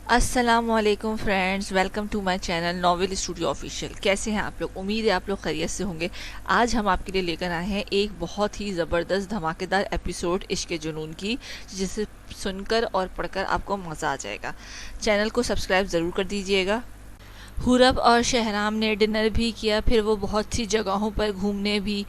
السلام علیکم friends, welcome to my channel Novel Studio Official. کیسے ہیں آپ لوگ؟ امید ہے آپ لوگ خیریت سے ہوں گے۔ آج ہم آپ کے لیے لے کر آئے ہیں ایک بہت ہی زبردست دھماکے دار ایپیسوڈ عشق جنون کی، جسے سن کر اور پڑھ کر آپ کو مزہ آ جائے گا۔ چینل کو سبسکرائب ضرور کر دیجیے گا۔ حورب اور شہرام نے ڈنر بھی کیا، پھر وہ بہت سی جگہوں پر گھومنے بھی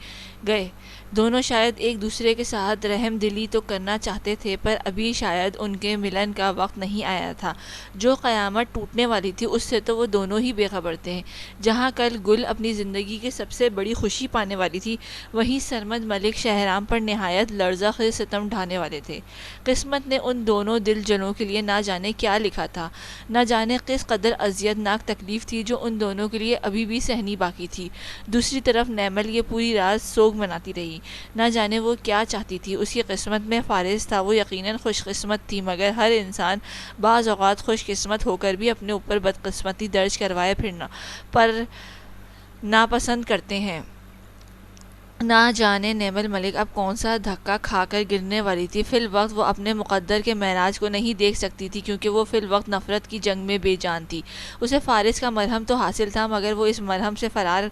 گئے۔ دونوں شاید ایک دوسرے کے ساتھ رحم دلی تو کرنا چاہتے تھے، پر ابھی شاید ان کے ملن کا وقت نہیں آیا تھا۔ جو قیامت ٹوٹنے والی تھی اس سے تو وہ دونوں ہی بے خبر تھے۔ جہاں کل گل اپنی زندگی کی سب سے بڑی خوشی پانے والی تھی، وہیں سرمد ملک شہرام پر نہایت لرزہ خیز ستم ڈھانے والے تھے۔ قسمت نے ان دونوں دل جنوں کے لیے نہ جانے کیا لکھا تھا، نہ جانے کس قدر اذیت ناک تکلیف تھی جو ان دونوں کے لیے ابھی بھی سہنی باقی تھی۔ دوسری طرف نیمل یہ پوری رات سوگ مناتی رہی۔ نہ جانے وہ کیا چاہتی تھی۔ اس کی قسمت میں فارغ تھا، وہ یقیناً خوش قسمت تھی، مگر ہر انسان بعض اوقات خوش قسمت ہو کر بھی اپنے اوپر بدقسمتی درج کروائے پھرنا پر ناپسند کرتے ہیں۔ نہ جانے نیمل ملک اب کون سا دھکا کھا کر گرنے والی تھی۔ فی الوقت وہ اپنے مقدر کے معراج کو نہیں دیکھ سکتی تھی، کیونکہ وہ فی الوقت نفرت کی جنگ میں بے جان تھی۔ اسے فارس کا مرہم تو حاصل تھا، مگر وہ اس مرہم سے فرار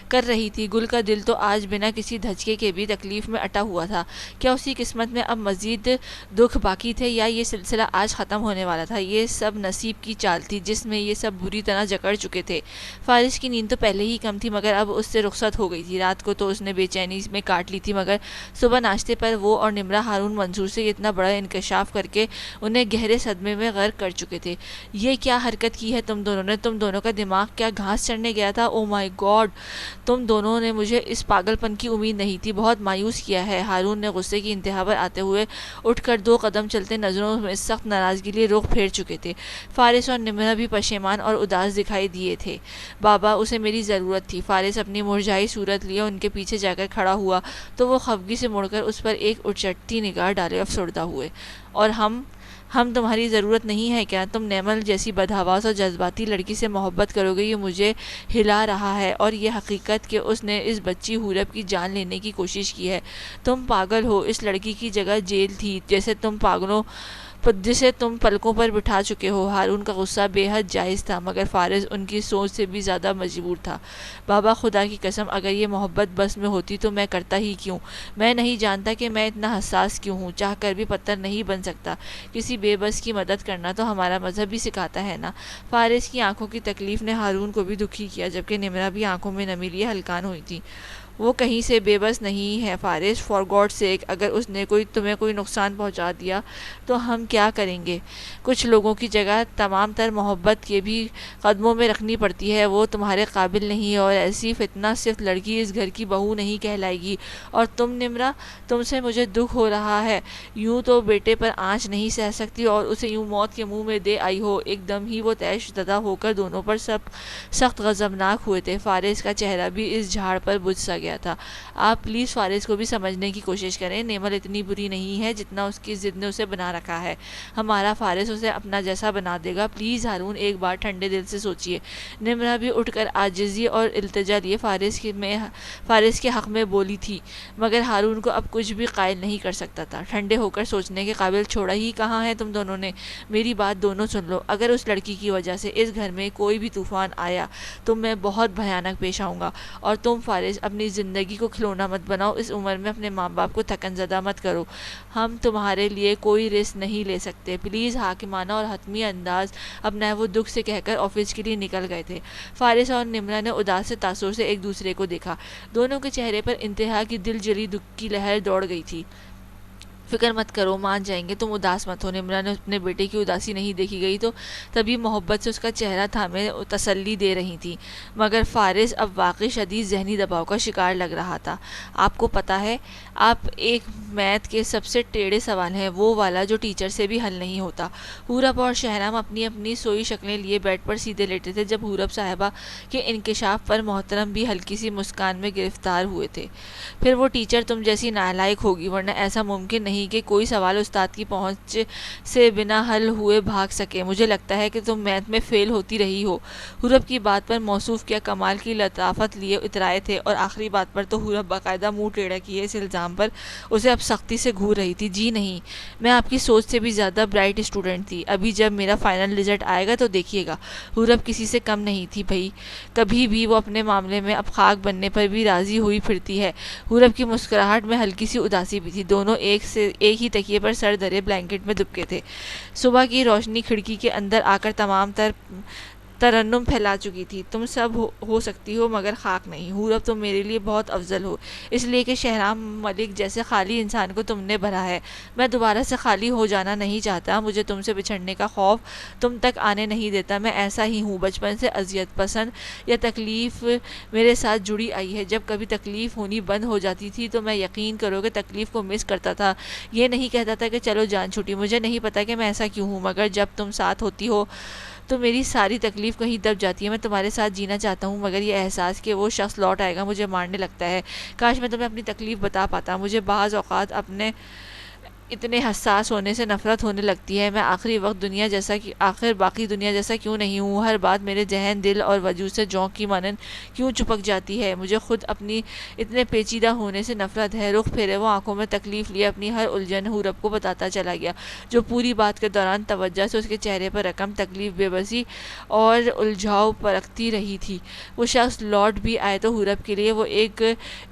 کر رہی تھی۔ گل کا دل تو آج بنا کسی دھچکے کے بھی تکلیف میں اٹا ہوا تھا۔ کیا اسی قسمت میں اب مزید دکھ باقی تھے، یا یہ سلسلہ آج ختم ہونے والا تھا؟ یہ سب نصیب کی چال تھی جس میں یہ سب بری طرح جکڑ چکے تھے۔ فارس کی نیند تو پہلے ہی کم تھی، مگر اب اس سے رخصت ہو گئی تھی۔ رات کو تو اس نے بے چینی میں کاٹ لی تھی، مگر صبح ناشتے پر وہ اور نمرہ ہارون منصور سے اتنا بڑا انکشاف کر کے انہیں گہرے صدمے میں غرق کر چکے تھے۔ یہ کیا حرکت کی ہے تم دونوں نے؟ تم دونوں کا دماغ کیا گھاس چڑھنے گیا تھا؟ او مائی گاڈ، تم دونوں نے مجھے اس پاگل پن کی امید نہیں تھی، بہت مایوس کیا ہے۔ ہارون نے غصے کی انتہا پر آتے ہوئے اٹھ کر 2 قدم چلتے نظروں میں سخت ناراضگی لیے رخ پھیر چکے تھے۔ فارس اور نمرہ بھی پشیمان اور اداس دکھائی دیے تھے۔ بابا، اسے میری ضرورت تھی۔ فارس اپنی مرجھائی صورت لیے ان کے پیچھے جا کر کھڑا ہوا تو وہ خفگی سے مڑ کر اس پر ایک اچٹتی نگاہ ڈالے افسردہ ہوئے۔ اور ہم تمہاری ضرورت نہیں ہے کیا؟ تم نیمل جیسی بدحواس اور جذباتی لڑکی سے محبت کرو گے، یہ مجھے ہلا رہا ہے، اور یہ حقیقت کہ اس نے اس بچی حورب کی جان لینے کی کوشش کی ہے۔ تم پاگل ہو۔ اس لڑکی کی جگہ جیل تھی جسے تم پلکوں پر بٹھا چکے ہو۔ ہارون کا غصہ بے حد جائز تھا، مگر فارس ان کی سوچ سے بھی زیادہ مجبور تھا۔ بابا، خدا کی قسم، اگر یہ محبت بس میں ہوتی تو میں کرتا ہی کیوں؟ میں نہیں جانتا کہ میں اتنا حساس کیوں ہوں۔ چاہ کر بھی پتھر نہیں بن سکتا۔ کسی بے بس کی مدد کرنا تو ہمارا مذہب بھی سکھاتا ہے نا۔ فارس کی آنکھوں کی تکلیف نے ہارون کو بھی دکھی کیا، جبکہ نمرہ بھی آنکھوں میں نمی لیے ہلکان ہوئی تھی۔ وہ کہیں سے بے بس نہیں ہے فارس، فار گاڈ سیک، اگر اس نے تمہیں کوئی نقصان پہنچا دیا تو ہم کیا کریں گے؟ کچھ لوگوں کی جگہ تمام تر محبت کے بھی قدموں میں رکھنی پڑتی ہے۔ وہ تمہارے قابل نہیں، اور ایسی فتنہ صرف لڑکی اس گھر کی بہو نہیں کہلائے گی۔ اور تم نمرہ، تم سے مجھے دکھ ہو رہا ہے۔ یوں تو بیٹے پر آنچ نہیں سہ سکتی اور اسے یوں موت کے منہ میں دے آئی ہو۔ ایک دم ہی وہ طیش زدہ ہو کر دونوں پر سخت غضبناک ہوئے تھے۔ فارس کا چہرہ بھی اس جھاڑ پر بجھ سا گیا تھا۔ آپ پلیز فارس کو بھی سمجھنے کی کوشش کریں۔ نیمل اتنی بری نہیں ہے جتنا اس کی ضد نے اسے بنا رکھا ہے۔ ہمارا فارس اسے اپنا جیسا بنا دے گا۔ پلیز ہارون، ایک بار ٹھنڈے دل سے سوچئے۔ نمرہ بھی اٹھ کر عاجزی اور التجا لیے فارس کے حق میں بولی تھی، مگر ہارون کو اب کچھ بھی قائل نہیں کر سکتا تھا۔ ٹھنڈے ہو کر سوچنے کے قابل چھوڑا ہی کہاں ہے تم دونوں نے؟ میری بات دونوں سن لو۔ اگر اس لڑکی کی وجہ سے اس گھر میں کوئی بھی طوفان آیا تو میں بہت بھیانک پیش آؤں گا۔ اور تم فارس، اپنی زندگی کو کھلونا مت بناؤ۔ اس عمر میں اپنے ماں باپ کو تھکن زدہ مت کرو۔ ہم تمہارے لیے کوئی رسک نہیں لے سکتے۔ پلیز، حاکمانہ اور حتمی انداز اپنا وہ دکھ سے کہہ کر آفس کے لیے نکل گئے تھے۔ فارس اور نمرہ نے اداس سے تاثر سے ایک دوسرے کو دیکھا۔ دونوں کے چہرے پر انتہا کی دل جلی دکھ کی لہر دوڑ گئی تھی۔ فکر مت کرو، مان جائیں گے، تم اداس مت ہو۔ نمرہ نے اپنے بیٹے کی اداسی نہیں دیکھی گئی تو تبھی محبت سے اس کا چہرہ تھامے تسلی دے رہی تھی، مگر فارس اب واقعی شدید ذہنی دباؤ کا شکار لگ رہا تھا۔ آپ کو پتہ ہے، آپ ایک میتھ کے سب سے ٹیڑھے سوال ہیں، وہ والا جو ٹیچر سے بھی حل نہیں ہوتا۔ حورب اور شہرام اپنی اپنی سوئی شکلیں لیے بیڈ پر سیدھے لیٹے تھے جب حورب صاحبہ کے انکشاف پر محترم بھی ہلکی سی مسکان میں گرفتار ہوئے تھے۔ پھر وہ ٹیچر تم جیسی نالائق ہوگی، ورنہ ایسا ممکن نہیں نہیں کہ کوئی سوال استاد کی پہنچ سے بنا حل ہوئے بھاگ سکے۔ مجھے لگتا ہے کہ تم میتھ میں فیل ہوتی رہی ہو۔ حورب کی بات پر موصوف کیا کمال کی لطافت لیے اترائے تھے، اور آخری بات پر تو حورب باقاعدہ منہ ٹیڑھا کیے اس الزام پر اسے اب سختی سے گھور رہی تھی۔ جی نہیں، میں آپ کی سوچ سے بھی زیادہ برائٹ اسٹوڈنٹ تھی۔ ابھی جب میرا فائنل رزلٹ آئے گا تو دیکھیے گا۔ حورب کسی سے کم نہیں تھی بھائی، کبھی بھی وہ اپنے معاملے میں اب خاک بننے پر بھی راضی ہوئی پھرتی ہے۔ حورب کی مسکراہٹ میں ہلکی سی اداسی بھی تھی۔ دونوں ایک ہی تکیے پر سر دھرے بلینکٹ میں دبکے تھے۔ صبح کی روشنی کھڑکی کے اندر آ کر تمام ترنم پھیلا چکی تھی۔ تم سب ہو سکتی ہو مگر خاک نہیں۔ حورب تم میرے لیے بہت افضل ہو، اس لیے کہ شہرام ملک جیسے خالی انسان کو تم نے بھرا ہے۔ میں دوبارہ سے خالی ہو جانا نہیں چاہتا۔ مجھے تم سے بچھڑنے کا خوف تم تک آنے نہیں دیتا۔ میں ایسا ہی ہوں، بچپن سے اذیت پسند یا تکلیف میرے ساتھ جڑی آئی ہے۔ جب کبھی تکلیف ہونی بند ہو جاتی تھی تو میں یقین کرو کہ تکلیف کو مس کرتا تھا۔ یہ نہیں کہتا تھا کہ چلو جان چھوٹی۔ مجھے نہیں پتا کہ میں ایسا کیوں ہوں، مگر جب تم ساتھ ہوتی ہو تو میری ساری تکلیف کہیں دب جاتی ہے۔ میں تمہارے ساتھ جینا چاہتا ہوں، مگر یہ احساس کہ وہ شخص لوٹ آئے گا مجھے مارنے لگتا ہے۔ کاش میں تمہیں اپنی تکلیف بتا پاتا۔ مجھے بعض اوقات اپنے اتنے حساس ہونے سے نفرت ہونے لگتی ہے۔ میں آخر باقی دنیا جیسا کیوں نہیں ہوں؟ ہر بات میرے ذہن، دل اور وجود سے جونک کی مانند کیوں چپک جاتی ہے؟ مجھے خود اپنی اتنے پیچیدہ ہونے سے نفرت ہے۔ رخ پھیرے وہ آنکھوں میں تکلیف لیے اپنی ہر الجھن حورب کو بتاتا چلا گیا، جو پوری بات کے دوران توجہ سے اس کے چہرے پر رقم تکلیف، بے بسی اور الجھاؤ پرکھتی رہی تھی۔ وہ شخص لوٹ بھی آئے تو حورب کے لیے وہ ایک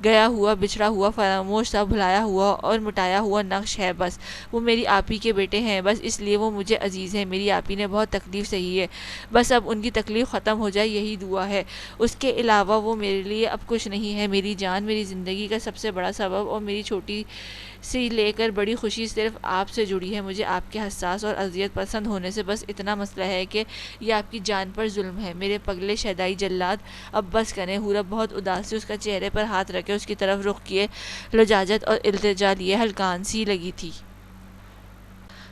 گیا ہوا، بچھڑا ہوا، فراموش سا، بھلایا ہوا اور مٹایا ہوا نقش ہے۔ بس وہ میری آپی کے بیٹے ہیں، بس اس لیے وہ مجھے عزیز ہے۔ میری آپی نے بہت تکلیف سہی ہے، بس اب ان کی تکلیف ختم ہو جائے یہی دعا ہے۔ اس کے علاوہ وہ میرے لیے اب کچھ نہیں ہے۔ میری جان، میری زندگی کا سب سے بڑا سبب اور میری چھوٹی سی لے کر بڑی خوشی صرف آپ سے جڑی ہے۔ مجھے آپ کے حساس اور اذیت پسند ہونے سے بس اتنا مسئلہ ہے کہ یہ آپ کی جان پر ظلم ہے۔ میرے پگلے شیدائی جلاد، اب بس کریں۔ حورب بہت اداس سی اس کا چہرے پر ہاتھ رکھے اس کی طرف رخ کیے، لجاجت اور التجا لیے ہلکان سی لگی تھی۔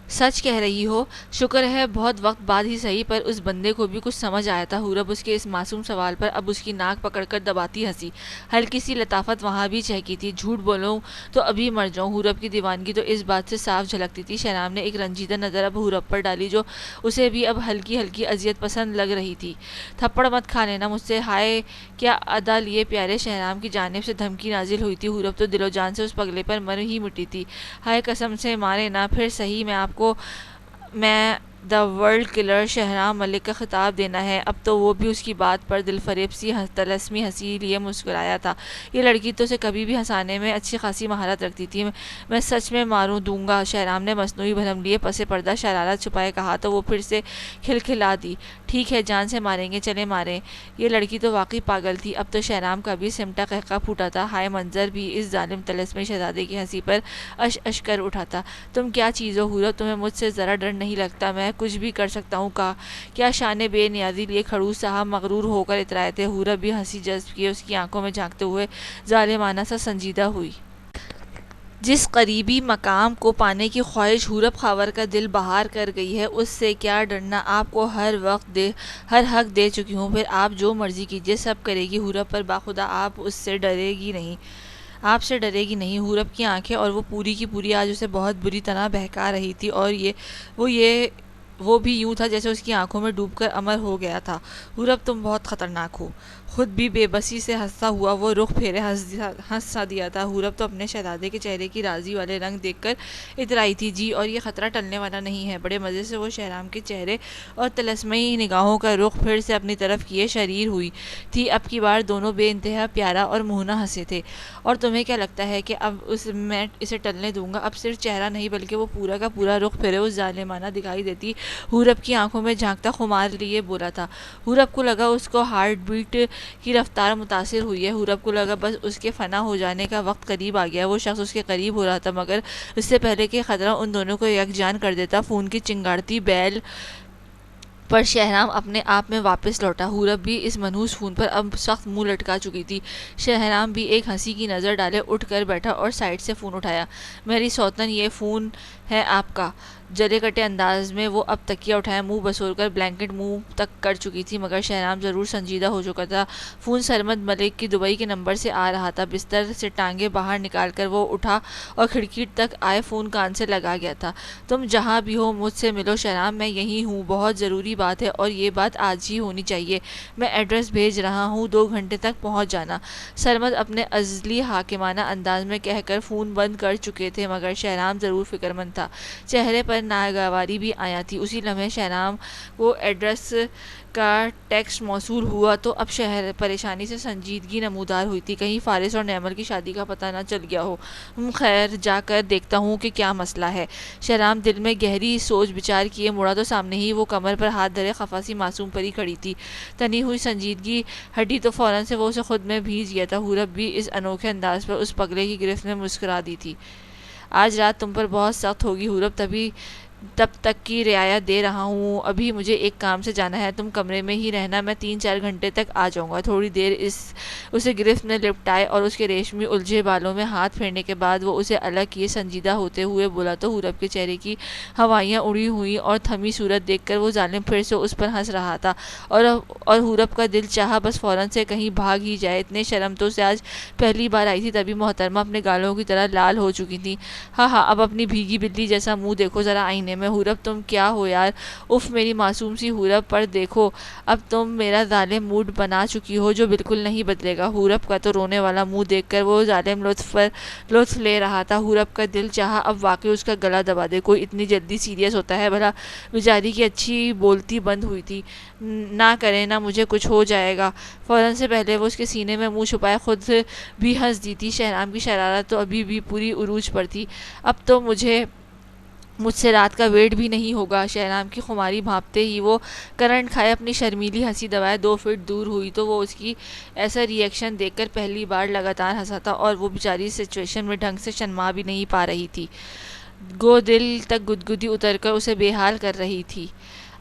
سچ کہہ رہی ہو؟ شکر ہے، بہت وقت بعد ہی سہی، پر اس بندے کو بھی کچھ سمجھ آیا تھا۔ حورب اس کے اس معصوم سوال پر اب اس کی ناک پکڑ کر دباتی ہنسی۔ ہلکی سی لطافت وہاں بھی چہکی تھی۔ جھوٹ بولوں تو ابھی مر جاؤں۔ حورب کی دیوانگی تو اس بات سے صاف جھلکتی تھی۔ شہرام نے ایک رنجیدہ نظر اب حورب پر ڈالی، جو اسے بھی اب ہلکی ہلکی اذیت پسند لگ رہی تھی۔ تھپڑ مت کھا لینا مجھ سے۔ ہائے، کیا ادا لیے پیارے شہرام کی جانب سے دھمکی نازل ہوئی تھی۔ حورب تو دل و جان سے اس پگلے پر مر ہی مٹی تھی۔ ہائے، قسم سے مارے نہ، پھر سہی میں دا ورلڈ کلر شہرام ملک کا خطاب دینا ہے۔ اب تو وہ بھی اس کی بات پر دل فریب سی طلسمی ہنسی لیے مسکرایا تھا۔ یہ لڑکی تو اسے کبھی بھی ہنسانے میں اچھی خاصی مہارت رکھتی تھی۔ میں سچ میں ماروں دوں گا، شہرام نے مصنوعی بھرم لیے پس پردہ شرارت چھپائے کہا تو وہ پھر سے کھلکھلا دی۔ ٹھیک ہے، جان سے ماریں گے، چلیں ماریں۔ یہ لڑکی تو واقعی پاگل تھی۔ اب تو شہرام کا بھی سمٹا قہقہ پھوٹا تھا۔ ہائے، منظر بھی اس ظالم طلسمی شہزادے کی ہنسی پر اش اش کر اٹھا تھا۔ تم کیا چیز ہو حورب، تمہیں مجھ سے ذرا ڈر نہیں لگتا؟ میں کچھ بھی کر سکتا ہوں کا کیا شان بے نیازی لیے خڑوس صاحب مغرور ہو کر اترائے تھے۔ حورب بھی ہنسی جذب کیے اس کی آنکھوں میں جھانکتے ہوئے ظالمانہ سا سنجیدہ ہوئی۔ جس قریبی مقام کو پانے کی خواہش حورب خاور کا دل بہار کر گئی ہے، اس سے کیا ڈرنا؟ آپ کو ہر حق دے چکی ہوں، پھر آپ جو مرضی کیجیے، سب کرے گی حورب، پر باخدا آپ اس سے ڈرے گی نہیں، آپ سے ڈرے گی نہیں۔ حورب کی آنکھیں اور وہ پوری کی پوری آج اسے بہت بری طرح بہکا رہی تھی، اور وہ بھی یوں تھا جیسے اس کی آنکھوں میں ڈوب کر امر ہو گیا تھا۔ حورب، تم بہت خطرناک ہو۔ خود بھی بے بسی سے ہنستا ہوا وہ رخ پھیرے ہنس سا دیا تھا۔ حورب تو اپنے شہزادے کے چہرے کی راضی والے رنگ دیکھ کر اترائی تھی۔ جی، اور یہ خطرہ ٹلنے والا نہیں ہے۔ بڑے مزے سے وہ شہرام کے چہرے اور طلسمی نگاہوں کا رخ پھر سے اپنی طرف کیے شریر ہوئی تھی۔ اب کی بار دونوں بے انتہا پیارا اور منھنا ہنسے تھے۔ اور تمہیں کیا لگتا ہے کہ اب میں اسے ٹلنے دوں گا؟ اب صرف چہرہ نہیں بلکہ وہ پورا کا پورا رخ پھیرے اس ظالمانہ دکھائی دیتی حورب کی آنکھوں میں جھانکتا خمار لیے بولا تھا۔ حورب کو لگا اس کو ہارٹ بیٹ کی رفتار متاثر ہوئی ہے۔ حورب کو لگا بس اس کے فنا ہو جانے کا وقت قریب آ گیا۔ وہ شخص اس کے قریب ہو رہا تھا، مگر اس سے پہلے کہ خطرہ ان دونوں کو یکجان کر دیتا، فون کی چنگاڑتی بیل پر شہرام اپنے آپ میں واپس لوٹا۔ حورب بھی اس منحوس فون پر اب سخت منہ لٹکا چکی تھی۔ شہرام بھی ایک ہنسی کی نظر ڈالے اٹھ کر بیٹھا اور سائیڈ سے فون اٹھایا۔ میری سوتن، یہ فون ہے آپ کا۔ جلے کٹے انداز میں وہ اب تکیہ اٹھائے منہ بسور کر بلینکٹ منہ تک کر چکی تھی، مگر شہرام ضرور سنجیدہ ہو چکا تھا۔ فون سرمد ملک کی دبئی کے نمبر سے آ رہا تھا۔ بستر سے ٹانگیں باہر نکال کر وہ اٹھا اور کھڑکی تک آئے فون کان سے لگا گیا تھا۔ تم جہاں بھی ہو مجھ سے ملو شہرام، میں یہیں ہوں، بہت ضروری بات ہے اور یہ بات آج ہی ہونی چاہیے۔ میں ایڈریس بھیج رہا ہوں، 2 گھنٹے تک پہنچ جانا۔ سرمد اپنے ازلی حاکمانہ انداز میں کہہ کر فون بند کر چکے تھے، مگر شہرام ضرور فکر مند تھا۔ چہرے پر ناگواری بھی آیا تھی۔ اسی لمحے شہرام کو ایڈریس کا ٹیکسٹ موصول ہوا تو اب پریشانی سے سنجیدگی نمودار ہوئی تھی، کہیں فارس اور نیمل کی شادی کا پتہ نہ چل گیا ہو۔ خیر جا کر دیکھتا ہوں کہ کیا مسئلہ ہے۔ شہرام دل میں گہری سوچ بچار کیے مڑا تو سامنے ہی وہ کمر پر ہاتھ دھرے خفا سی معصوم پری کھڑی تھی۔ تنی ہوئی سنجیدگی ہٹی تو فوراً سے وہ اسے خود میں بھیج گیا تھا۔ حورب بھی اس انوکھے انداز پر اس پگلے کی گرفت میں مسکرا دی تھی۔ آج رات تم پر بہت سخت ہوگی حورب، تب تک کی رعایت دے رہا ہوں۔ ابھی مجھے ایک کام سے جانا ہے، تم کمرے میں ہی رہنا، میں 3-4 گھنٹے تک آ جاؤں گا۔ تھوڑی دیر اسے گرفت میں لپٹائے اور اس کے ریشمی الجھے بالوں میں ہاتھ پھیرنے کے بعد وہ اسے الگ کیے سنجیدہ ہوتے ہوئے بولا تو حورب کے چہرے کی ہوائیاں اڑی ہوئی اور تھمی صورت دیکھ کر وہ ظالم پھر سے اس پر ہنس رہا تھا اور حورب کا دل چاہا بس فوراً سے کہیں بھاگ ہی جائے۔ اتنے شرم تو اسے آج پہلی بار آئی تھی، تبھی محترمہ اپنے گالوں کی طرح لال ہو چکی تھی۔ ہاں اب اپنی بھیگی بلی جیسا منہ دیکھو ذرا آئینے میں۔ حورب تم کیا ہو یار، اف میری معصوم سی حورب پر دیکھو، اب تم میرا ظالم موڈ بنا چکی ہو جو بالکل نہیں بدلے گا۔ حورب کا تو رونے والا منہ دیکھ کر وہ ظالم لطف لے رہا تھا۔ حورب کا دل چاہا اب واقعی اس کا گلا دبا دے، کوئی اتنی جلدی سیریس ہوتا ہے بھلا؟ بیچاری کی اچھی بولتی بند ہوئی تھی۔ نہ کرے نا، مجھے کچھ ہو جائے گا۔ فوراً سے پہلے وہ اس کے سینے میں منہ چھپائے خود بھی ہنس دی تھی۔ شہرام کی شرارت تو ابھی بھی پوری عروج پر تھی۔ اب تو مجھ سے رات کا ویٹ بھی نہیں ہوگا۔ شہرام کی خماری بھانپتے ہی وہ کرنٹ کھائے اپنی شرمیلی ہنسی دبائے 2 فٹ دور ہوئی تو وہ اس کی ایسا ری ایکشن دیکھ کر پہلی بار لگاتار ہنسا تھا اور وہ بیچاری سچویشن میں ڈھنگ سے شرما بھی نہیں پا رہی تھی، گو دل تک گدگدی اتر کر اسے بے حال کر رہی تھی۔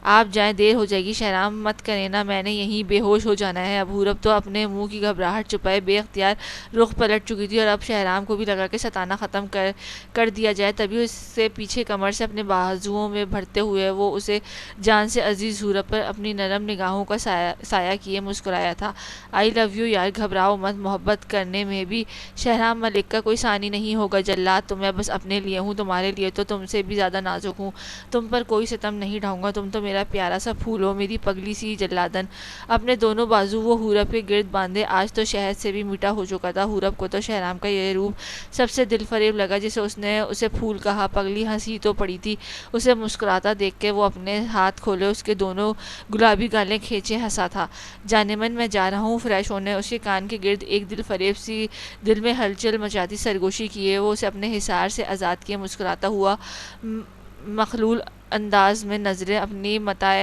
آپ جائیں، دیر ہو جائے گی۔ شہرام مت کریں نا، میں نے یہیں بے ہوش ہو جانا ہے۔ اب حورب تو اپنے منہ کی گھبراہٹ چھپائے بے اختیار رخ پلٹ چکی تھی اور اب شہرام کو بھی لگا کہ ستانا ختم کر دیا جائے، تبھی اس سے پیچھے کمر سے اپنے بازوؤں میں بھرتے ہوئے وہ اسے جان سے عزیز حورب پر اپنی نرم نگاہوں کا سایہ کیے مسکرایا تھا۔ آئی لو یو یار، گھبراؤ مت، محبت کرنے میں بھی شہرام ملک کا کوئی ثانی نہیں ہوگا۔ جلاد تو میں بس اپنے لیے ہوں، تمہارے لیے تو تم سے بھی زیادہ نازک ہوں۔ تم پر کوئی ستم نہیں ڈھاؤں گا، تم تو میرا پیارا سا پھول ہو، میری پگلی سی جلادن۔ اپنے دونوں بازو وہ حورب کے گرد باندھے، آج تو شہد سے بھی میٹھا ہو چکا تھا۔ حورب کو تو شہرام کا یہ روپ سب سے دل فریب لگا، جسے اس نے اسے پھول کہا۔ پگلی ہنسی تو پڑی تھی، اسے مسکراتا دیکھ کے وہ اپنے ہاتھ کھولے اس کے دونوں گلابی گالیں کھینچے ہنسا تھا۔ جانے من میں جا رہا ہوں فریش ہونے۔ اس کے کان کے گرد ایک دل فریب سی دل میں ہلچل مچاتی سرگوشی کیے وہ اسے اپنے حصار سے آزاد کیے مسکراتا ہوا مخلول انداز میں نظریں اپنی متاع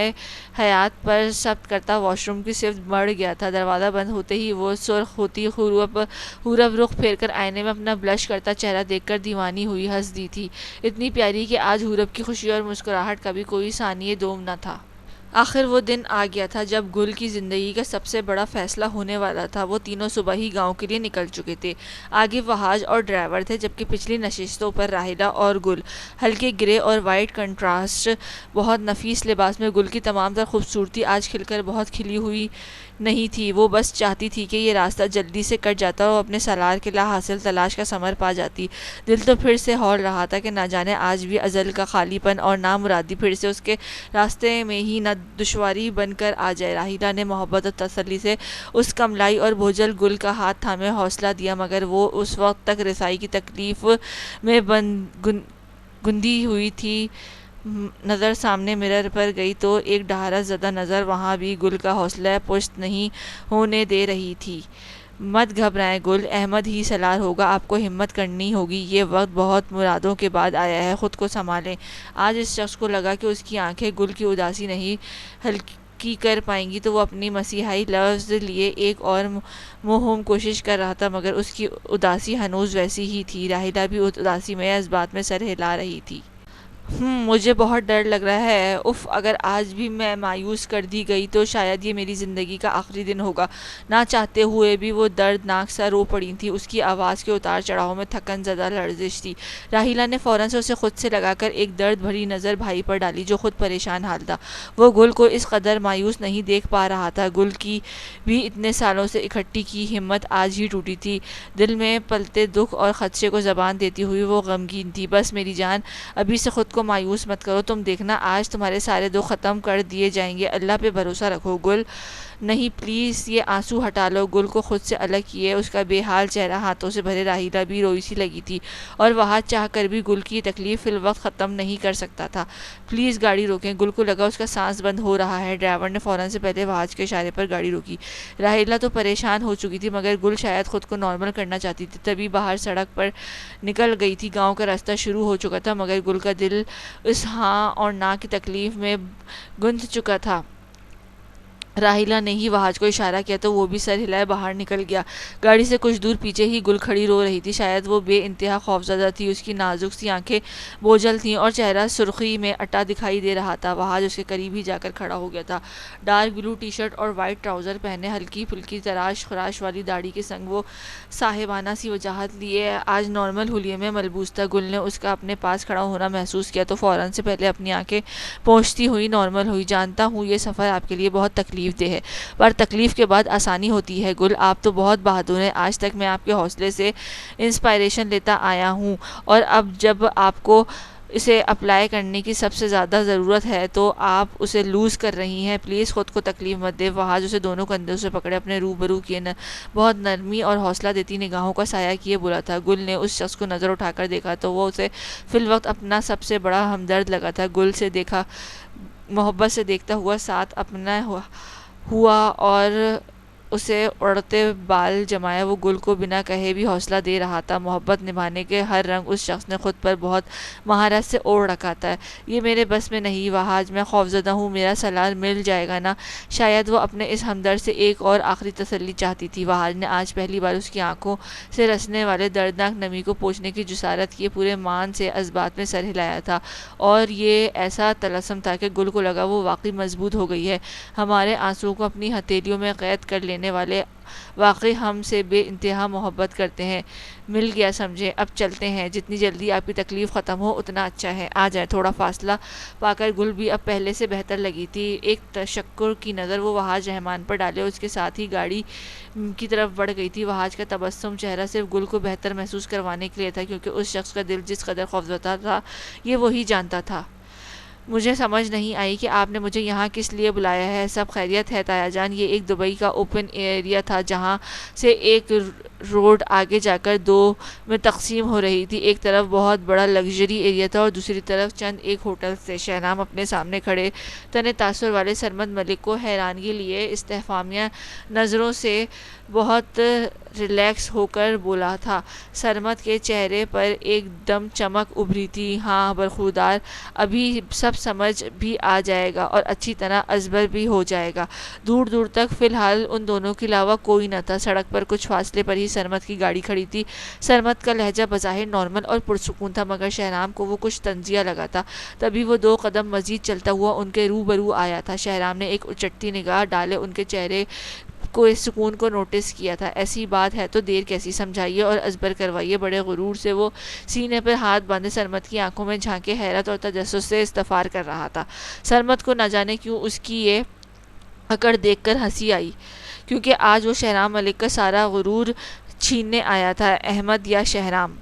حیات پر ثبت کرتا واش روم کی صفت بڑھ گیا تھا۔ دروازہ بند ہوتے ہی وہ سرخ ہوتی حورب رخ پھیر کر آئینے میں اپنا بلش کرتا چہرہ دیکھ کر دیوانی ہوئی ہنس دی تھی، اتنی پیاری کہ آج حورب کی خوشی اور مسکراہٹ کا بھی کوئی ثانیہ دوم نہ تھا۔ آخر وہ دن آ گیا تھا جب گل کی زندگی کا سب سے بڑا فیصلہ ہونے والا تھا۔ وہ تینوں صبح ہی گاؤں کے لیے نکل چکے تھے۔ آگے وہاج اور ڈرائیور تھے، جبکہ پچھلی نشستوں پر راحیلہ اور گل۔ ہلکے گرے اور وائٹ کنٹراسٹ بہت نفیس لباس میں گل کی تمام تر خوبصورتی آج کھل کر بہت کھلی ہوئی نہیں تھی۔ وہ بس چاہتی تھی کہ یہ راستہ جلدی سے کٹ جاتا اور اپنے سالار کے لا حاصل تلاش کا ثمر پا جاتی۔ دل تو پھر سے ہول رہا تھا کہ نہ جانے آج بھی ازل کا خالی پن اور نامرادی پھر سے اس کے راستے میں ہی نہ دشواری بن کر آ جائے۔ راحیلہ نے محبت اور تسلی سے اس کملائی اور بھوجل گل کا ہاتھ تھامے حوصلہ دیا، مگر وہ اس وقت تک رسائی کی تکلیف میں گندی ہوئی تھی۔ نظر سامنے مرر پر گئی تو ایک ڈھارس زدہ نظر وہاں بھی گل کا حوصلہ پست نہیں ہونے دے رہی تھی۔ مت گھبرائیں گل، احمد ہی سالار ہوگا، آپ کو ہمت کرنی ہوگی، یہ وقت بہت مرادوں کے بعد آیا ہے، خود کو سنبھالیں۔ آج اس شخص کو لگا کہ اس کی آنکھیں گل کی اداسی نہیں ہلکی کر پائیں گی تو وہ اپنی مسیحائی لفظ لیے ایک اور مہم کوشش کر رہا تھا، مگر اس کی اداسی ہنوز ویسی ہی تھی۔ راحیلہ بھی اداسی میں اس بات میں سر ہلا رہی تھی۔ مجھے بہت ڈر لگ رہا ہے، اف اگر آج بھی میں مایوس کر دی گئی تو شاید یہ میری زندگی کا آخری دن ہوگا۔ نہ چاہتے ہوئے بھی وہ دردناک سا رو پڑی تھی، اس کی آواز کے اتار چڑھاؤ میں تھکن زدہ لرزش تھی۔ راہیلہ نے فوراً سے اسے خود سے لگا کر ایک درد بھری نظر بھائی پر ڈالی جو خود پریشان حال تھا۔ وہ گل کو اس قدر مایوس نہیں دیکھ پا رہا تھا، گل کی بھی اتنے سالوں سے اکٹھی کی ہمت آج ہی ٹوٹی تھی۔ دل میں پلتے دکھ اور خدشے کو زبان دیتی ہوئی وہ غمگین تھی۔ بس میری جان، ابھی سے خود کو مایوس مت کرو، تم دیکھنا آج تمہارے سارے دکھ ختم کر دیے جائیں گے، اللہ پہ بھروسہ رکھو۔ گل نہیں پلیز یہ آنسو ہٹا لو۔ گل کو خود سے الگ کیے اس کا بے حال چہرہ ہاتھوں سے بھرے راہیلہ بھی روئی سی لگی تھی، اور وہاں چاہ کر بھی گل کی تکلیف فی الوقت ختم نہیں کر سکتا تھا۔ پلیز گاڑی روکیں۔ گل کو لگا اس کا سانس بند ہو رہا ہے۔ ڈرائیور نے فوراً سے پہلے وہاج کے اشارے پر گاڑی روکی۔ راہیلہ تو پریشان ہو چکی تھی، مگر گل شاید خود کو نارمل کرنا چاہتی تھی، تبھی باہر سڑک پر نکل گئی تھی۔ گاؤں کا راستہ شروع ہو چکا تھا، مگر گل کا دل اس ہاں اور نہ کی تکلیف میں گنتھ چکا تھا۔ راہیلہ نے ہی وہاج کو اشارہ کیا تو وہ بھی سر ہلائے باہر نکل گیا۔ گاڑی سے کچھ دور پیچھے ہی گل کھڑی رو رہی تھی، شاید وہ بے انتہا خوفزدہ تھی۔ اس کی نازک سی آنکھیں بوجھل تھیں اور چہرہ سرخی میں اٹا دکھائی دے رہا تھا۔ وہاج اس کے قریب ہی جا کر کھڑا ہو گیا تھا۔ ڈارک بلو ٹی شرٹ اور وائٹ ٹراؤزر پہنے، ہلکی پھلکی تراش خراش والی داڑھی کے سنگ وہ صاحبانہ سی وجاہت لیے آج نارمل حلیے میں ملبوس تھا۔ گل نے اس کا اپنے پاس کھڑا ہونا محسوس کیا تو فوراً سے پہلے اپنی آنکھیں پوچھتی ہوئی نارمل ہوئی۔ جانتا ہوں یہ سفر آپ کے لیے بہت تکلیف دہ ہے، پر تکلیف کے بعد آسانی ہوتی ہے۔ گل آپ تو بہت بہادر ہیں، آج تک میں آپ کے حوصلے سے انسپائریشن لیتا آیا ہوں، اور اب جب آپ کو اسے اپلائی کرنے کی سب سے زیادہ ضرورت ہے تو آپ اسے لوز کر رہی ہیں۔ پلیز خود کو تکلیف مت دے۔ وہاج اسے دونوں کندھوں سے پکڑے اپنے روبرو کیے، بہت نرمی اور حوصلہ دیتی نگاہوں کا سایہ کیے بولا تھا۔ گل نے اس شخص کو نظر اٹھا کر دیکھا تو وہ اسے فی الوقت اپنا سب سے بڑا ہمدرد لگا تھا۔ گل سے دیکھا محبت سے دیکھتا ہوا ساتھ اپنا ہوا اور اسے اڑتے بال جمائے وہ گل کو بنا کہے بھی حوصلہ دے رہا تھا۔ محبت نبھانے کے ہر رنگ اس شخص نے خود پر بہت مہارت سے اوڑھ رکھا تھا۔ یہ میرے بس میں نہیں وہاج، میں خوفزدہ ہوں، میرا سلام مل جائے گا نا؟ شاید وہ اپنے اس ہمدرد سے ایک اور آخری تسلی چاہتی تھی۔ وہاج نے آج پہلی بار اس کی آنکھوں سے رسنے والے دردناک نمی کو پوچھنے کی جسارت کی، پورے مان سے اسبات میں سر ہلایا تھا، اور یہ ایسا طلسم تھا کہ گل کو لگا وہ واقعی مضبوط ہو گئی ہے۔ ہمارے آنسوؤں کو اپنی ہتھیلیوں میں قید کر لینے والے واقعی ہم سے بے انتہا محبت کرتے ہیں۔ مل گیا سمجھے، اب چلتے ہیں، جتنی جلدی آپ کی تکلیف ختم ہو اتنا اچھا ہے۔ آ جائیں۔ تھوڑا فاصلہ پا کر گل بھی اب پہلے سے بہتر لگی تھی۔ ایک تشکر کی نظر وہ وہاج رحمان پر ڈالے، اس کے ساتھ ہی گاڑی کی طرف بڑھ گئی تھی۔ وہاج کا تبسم چہرہ صرف گل کو بہتر محسوس کروانے کے لیے تھا، کیونکہ اس شخص کا دل جس قدر خوفزدہ تھا یہ وہی جانتا تھا۔ مجھے سمجھ نہیں آئی کہ آپ نے مجھے یہاں کس لیے بلایا ہے۔ سب خیریت ہے تایا جان؟ یہ ایک دبئی کا اوپن ایریا تھا جہاں سے ایک روڈ آگے جا کر دو میں تقسیم ہو رہی تھی۔ ایک طرف بہت بڑا لگژری ایریا تھا اور دوسری طرف چند ایک ہوٹل تھے۔ شہنام اپنے سامنے کھڑے تن تاثر والے سرمد ملک کو حیرانگی لیے استفہامیہ نظروں سے بہت ریلیکس ہو کر بولا تھا۔ سرمد کے چہرے پر ایک دم چمک ابھری تھی۔ ہاں برخوردار، ابھی سب سمجھ بھی آ جائے گا اور اچھی طرح ازبر بھی ہو جائے گا۔ دور دور تک فی الحال ان دونوں کے علاوہ کوئی نہ تھا۔ سڑک پر کچھ فاصلے پر ہی سرمد کی گاڑی کھڑی تھی۔ سرمد کا لہجہ بظاہر نارمل اور پرسکون تھا، مگر شہرام کو وہ کچھ طنزیہ لگا تھا۔ تبھی وہ دو قدم مزید چلتا ہوا ان کے روبرو آیا تھا۔ شہرام نے ایک اچٹتی نگاہ ڈالے ان کے چہرے کو سکون کو نوٹس کیا تھا۔ ایسی بات ہے تو دیر کیسی، سمجھائیے اور ازبر کروائیے۔ بڑے غرور سے وہ سینے پر ہاتھ باندھے سرمد کی آنکھوں میں جھانکے حیرت اور تجسس سے استفسار کر رہا تھا۔ سرمد کو نہ جانے کیوں اس کی یہ اکڑ دیکھ کر ہنسی آئی، کیونکہ آج وہ شہرام ملک کا سارا غرور چھیننے آیا تھا۔ احمد یا شہرام،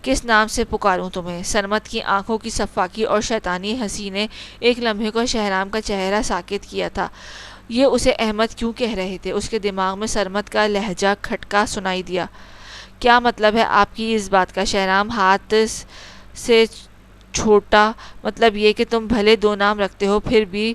کس نام سے پکاروں تمہیں؟ سرمد کی آنکھوں کی صفاکی اور شیطانی ہنسی نے ایک لمحے کو شہرام کا چہرہ ساکت کیا تھا۔ یہ اسے احمد کیوں کہہ رہے تھے؟ اس کے دماغ میں سرمد کا لہجہ کھٹکا سنائی دیا۔ کیا مطلب ہے آپ کی اس بات کا؟ شہرام ہاتھ سے چھوٹا، مطلب یہ کہ تم بھلے دو نام رکھتے ہو پھر بھی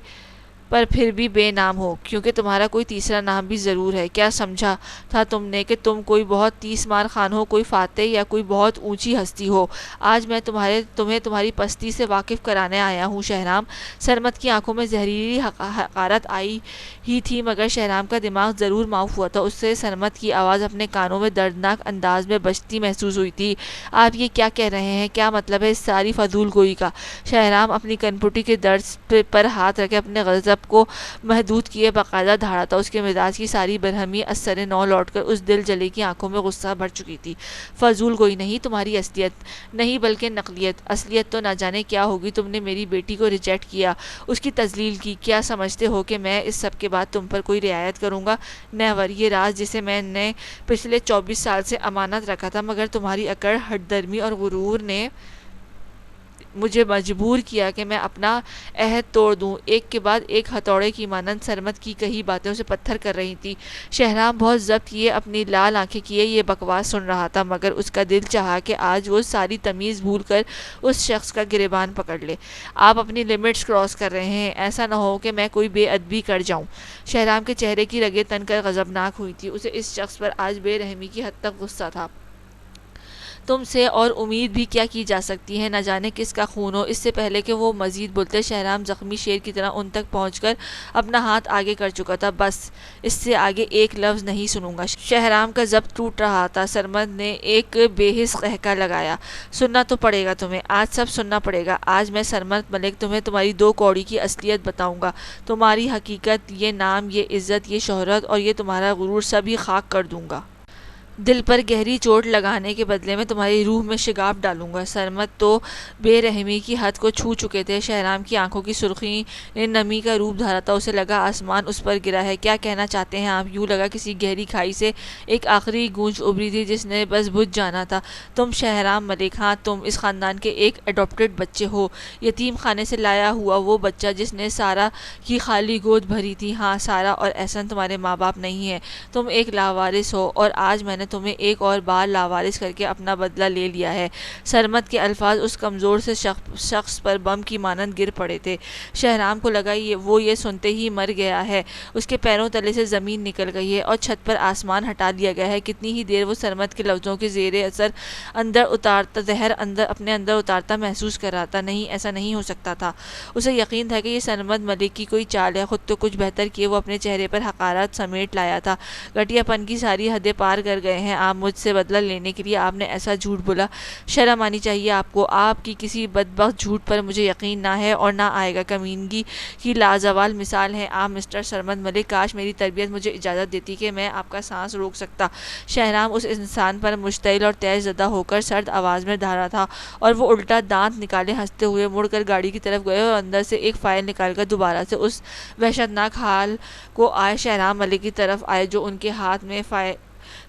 پر پھر بھی بے نام ہو، کیونکہ تمہارا کوئی تیسرا نام بھی ضرور ہے۔ کیا سمجھا تھا تم نے کہ تم کوئی بہت تیس مار خان ہو، کوئی فاتح یا کوئی بہت اونچی ہستی ہو؟ آج میں تمہیں تمہاری پستی سے واقف کرانے آیا ہوں شہرام۔ سرمد کی آنکھوں میں زہریلی حقارت آئی ہی تھی، مگر شہرام کا دماغ ضرور معاف ہوا تھا۔ اس سے سرمد کی آواز اپنے کانوں میں دردناک انداز میں بجتی محسوس ہوئی تھی۔ آپ یہ کیا کہہ رہے ہیں؟ کیا مطلب ہے اس ساری فضول گوئی کا؟ شہرام اپنی کنپٹی کے درز پر ہاتھ رکھے اپنے غضب کو محدود کیے باقاعدہ دھاڑا تھا۔ اس کے مزاج کی ساری برہمی از سر نو لوٹ کر اس دل جلے کی آنکھوں میں غصہ بھر چکی تھی۔ فضول گوئی نہیں، تمہاری اصلیت نہیں بلکہ نقلیت۔ اصلیت تو نہ جانے کیا ہوگی۔ تم نے میری بیٹی کو ریجیکٹ کیا، اس کی تذلیل کی۔ کیا سمجھتے ہو کہ میں اس سب کے بعد تم پر کوئی رعایت کروں گا؟ نیور۔ یہ راز جسے میں نے پچھلے 24 سال سے امانت رکھا تھا، مگر تمہاری اکڑ، ہٹ درمی اور غرور نے مجھے مجبور کیا کہ میں اپنا عہد توڑ دوں۔ ایک کے بعد ایک ہتھوڑے کی مانند سرمد کی کہی باتیں اسے پتھر کر رہی تھی۔ شہرام بہت ضبط کیے اپنی لال آنکھیں کیے یہ بکواس سن رہا تھا، مگر اس کا دل چاہا کہ آج وہ ساری تمیز بھول کر اس شخص کا گریبان پکڑ لے۔ آپ اپنی لمٹس کراس کر رہے ہیں، ایسا نہ ہو کہ میں کوئی بے ادبی کر جاؤں۔ شہرام کے چہرے کی رگیں تن کر غضبناک ہوئی تھی۔ اسے اس شخص پر آج بے رحمی کی حد تک غصہ تھا۔ تم سے اور امید بھی کیا کی جا سکتی ہے؟ نہ جانے کس کا خون ہو۔ اس سے پہلے کہ وہ مزید بولتے، شہرام زخمی شیر کی طرح ان تک پہنچ کر اپنا ہاتھ آگے کر چکا تھا۔ بس، اس سے آگے ایک لفظ نہیں سنوں گا۔ شہرام کا ضبط ٹوٹ رہا تھا۔ سرمد نے ایک بے حس قہقہ لگایا۔ سننا تو پڑے گا تمہیں، آج سب سننا پڑے گا۔ آج میں سرمد ملک تمہیں تمہاری 2 کوڑی کی اصلیت بتاؤں گا۔ تمہاری حقیقت، یہ نام، یہ عزت، یہ شہرت اور یہ تمہارا غرور سب ہی خاک کر دوں گا۔ دل پر گہری چوٹ لگانے کے بدلے میں تمہاری روح میں شگاف ڈالوں گا۔ سرمد تو بے رحمی کی حد کو چھو چکے تھے۔ شہرام کی آنکھوں کی سرخی نے نمی کا روپ دھارا تھا۔ اسے لگا آسمان اس پر گرا ہے۔ کیا کہنا چاہتے ہیں آپ؟ یوں لگا کسی گہری کھائی سے ایک آخری گونج ابھری تھی جس نے بس بجھ جانا تھا۔ تم شہرام ملک، ہاں تم اس خاندان کے ایک اڈاپٹڈ بچے ہو، یتیم خانے سے لایا ہوا وہ بچہ جس نے سارا کی خالی گود بھری تھی۔ ہاں، سارا اور احسن تمہارے ماں باپ نہیں ہیں، تم ایک لاوارث ہو، اور آج میں نے تمہیں ایک اور بار لاوارث کر کے اپنا بدلہ لے لیا ہے۔ سرمد کے الفاظ اس کمزور سے شخص پر بم کی مانند گر پڑے تھے۔ شہرام کو لگا وہ یہ سنتے ہی مر گیا ہے۔ اس کے پیروں تلے سے زمین نکل گئی ہے اور چھت پر آسمان ہٹا دیا گیا ہے۔ کتنی ہی دیر وہ سرمد کے لفظوں کے زیر اثر زہر اپنے اندر اتارتا محسوس کر رہا تھا۔ نہیں، ایسا نہیں ہو سکتا تھا۔ اسے یقین تھا کہ یہ سرمد ملک کی کوئی چال ہے۔ خود تو کچھ بہتر کیے وہ اپنے چہرے پر حقارت سمیٹ لایا تھا۔ گھٹیا پن کی ساری حدیں پار کر گئے ہیں آپ مجھ سے بدلہ لینے کے لیے۔ آپ نے ایسا جھوٹ بولا، شرم آنی چاہیے آپ کو۔ آپ کی کسی بدبخت جھوٹ پر مجھے یقین نہ ہے اور نہ آئے گا۔ کمینگی کی لازوال مثال ہیں آپ مسٹر سرمد ملک۔ کاش میری تربیت مجھے اجازت دیتی کہ میں آپ کا سانس روک سکتا۔ شہرام اس انسان پر مشتعل اور تیش زدہ ہو کر سرد آواز میں دھارا تھا، اور وہ الٹا دانت نکالے ہنستے ہوئے مڑ کر گاڑی کی طرف گئے اور اندر سے ایک فائل نکال کر دوبارہ سے اس وحشتناک حال کو آئے شہرام ملک کی طرف آئے جو ان کے ہاتھ میں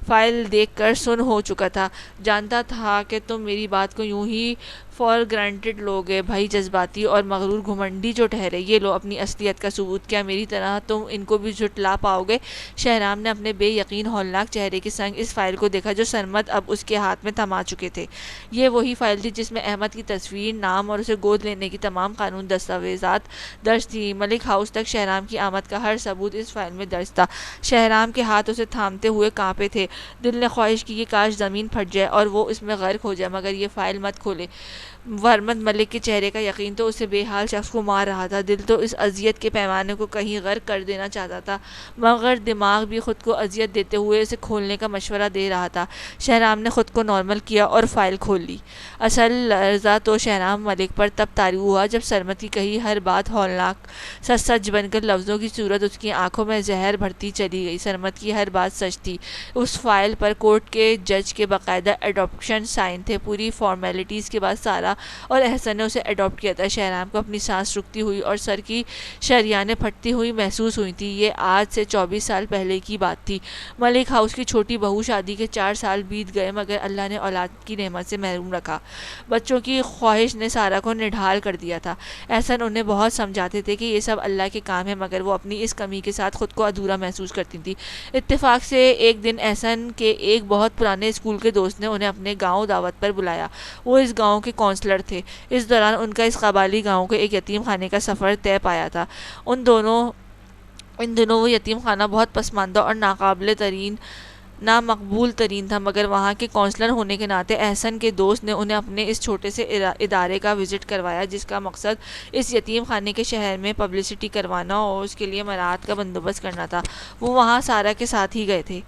فائل دیکھ کر سن ہو چکا تھا۔ جانتا تھا کہ تم میری بات کو یوں ہی فار گرانٹڈ لوگے، بھائی جذباتی اور مغرور گھمنڈی جو ٹھہرے۔ یہ لو اپنی اصلیت کا ثبوت۔ کیا میری طرح تم ان کو بھی جھٹلا پاؤ گے؟ شہرام نے اپنے بے یقین ہولناک چہرے کے سنگ اس فائل کو دیکھا جو سرمد اب اس کے ہاتھ میں تھما چکے تھے۔ یہ وہی فائل تھی جس میں احمد کی تصویر، نام اور اسے گود لینے کی تمام قانون دستاویزات درج تھی۔ ملک ہاؤس تک شہرام کی آمد کا ہر ثبوت اس فائل میں درج تھا۔ شہرام کے ہاتھ اسے تھامتے ہوئے کانپے تھے۔ دل نے خواہش کی کہ کاش زمین پھٹ جائے اور وہ اس میں غرق ہو جائے، مگر یہ فائل مت کھولے۔ ورمد ملک کے چہرے کا یقین تو اسے بے حال شخص کو مار رہا تھا۔ دل تو اس اذیت کے پیمانے کو کہیں غرق کر دینا چاہتا تھا، مگر دماغ بھی خود کو اذیت دیتے ہوئے اسے کھولنے کا مشورہ دے رہا تھا۔ شہرام نے خود کو نارمل کیا اور فائل کھول لی۔ اصل لرزہ تو شہرام ملک پر تب طاری ہوا جب سرمد کی کہی ہر بات ہولناک سا سچ بن کر لفظوں کی صورت اس کی آنکھوں میں زہر بھرتی چلی گئی۔ سرمد کی ہر بات سچ تھی۔ اس فائل پر کورٹ کے جج کے باقاعدہ اڈاپشن سائن تھے۔ پوری فارمیلٹیز کے بعد سارا اور احسن نے اسے اڈاپٹ کیا تھا۔ شہرام کو اپنی سانس رکتی ہوئی اور سر کی شریانیں پھٹتی ہوئی محسوس ہوئی تھی۔ یہ آج سے 24 سال پہلے کی بات تھی۔ ملک ہاؤس کی چھوٹی بہو شادی کے 4 سال بیت گئے، مگر اللہ نے اولاد کی نعمت سے محروم رکھا۔ بچوں کی خواہش نے سارا کو نڈھال کر دیا تھا۔ احسن انہیں بہت سمجھاتے تھے کہ یہ سب اللہ کے کام ہے، مگر وہ اپنی اس کمی کے ساتھ خود کو ادھورا محسوس کرتی تھی۔ اتفاق سے ایک دن احسن کے ایک بہت پرانے اسکول کے دوست نے انہیں اپنے گاؤں دعوت پر بلایا۔ وہ اس گاؤں کے کونسلر کونسلر تھے۔ اس دوران ان کا اس قبائلی گاؤں کے ایک یتیم خانے کا سفر طے پایا تھا۔ ان دنوں وہ یتیم خانہ بہت پسماندہ اور نامقبول ترین تھا، مگر وہاں کے کونسلر ہونے کے ناطے احسن کے دوست نے انہیں اپنے اس چھوٹے سے ادارے کا وزٹ کروایا، جس کا مقصد اس یتیم خانے کے شہر میں پبلسٹی کروانا اور اس کے لیے مراعات کا بندوبست کرنا تھا۔ وہ وہاں سارہ کے ساتھ ہی گئے تھے،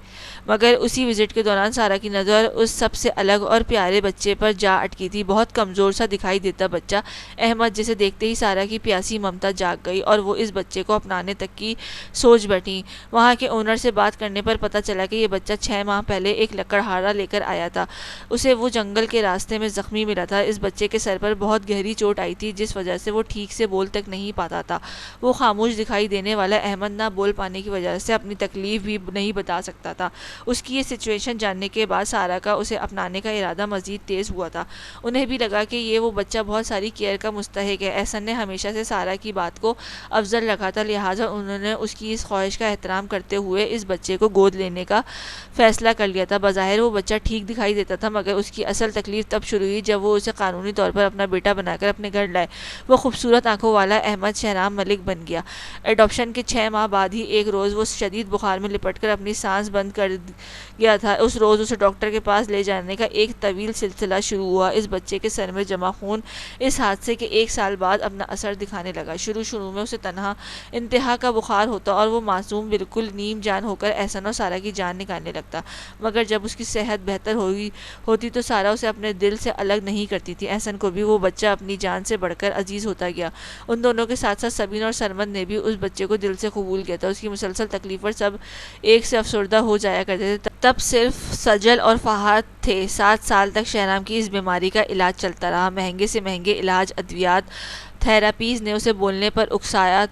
مگر اسی وزٹ کے دوران سارہ کی نظر اس سب سے الگ اور پیارے بچے پر جا اٹکی تھی۔ بہت کمزور سا دکھائی دیتا بچہ احمد، جسے دیکھتے ہی سارہ کی پیاسی ممتا جاگ گئی اور وہ اس بچے کو اپنانے تک کی سوچ بیٹھی۔ وہاں کے اونر سے بات کرنے پر پتہ چلا کہ یہ بچہ 6 ماہ پہلے ایک لکڑہارا لے کر آیا تھا۔ اسے وہ جنگل کے راستے میں زخمی ملا تھا۔ اس بچے کے سر پر بہت گہری چوٹ آئی تھی، جس وجہ سے وہ ٹھیک سے بول تک نہیں پاتا تھا۔ وہ خاموش دکھائی دینے والا احمد نہ بول پانے کی وجہ سے اپنی تکلیف بھی نہیں بتا سکتا تھا۔ اس کی یہ سچویشن جاننے کے بعد سارہ کا اسے اپنانے کا ارادہ مزید تیز ہوا تھا۔ انہیں بھی لگا کہ یہ وہ بچہ بہت ساری کیئر کا مستحق ہے۔ احسن نے ہمیشہ سے سارہ کی بات کو افضل رکھا تھا، لہٰذا انہوں نے اس کی اس خواہش کا احترام کرتے ہوئے اس بچے کو گود لینے کا فیصلہ کر لیا تھا۔ بظاہر وہ بچہ ٹھیک دکھائی دیتا تھا، مگر اس کی اصل تکلیف تب شروع ہوئی جب وہ اسے قانونی طور پر اپنا بیٹا بنا کر اپنے گھر لائے۔ وہ خوبصورت آنکھوں والا احمد شہرام ملک بن گیا۔ ایڈاپشن کے 6 ماہ بعد ہی ایک روز وہ شدید بخار میں لپٹ کر اپنی سانس بند کر گیا تھا۔ اس روز اسے ڈاکٹر کے پاس لے جانے کا ایک طویل سلسلہ شروع ہوا۔ اس بچے کے سر میں جمع خون اس حادثے کے 1 سال بعد اپنا اثر دکھانے لگا۔ شروع میں اسے انتہا کا بخار ہوتا اور وہ معصوم بالکل نیم جان ہو کر احسن اور سارہ کی جان نکالنے لگتا، مگر جب اس کی صحت بہتر ہوتی تو سارہ اسے اپنے دل سے الگ نہیں کرتی تھی۔ احسن کو بھی وہ بچہ اپنی جان سے بڑھ کر عزیز ہوتا گیا۔ ان دونوں کے ساتھ ساتھ سبین اور سرمد نے بھی اس بچے کو دل سے قبول کیا تھا۔ اس کی مسلسل تکلیف پر سب ایک سے افسردہ ہو جایا کرتے تھے۔ تب صرف سجل اور فہد تھے۔ 7 سال تک شہرام کی اس بیماری کا علاج چلتا رہا۔ مہنگے سے مہنگے علاج، ادویات، تھراپیز نے اسے بولنے پر اکسایا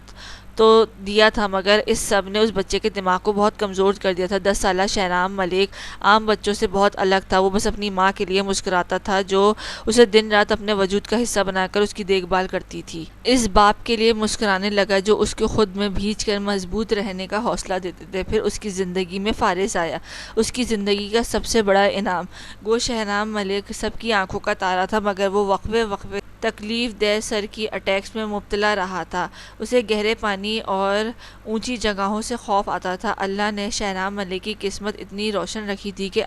تو دیا تھا، مگر اس سب نے اس بچے کے دماغ کو بہت کمزور کر دیا تھا۔ 10 سالہ شہرام ملک عام بچوں سے بہت الگ تھا۔ وہ بس اپنی ماں کے لیے مسکراتا تھا، جو اسے دن رات اپنے وجود کا حصہ بنا کر اس کی دیکھ بھال کرتی تھی۔ اس باپ کے لیے مسکرانے لگا جو اس کو خود میں بھیج کر مضبوط رہنے کا حوصلہ دیتے تھے۔ پھر اس کی زندگی میں فارس آیا، اس کی زندگی کا سب سے بڑا انعام۔ گو شہرام ملک سب کی آنکھوں کا تارا تھا، مگر وہ وقفے تکلیف دہ سر کی اٹیکس میں مبتلا رہا تھا۔ اسے گہرے پانی اور اونچی جگہوں سے خوف آتا تھا۔ اللہ نے شہرام ملک کی قسمت اتنی روشن رکھی تھی کہ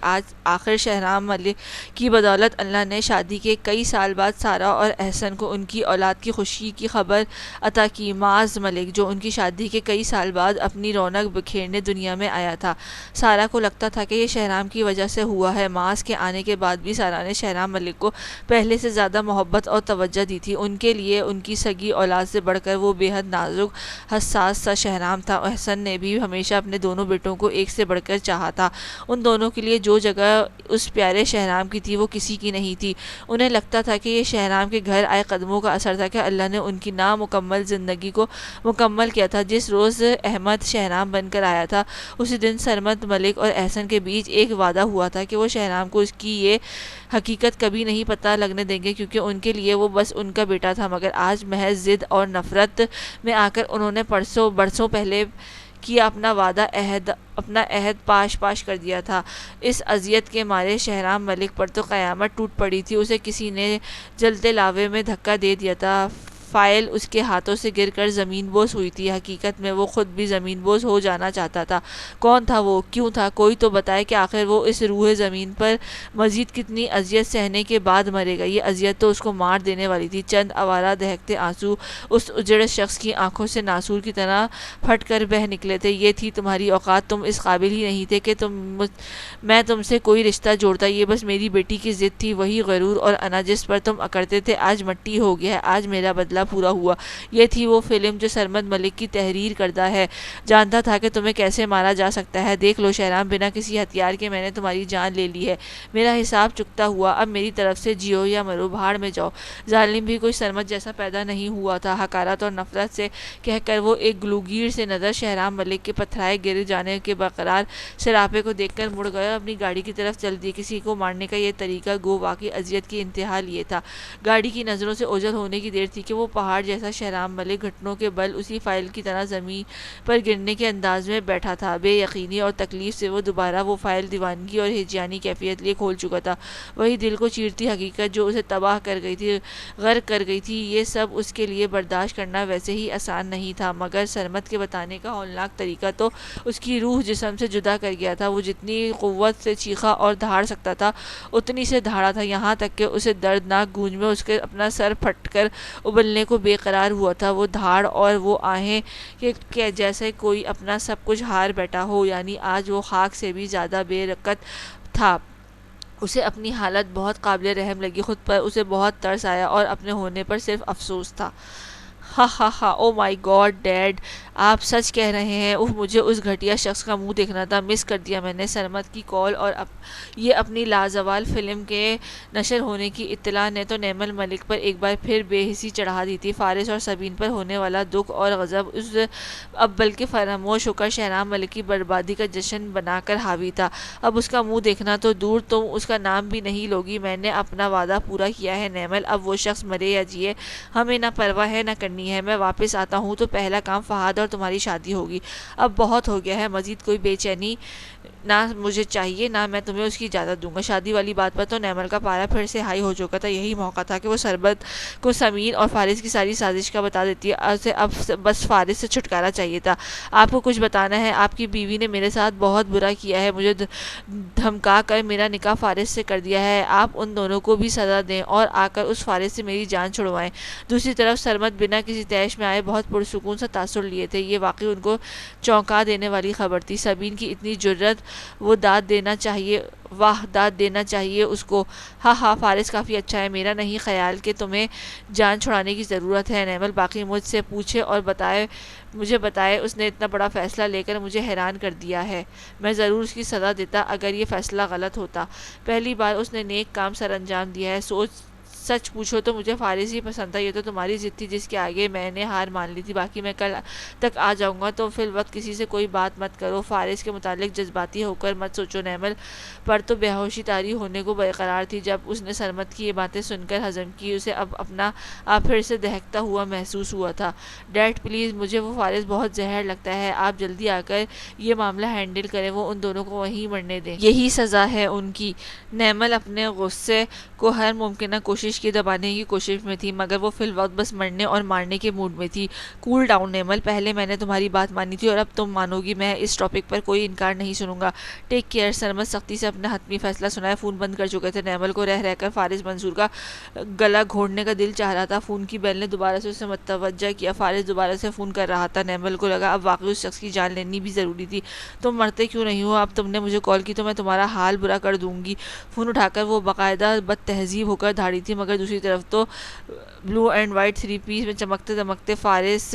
آخر شہرام ملک کی بدولت اللہ نے شادی کے کئی سال بعد سارہ اور احسن کو ان کی اولاد کی خوشی کی خبر عطا کی۔ معاذ ملک، جو ان کی شادی کے کئی سال بعد اپنی رونق بکھیرنے دنیا میں آیا تھا، سارہ کو لگتا تھا کہ یہ شہرام کی وجہ سے ہوا ہے۔ معاذ کے آنے کے بعد بھی سارہ نے شہرام ملک کو پہلے سے زیادہ محبت اور توجہ دی تھی۔ ان کے لیے ان کی سگی اولاد سے بڑھ کر وہ بے حد نازک حساس سا شہرام تھا۔ احسن نے بھی ہمیشہ اپنے دونوں بیٹوں کو ایک سے بڑھ کر چاہا تھا۔ ان دونوں کے لیے جو جگہ اس پیارے شہرام کی تھی وہ کسی کی نہیں تھی۔ انہیں لگتا تھا کہ یہ شہرام کے گھر آئے قدموں کا اثر تھا کہ اللہ نے ان کی نامکمل زندگی کو مکمل کیا تھا۔ جس روز احمد شہرام بن کر آیا تھا، اسی دن سرمد ملک اور احسن کے بیچ ایک وعدہ ہوا تھا کہ وہ شہرام کو اس کی یہ حقیقت کبھی نہیں پتہ لگنے دیں گے، کیونکہ ان کے لیے وہ بس ان کا بیٹا تھا۔ مگر آج محض ضد اور نفرت میں آ کر انہوں نے برسوں پہلے کیا اپنا عہد پاش کر دیا تھا۔ اس اذیت کے مارے شہرام ملک پر تو قیامت ٹوٹ پڑی تھی۔ اسے کسی نے جلتے لاوے میں دھکا دے دیا تھا، فائل اس کے ہاتھوں سے گر کر زمین بوس ہوئی تھی۔ حقیقت میں وہ خود بھی زمین بوس ہو جانا چاہتا تھا۔ کون تھا وہ؟ کیوں تھا؟ کوئی تو بتائے کہ آخر وہ اس روح زمین پر مزید کتنی اذیت سہنے کے بعد مرے گا۔ یہ اذیت تو اس کو مار دینے والی تھی۔ چند آوارہ دہکتے آنسو اس اجڑ شخص کی آنکھوں سے ناسور کی طرح پھٹ کر بہہ نکلے تھے۔ یہ تھی تمہاری اوقات، تم اس قابل ہی نہیں تھے کہ میں تم سے کوئی رشتہ جوڑتا۔ یہ بس میری بیٹی کی ضد تھی، وہی غرور اور انا جس پر تم اکڑتے تھے آج مٹی ہو گیا ہے۔ آج میرا بدلہ پورا ہوا۔ یہ تھی وہ فلم جو سرمد ملک کی تحریر کردہ ہے۔ جانتا تھا کہ تمہیں کیسے مارا جا سکتا ہے۔ دیکھ لو شہرام، بنا کسی ہتھیار کے میں نے تمہاری جان لے لی ہے۔ میرا حساب چکتا ہوا، اب میری طرف سے جیو یا مرو، بھاڑ میں جاؤ۔ ظالم بھی کوئی سرمد جیسا پیدا نہیں ہوا تھا۔ حقارت اور نفرت سے کہہ کر وہ ایک گلوگیر سے نظر شہرام ملک کے پتھرائے گر جانے کے برقرار سراپے کو دیکھ کر مڑ گیا، اپنی گاڑی کی طرف چل دی۔ کسی کو مارنے کا یہ طریقہ گو واقعی اذیت کی انتہا لیے تھا۔ گاڑی کی نظروں سے اوجھل ہونے کی دیر تھی کہ وہ پہاڑ جیسا شہرام ملک گھٹنوں کے بل اسی فائل کی طرح زمین پر گرنے کے انداز میں بیٹھا تھا۔ بے یقینی اور تکلیف سے وہ دوبارہ وہ فائل دیوانگی اور ہجیانی کیفیت لیے کھول چکا تھا۔ وہی دل کو چیرتی حقیقت جو اسے تباہ کر گئی تھی، غرق کر گئی تھی، یہ سب اس کے لیے برداشت کرنا ویسے ہی آسان نہیں تھا، مگر سرمد کے بتانے کا ہولناک طریقہ تو اس کی روح جسم سے جدا کر گیا تھا۔ وہ جتنی قوت سے چیخا اور دھاڑ سکتا تھا اتنی سے دھاڑا تھا، یہاں تک کہ اسے دردناک گونج میں اس کے اپنا سر پھٹ کر ابلنے کو بے قرار ہوا تھا۔ وہ دھاڑ اور وہ آہیں کہ جیسے کوئی اپنا سب کچھ ہار بیٹھا ہو، یعنی آج وہ خاک سے بھی زیادہ بے رکت تھا۔ اسے اپنی حالت بہت قابل رحم لگی، خود پر اسے بہت ترس آیا اور اپنے ہونے پر صرف افسوس تھا۔ ہا ہا ہا، او مائی گاڈ ڈیڈ، آپ سچ کہہ رہے ہیں۔ مجھے اس گھٹیا شخص کا منہ دیکھنا تھا، مس کر دیا میں نے سرمد کی کال اور یہ اپنی لازوال فلم کے نشر ہونے کی اطلاع نے تو نیمل ملک پر ایک بار پھر بے حسی چڑھا دی تھی۔ فارس اور سبین پر ہونے والا دکھ اور غضب اس اب بلکہ فراموش ہو کر شہرام ملک کی بربادی کا جشن بنا کر حاوی تھا۔ اب اس کا منہ دیکھنا تو دور، تم اس کا نام بھی نہیں لوگی۔ میں نے اپنا وعدہ پورا کیا ہے نیمل، اب وہ شخص مرے یا جیے ہمیں نہ پرواہ ہے نہ کرنی ہے۔ میں واپس آتا ہوں تو پہلا کام فہد اور تمہاری شادی ہوگی۔ اب بہت ہو گیا ہے، مزید کوئی بے چینی نہ مجھے چاہیے نہ میں تمہیں اس کی اجازت دوں گا۔ شادی والی بات پر تو نیمل کا پارا پھر سے ہائی ہو چکا تھا۔ یہی موقع تھا کہ وہ سربت کو سمین اور فارس کی ساری سازش کا بتا دیتی۔ اسے اب بس فارس سے چھٹکارا چاہیے تھا۔ آپ کو کچھ بتانا ہے؟ آپ کی بیوی نے میرے ساتھ بہت برا کیا ہے، مجھے دھمکا کر میرا نکاح فارس سے کر دیا ہے۔ آپ ان دونوں کو بھی سزا دیں اور آ کر اس فارس سے میری جان چھڑوائیں۔ دوسری طرف سرمد بنا کسی تیش میں آئے بہت پرسکون سا تاثر لیے تھے۔ یہ واقعی ان کو چونکا دینے والی خبر تھی۔ سبین کی اتنی جرأت، وہ داد دینا چاہیے، واہ داد دینا چاہیے اس کو۔ ہاں ہاں، فارس کافی اچھا ہے، میرا نہیں خیال کہ تمہیں جان چھڑانے کی ضرورت ہے۔ نیمل باقی مجھ سے پوچھے اور مجھے بتائے، اس نے اتنا بڑا فیصلہ لے کر مجھے حیران کر دیا ہے۔ میں ضرور اس کی سزا دیتا اگر یہ فیصلہ غلط ہوتا۔ پہلی بار اس نے نیک کام سر انجام دیا ہے۔ سچ پوچھو تو مجھے فارس ہی پسند تھا۔ یہ تو تمہاری ضد تھی جس کے آگے میں نے ہار مان لی تھی۔ باقی میں کل تک آ جاؤں گا، تو فی الوقت کسی سے کوئی بات مت کرو۔ فارس کے متعلق جذباتی ہو کر مت سوچو۔ نیمل پر تو بے ہوشی طاری ہونے کو برقرار تھی جب اس نے سرمد کی یہ باتیں سن کر ہضم کی۔ اسے اب اپنا آپ پھر سے دہکتا ہوا محسوس ہوا تھا۔ ڈیڈ پلیز، مجھے وہ فارس بہت زہر لگتا ہے، آپ جلدی آ کر یہ معاملہ ہینڈل کریں، وہ ان دونوں کو وہیں مرنے دیں، یہی سزا ہے ان کی۔ نیمل اپنے غصے کو ہر ممکنہ کوشش کی دبانے کی کوشش میں تھی، مگر وہ فی الوقت بس مرنے اور مارنے کے موڈ میں تھی۔ کول ڈاؤن نیمل، پہلے میں نے تمہاری بات مانی تھی اور اب تم مانو گی۔ میں اس ٹاپک پر کوئی انکار نہیں سنوں گا۔ Take care. سرمد سختی سے اپنا حتمی فیصلہ سنائے فون بند کر چکے تھے۔ نیمل کو رہ کر فارس منصور کا گلا گھونٹنے کا دل چاہ رہا تھا۔ فون کی بیل نے دوبارہ سے اسے متوجہ کیا۔ فارس دوبارہ سے فون کر رہا تھا۔ نیمل کو لگا اب واقعی اس شخص کی جان لینی بھی ضروری تھی۔ تم مرتے کیوں نہیں ہو؟ اب تم نے مجھے کال کی تو میں تمہارا حال برا کر دوں گی۔ فون اٹھا کر وہ باقاعدہ بد تہذیب ہو کر دھاڑی تھی، مگر دوسری طرف تو بلو اینڈ وائٹ 3 پیس میں چمکتے دمکتے فارس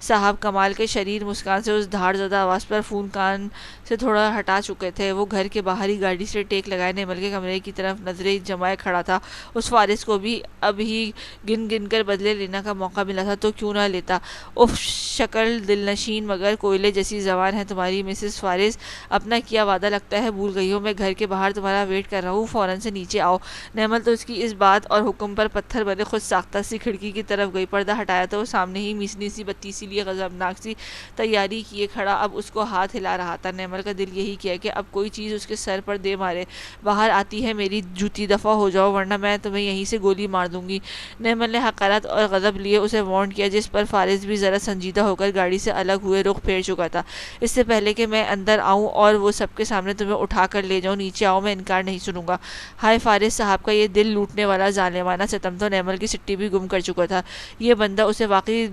صاحب کمال کے شریر مسکان سے اس دھاڑ زدہ آواز پر فون کان سے تھوڑا ہٹا چکے تھے۔ وہ گھر کے باہر ہی گاڑی سے ٹیک لگائے نیمل کے کمرے کی طرف نظریں جمائے کھڑا تھا۔ اس فارس کو بھی اب ہی گن گن کر بدلے لینے کا موقع ملا تھا تو کیوں نہ لیتا۔ اف، شکل دل نشین مگر کوئلے جیسی زبان ہے تمہاری مسز فارس، اپنا کیا وعدہ لگتا ہے بھول گئی ہو۔ میں گھر کے باہر تمہارا ویٹ کر رہا ہوں، فوراً سے نیچے آؤ۔ نیمل تو اس کی اس بات اور حکم پر پتھر بنے خود ساختہ سی کھڑکی کی طرف گئی۔ پردہ ہٹایا تو وہ سامنے ہی میسنی سی بتی سی لیے غضبناک سی تیاری کیے کھڑا اب اس کو ہاتھ ہلا رہا تھا۔ نیمل کا دل یہی کیا کہ اب کوئی چیز اس کے سر پر دے مارے۔ باہر آتی ہے میری جوتی، دفعہ ہو جاؤ ورنہ میں تمہیں یہیں سے گولی مار دوں گی۔ نیمل نے حقارت اور غضب لیے اسے وارن کیا، جس پر فارس بھی ذرا سنجیدہ ہو کر گاڑی سے الگ ہوئے رخ پھیر چکا تھا۔ اس سے پہلے کہ میں اندر آؤں اور وہ سب کے سامنے تمہیں اٹھا کر لے جاؤں، نیچے آؤ، میں انکار نہیں سنوں گا۔ ہائے، فارس صاحب کا یہ دل لوٹنے والا ظالمانہ ستم تو نیمل کی سٹی بھی گم کر چکا تھا۔ یہ بندہ اسے واقعی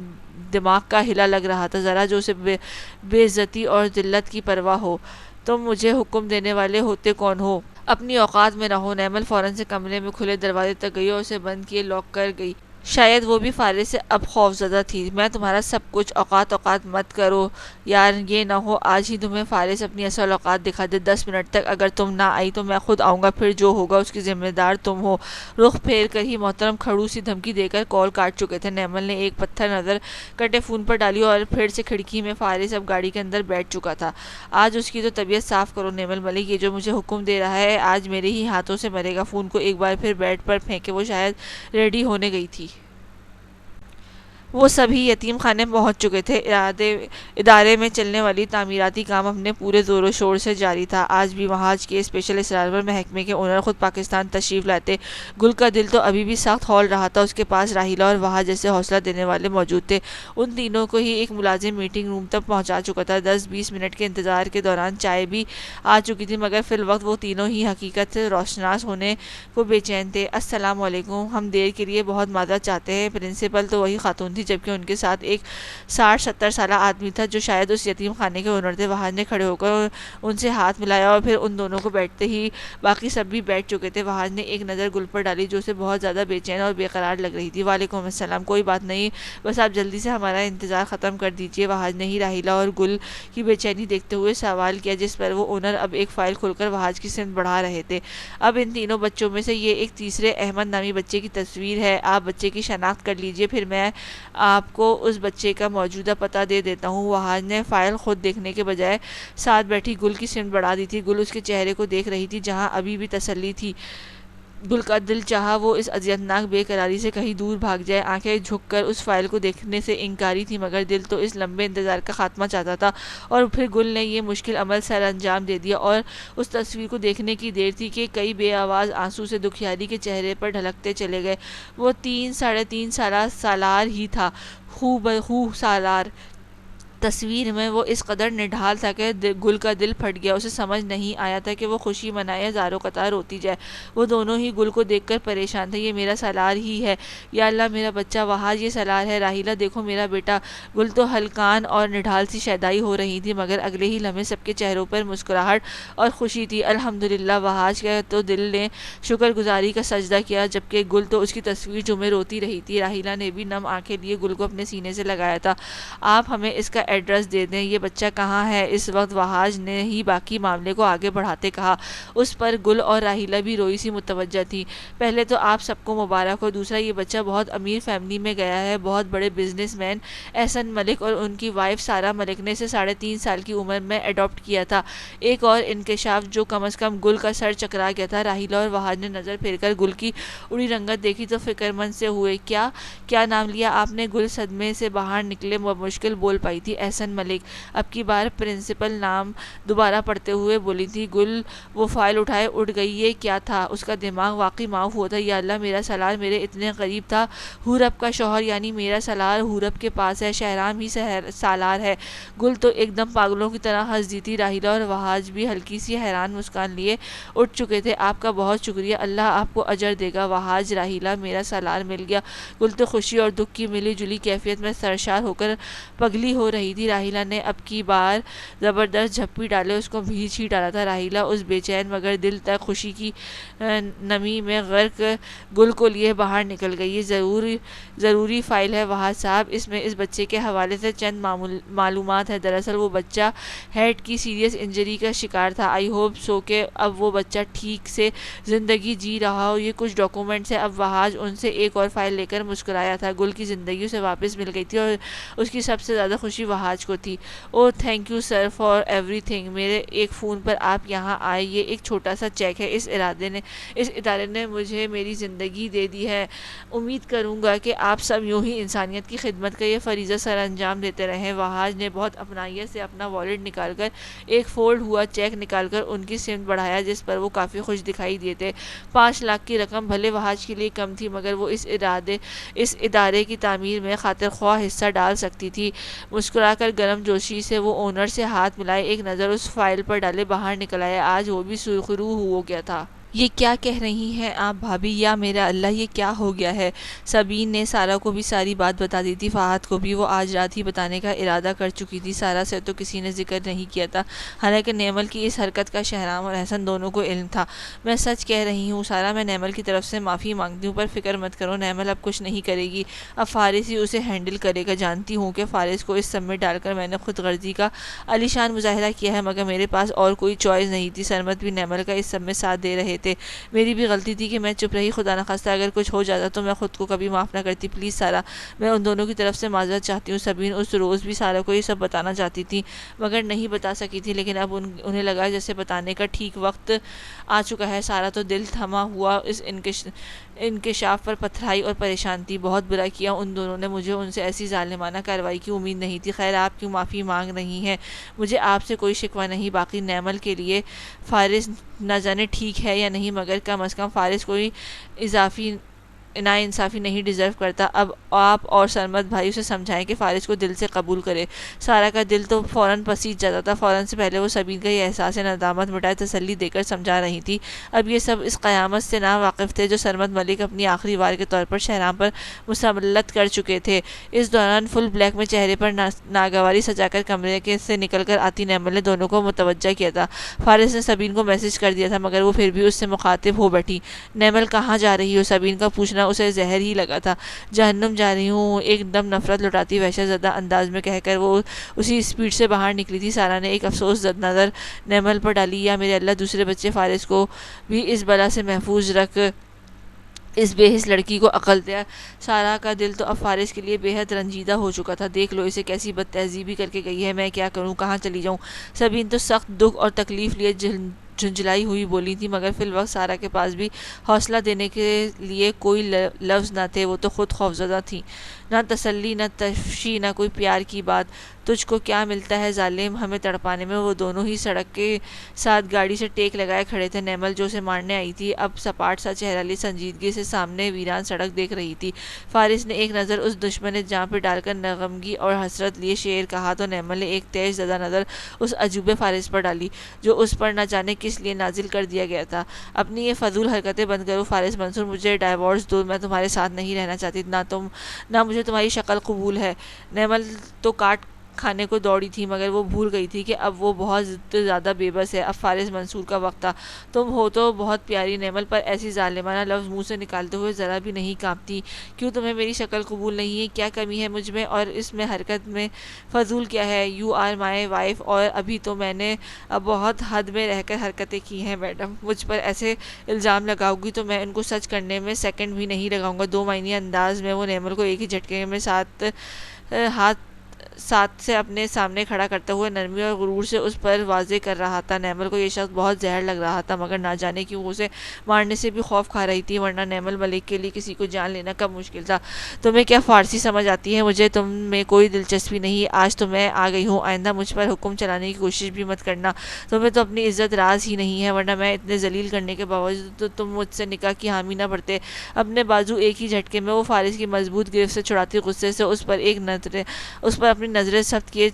دماغ کا ہلا لگ رہا تھا۔ ذرا جو اسے بے عزتی اور ذلت کی پرواہ ہو۔ تم مجھے حکم دینے والے ہوتے کون ہو؟ اپنی اوقات میں رہو۔ نیمل فوراً سے کمرے میں کھلے دروازے تک گئی اور اسے بند کیے لاک کر گئی۔ شاید وہ بھی فارس سے اب خوف زدہ تھی۔ میں تمہارا سب کچھ، اوقات مت کرو یار، یہ نہ ہو آج ہی تمہیں فارس اپنی اصل اوقات دکھا دے۔ 10 منٹ تک اگر تم نہ آئی تو میں خود آؤں گا، پھر جو ہوگا اس کی ذمہ دار تم ہو۔ رخ پھیر کر ہی محترم کھڑو سی دھمکی دے کر کال کاٹ چکے تھے۔ نیمل نے ایک پتھر نظر کٹے فون پر ڈالی اور پھر سے کھڑکی میں فارس اب گاڑی کے اندر بیٹھ چکا تھا۔ آج اس کی تو طبیعت صاف کرو نیمل ملک، یہ جو مجھے حکم دے رہا ہے آج میرے ہی ہاتھوں سے مرے گا۔ فون کو ایک بار پھر بیڈ پر پھینکے وہ شاید ریڈی ہونے گئی تھی۔ وہ سبھی یتیم خانے پہنچ چکے تھے۔ ادارے میں چلنے والی تعمیراتی کام اپنے پورے زور و شور سے جاری تھا۔ آج بھی وہاج کے اسپیشل اصرار پر محکمے کے اونر خود پاکستان تشریف لاتے۔ گل کا دل تو ابھی بھی سخت ہول رہا تھا۔ اس کے پاس راحیلہ اور وہاج جیسے حوصلہ دینے والے موجود تھے۔ ان تینوں کو ہی ایک ملازم میٹنگ روم تک پہنچا چکا تھا۔ 10-20 منٹ کے انتظار کے دوران چائے بھی آ چکی تھی، مگر فی الوقت وہ تینوں ہی حقیقت سے روشناس ہونے کو بے چین تھے۔ السلام علیکم، ہم دیر کے لیے بہت معذرت چاہتے ہیں۔ پرنسپل تو وہی خاتون تھی، جبکہ ان کے ساتھ ایک 60-70 سالہ آدمی تھا جو شاید اس یتیم خانے کے اونر تھے۔ وہاج نے کھڑے ہو کر ان سے ہاتھ ملایا اور پھر ان دونوں کو بیٹھتے ہی باقی سب بھی بیٹھ چکے تھے۔ وہاج نے ایک نظر گل پر ڈالی جو اسے بہت زیادہ بے چین اور بے قرار لگ رہی تھی۔ وعلیکم السلام، کوئی بات نہیں، بس آپ جلدی سے ہمارا انتظار ختم کر دیجیے۔ وہاج نے ہی راحیلہ اور گل کی بے چینی دیکھتے ہوئے سوال کیا، جس پر وہ اونر اب ایک فائل کھول کر وہاج کی سمت بڑھا رہے تھے۔ اب ان تینوں بچوں میں سے یہ ایک تیسرے احمد نامی بچے کی تصویر ہے، آپ بچے کی شناخت کر لیجیے، پھر میں آپ کو اس بچے کا موجودہ پتہ دے دیتا ہوں۔ وہاج نے فائل خود دیکھنے کے بجائے ساتھ بیٹھی گل کی سمت بڑھا دی تھی۔ گل اس کے چہرے کو دیکھ رہی تھی جہاں ابھی بھی تسلی تھی۔ گل کا دل چاہا وہ اس اذیتناک بے قراری سے کہیں دور بھاگ جائے۔ آنکھیں جھک کر اس فائل کو دیکھنے سے انکاری تھی، مگر دل تو اس لمبے انتظار کا خاتمہ چاہتا تھا۔ اور پھر گل نے یہ مشکل عمل سر انجام دے دیا اور اس تصویر کو دیکھنے کی دیر تھی کہ کئی بے آواز آنسو سے دکھیاری کے چہرے پر ڈھلکتے چلے گئے۔ وہ 3-3.5 سالہ سالار ہی تھا، ہو بہو سالار۔ تصویر میں وہ اس قدر نڈھال تھا کہ گل کا دل پھٹ گیا۔ اسے سمجھ نہیں آیا تھا کہ وہ خوشی منائے یا زاروں قطار روتی جائے۔ وہ دونوں ہی گل کو دیکھ کر پریشان تھے۔ یہ میرا سالار ہی ہے، یا اللہ میرا بچہ وہاج یہ سالار ہے، راحیلہ دیکھو میرا بیٹا۔ گل تو ہلکان اور نڈھال سی شیدائی ہو رہی تھی، مگر اگلے ہی لمحے سب کے چہروں پر مسکراہٹ اور خوشی تھی۔ الحمدللہ، وہاج کا تو دل نے شکر گزاری کا سجدہ کیا، جبکہ گل تو اس کی تصویر چومے روتی رہی تھی۔ راحیلہ نے بھی نم آنکھیں لیے گل کو اپنے سینے سے لگایا تھا۔ آپ ہمیں اس کا ایڈریس دے دیں، یہ بچہ کہاں ہے؟ اس وقت وہاج نے ہی باقی معاملے کو آگے بڑھاتے کہا۔ اس پر گل اور راحیلہ بھی روئی سی متوجہ تھی۔ پہلے تو آپ سب کو مبارک ہو، دوسرا یہ بچہ بہت امیر فیملی میں گیا ہے، بہت بڑے بزنس مین احسن ملک اور ان کی وائف سارہ ملک نے اسے 3.5 سال کی عمر میں اڈاپٹ کیا تھا۔ ایک اور انکشاف جو کم از کم گل کا سر چکرا گیا تھا۔ راحیلہ اور وہاج نے نظر پھیر کر گل کی اڑی رنگت دیکھی تو فکر مند سے ہوئے۔ کیا نام لیا آپ نے؟ گل صدمے سے باہر نکلے مشکل بول پائی تھی۔ احسن ملک۔ اب کی بار پرنسپل نام دوبارہ پڑھتے ہوئے بولی تھی گل۔ وہ فائل اٹھائے اٹھ گئی۔ یہ کیا تھا؟ اس کا دماغ واقعی معاف ہوا تھا۔ یا اللہ، میرا سالار میرے اتنے قریب تھا، حورب کا شوہر، یعنی میرا سالار حورب کے پاس ہے، شہرام ہی سالار ہے۔ گل تو ایک دم پاگلوں کی طرح ہنس دی تھی۔ راحیلہ اور وہاج بھی ہلکی سی حیران مسکان لیے اٹھ چکے تھے۔ آپ کا بہت شکریہ، اللہ آپ کو اجر دے گا۔ وہاج، راحیلہ، میرا سالار مل گیا۔ گل تو خوشی اور دکھ کی ملی جلی کیفیت میں سرشار ہو کر پگلی ہو رہی تھی۔ راحیلہ نے اب کی بار زبردست جھپی ڈالے اس کو بھینچ ہی ڈالا تھا۔ راحیلہ اس بے چین مگر دل تک خوشی کی نمی میں غرق گل کو لیے باہر نکل گئی۔ یہ ضروری فائل ہے وہاج صاحب، اس میں اس بچے کے حوالے سے چند معلومات ہیں۔ دراصل وہ بچہ ہیڈ کی سیریس انجری کا شکار تھا۔ آئی ہوپ سو کہ اب وہ بچہ ٹھیک سے زندگی جی رہا ہو۔ یہ کچھ ڈاکومنٹس ہیں۔ اب وہاج ان سے ایک اور فائل لے کر مسکرایا تھا۔ گل کی زندگی اسے واپس مل گئی تھی اور اس کی سب سے زیادہ خوشی وہاج کو تھی۔ Oh thank you sir for ایوری تھنگ، میرے ایک فون پر آپ یہاں آئے، یہ ایک چھوٹا سا چیک ہے، اس ادارے نے مجھے میری زندگی دے دی ہے۔ امید کروں گا کہ آپ سب یوں ہی انسانیت کی خدمت کا یہ فریضہ سر انجام دیتے رہیں۔ وہاج نے بہت اپنائیت سے اپنا والیٹ نکال کر ایک فولڈ ہوا چیک نکال کر ان کی سمت بڑھایا، جس پر وہ کافی خوش دکھائی دیے تھے۔ 5 لاکھ کی رقم بھلے وہاج کے لیے کم تھی، مگر وہ اس ادارے کی تعمیر میں خاطر خواہ حصہ ڈال سکتی تھی۔ مسکرا کر گرم جوشی سے وہ اونر سے ہاتھ ملائے، ایک نظر اس فائل پر ڈالے باہر نکل آئے۔ آج وہ بھی سرخرو ہو گیا تھا۔ یہ کیا کہہ رہی ہیں آپ بھابھی؟ یا میرا اللہ، یہ کیا ہو گیا ہے؟ سبین نے سارہ کو بھی ساری بات بتا دی تھی، فہد کو بھی۔ وہ آج رات ہی بتانے کا ارادہ کر چکی تھی۔ سارہ سے تو کسی نے ذکر نہیں کیا تھا، حالانکہ نیمل کی اس حرکت کا شہرام اور احسن دونوں کو علم تھا۔ میں سچ کہہ رہی ہوں سارہ، میں نیمل کی طرف سے معافی مانگتی ہوں، پر فکر مت کرو، نیمل اب کچھ نہیں کرے گی، اب فارس ہی اسے ہینڈل کرے گا۔ جانتی ہوں کہ فارس کو اس سب میں ڈال کر میں نے خود غرضی کا عالیشان مظاہرہ کیا ہے، مگر میرے پاس اور کوئی چوائس نہیں تھی۔ سرمد بھی نیمل کا اس سب میں ساتھ دے رہے تھے. میری بھی غلطی تھی کہ میں چپ رہی. خدا نخواستہ اگر کچھ ہو جاتا تو میں خود کو کبھی معاف نہ کرتی. پلیز سارا, میں ان دونوں کی طرف سے معذرت چاہتی ہوں. سبین اس روز بھی سارا کو یہ سب بتانا چاہتی تھی مگر نہیں بتا سکی تھی, لیکن اب انہیں لگا جیسے بتانے کا ٹھیک وقت آ چکا ہے. سارا تو دل تھما ہوا اس انکشاف پر پتھرائی اور پریشان تھی. بہت برا کیا ان دونوں نے, مجھے ان سے ایسی ظالمانہ کارروائی کی امید نہیں تھی. خیر آپ کیوں معافی مانگ رہی ہیں؟ مجھے آپ سے کوئی شکوہ نہیں. باقی نیمل کے لیے فارس نہ جانے ٹھیک ہے یا نہیں, مگر کم از کم فارس کوئی اضافی ناانصافی نہیں ڈیزرو کرتا. اب آپ اور سرمد بھائی اسے سمجھائیں کہ فارس کو دل سے قبول کرے. سارا کا دل تو فوراً پسیج جاتا تھا. فوراً سے پہلے وہ سبین کا یہ احساس ندامت مٹائے تسلی دے کر سمجھا رہی تھی. اب یہ سب اس قیامت سے نا واقف تھے جو سرمد ملک اپنی آخری وار کے طور پر شہرام پر مسلط کر چکے تھے. اس دوران فل بلیک میں چہرے پر ناگواری سجا کر کمرے سے نکل کر آتی نیمل نے دونوں کو متوجہ کیا تھا. فارس نے سبین کو میسج کر دیا تھا مگر وہ پھر بھی اس سے مخاطب ہو بیٹھی. نیمل کہاں جا رہی ہو؟ سبین کا پوچھنا اسے زہر ہی لگا تھا. جہنم جا رہی ہوں, ایک دم نفرت لٹاتی وحشت زدہ انداز میں کہہ کر وہ اسی اسپیڈ سے باہر نکلی تھی. سارا نے ایک افسوس زد نظر نیمل پر ڈالی. یا میرے اللہ, دوسرے بچے فارس کو بھی اس بلا سے محفوظ رکھ, اس بے حس لڑکی کو عقل دے. سارا کا دل تو اب فارس کے لیے بے حد رنجیدہ ہو چکا تھا. دیکھ لو اسے کیسی بد تہذیبی کر کے گئی ہے, میں کیا کروں, کہاں چلی جاؤں؟ سبین تو سخت دکھ اور تکلیف لیے جھنجھلائی ہوئی بولی تھی, مگر فی الوقت سارا کے پاس بھی حوصلہ دینے کے لیے کوئی لفظ نہ تھے. وہ تو خود خوفزدہ تھی. نہ تسلی, نہ تشفی, نہ کوئی پیار کی بات. تجھ کو کیا ملتا ہے ظالم ہمیں تڑپانے میں؟ وہ دونوں ہی سڑک کے ساتھ گاڑی سے ٹیک لگائے کھڑے تھے. نیمل جو اسے مارنے آئی تھی اب سپاٹ سا چہرہ لی سنجیدگی سے سامنے ویران سڑک دیکھ رہی تھی. فارس نے ایک نظر اس دشمن جاں پہ ڈال کر نغمگی اور حسرت لیے شعر کہا تو نیمل نے ایک تیز زدہ نظر اس عجوبے فارس پر ڈالی جو اس پر نہ جانے کس لیے نازل کر دیا گیا تھا. اپنی یہ فضول حرکتیں بند کرو فارس منصور, مجھے ڈائیورس دو, میں تمہارے ساتھ نہیں رہنا چاہتی. نہ مجھے تمہاری شکل قبول ہے. نیمل تو کاٹ کھانے کو دوڑی تھی مگر وہ بھول گئی تھی کہ اب وہ بہت زیادہ بے بس ہے. اب فارس منصور کا وقت تھا. تم ہو تو بہت پیاری نیمل, پر ایسی ظالمانہ لفظ منہ سے نکالتے ہوئے ذرا بھی نہیں کانپتی. کیوں تمہیں میری شکل قبول نہیں ہے؟ کیا کمی ہے مجھ میں, اور اس میں حرکت میں فضول کیا ہے؟ یو آر مائی وائف, اور ابھی تو میں نے اب بہت حد میں رہ کر حرکتیں کی ہیں. میڈم مجھ پر ایسے الزام لگاؤ گی تو میں ان کو سچ کرنے میں سیکنڈ بھی نہیں لگاؤں گا. دو معنی انداز میں وہ نیمل کو ایک ہی جھٹکے میں ساتھ سے اپنے سامنے کھڑا کرتے ہوئے نرمی اور غرور سے اس پر واضح کر رہا تھا. نیمل کو یہ شخص بہت زہر لگ رہا تھا مگر نہ جانے کیوں اسے مارنے سے بھی خوف کھا رہی تھی, ورنہ نیمل ملک کے لیے کسی کو جان لینا کب مشکل تھا. تمہیں کیا فارسی سمجھ آتی ہے؟ مجھے تم میں کوئی دلچسپی نہیں. آج تو میں آ گئی ہوں, آئندہ مجھ پر حکم چلانے کی کوشش بھی مت کرنا. تمہیں تو اپنی عزت راز ہی نہیں ہے, ورنہ میں اتنے ذلیل کرنے کے باوجود تو تم مجھ سے نکاح کی حامی نہ بڑھتے. اپنے بازو ایک ہی جھٹکے میں وہ فارس کی مضبوط گرفت سے چھڑاتی غصے سے اس پر اپنی نظریں سخت کیے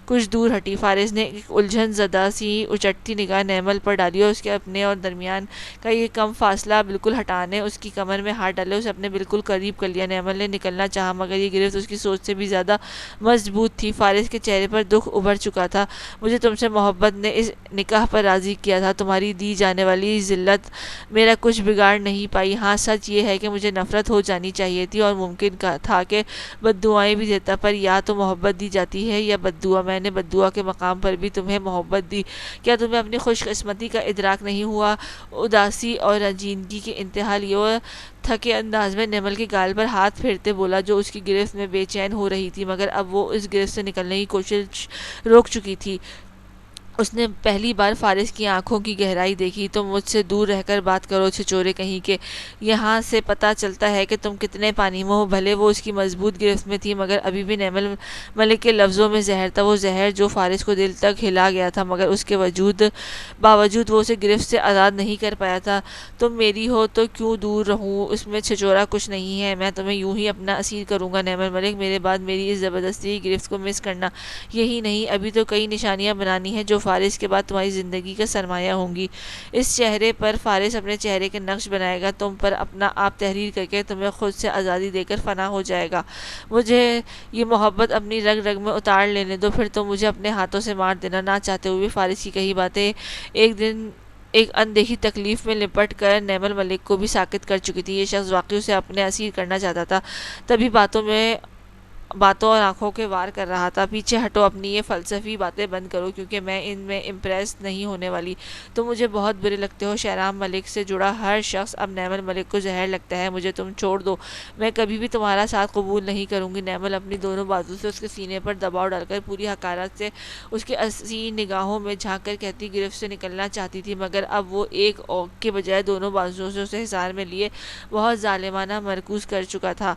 کچھ دور ہٹی. فارس نے ایک الجھن زدہ سی اچٹتی نگاہ نیمل پر ڈالی اور اس کے اپنے اور درمیان کا یہ کم فاصلہ بالکل ہٹانے اس کی کمر میں ہاتھ ڈالے اسے اپنے بالکل قریب کر لیا. نیمل نے نکلنا چاہا مگر یہ گرفت اس کی سوچ سے بھی زیادہ مضبوط تھی. فارس کے چہرے پر دکھ ابھر چکا تھا. مجھے تم سے محبت نے اس نکاح پر راضی کیا تھا. تمہاری دی جانے والی ذلت میرا کچھ بگاڑ نہیں پائی. ہاں سچ یہ ہے کہ مجھے نفرت ہو جانی چاہیے تھی اور ممکن تھا کہ بد دعائیں بھی دیتا, پر یا تو محبت دی جاتی ہے یا بد دعا. میں نے بد دعا کے مقام پر بھی تمہیں محبت دی. کیا تمہیں اپنی خوش قسمتی کا ادراک نہیں ہوا؟ اداسی اور رنجیدگی کی انتہا لیے وہ تھکے انداز میں نیمل کے گال پر ہاتھ پھیرتے بولا جو اس کی گرفت میں بے چین ہو رہی تھی مگر اب وہ اس گرفت سے نکلنے کی کوشش روک چکی تھی. اس نے پہلی بار فارس کی آنکھوں کی گہرائی دیکھی. تم مجھ سے دور رہ کر بات کرو چھچورے کہیں کے. یہاں سے پتہ چلتا ہے کہ تم کتنے پانی میں ہو. بھلے وہ اس کی مضبوط گرفت میں تھی مگر ابھی بھی نیمل ملک کے لفظوں میں زہر تھا, وہ زہر جو فارس کو دل تک ہلا گیا تھا مگر اس کے باوجود وہ اسے گرفت سے آزاد نہیں کر پایا تھا. تم میری ہو تو کیوں دور رہوں, اس میں چھچورا کچھ نہیں ہے. میں تمہیں یوں ہی اپنا اسیر کروں گا نیمل ملک. میرے بعد میری اس زبردستی گرفت کو مس کرنا. یہی نہیں, ابھی تو کئی نشانیاں بنانی ہیں جو فارس کے بعد تمہاری زندگی کا سرمایہ ہوں گی. اس چہرے پر فارس اپنے چہرے کے نقش بنائے گا, تم پر اپنا آپ تحریر کر کے تمہیں خود سے آزادی دے کر فنا ہو جائے گا. مجھے یہ محبت اپنی رگ رگ میں اتار لینے دو, پھر تم مجھے اپنے ہاتھوں سے مار دینا. نہ چاہتے ہوئے فارس کی کہی باتیں ایک دن ایک اندیکھی تکلیف میں لپٹ کر نیمل ملک کو بھی ساکت کر چکی تھی. یہ شخص واقعی اسے اپنے اسیر کرنا چاہتا تھا. تبھی باتوں میں باتوں اور آنکھوں کے وار کر رہا تھا۔ پیچھے ہٹو، اپنی یہ فلسفی باتیں بند کرو، کیونکہ میں ان میں امپریس نہیں ہونے والی۔ تم مجھے بہت برے لگتے ہو۔ شہرام ملک سے جڑا ہر شخص اب نیمل ملک کو زہر لگتا ہے۔ مجھے تم چھوڑ دو، میں کبھی بھی تمہارا ساتھ قبول نہیں کروں گی۔ نیمل اپنی دونوں بازو سے اس کے سینے پر دباؤ ڈال کر پوری حقارت سے اس کے حسین نگاہوں میں جھانک کر کہتی، گرفت سے نکلنا چاہتی تھی، مگر اب وہ ایک اوق کے بجائے دونوں بازوؤں سے اسے حصار میں لیے بہت ظالمانہ مرکوز کر چکا تھا۔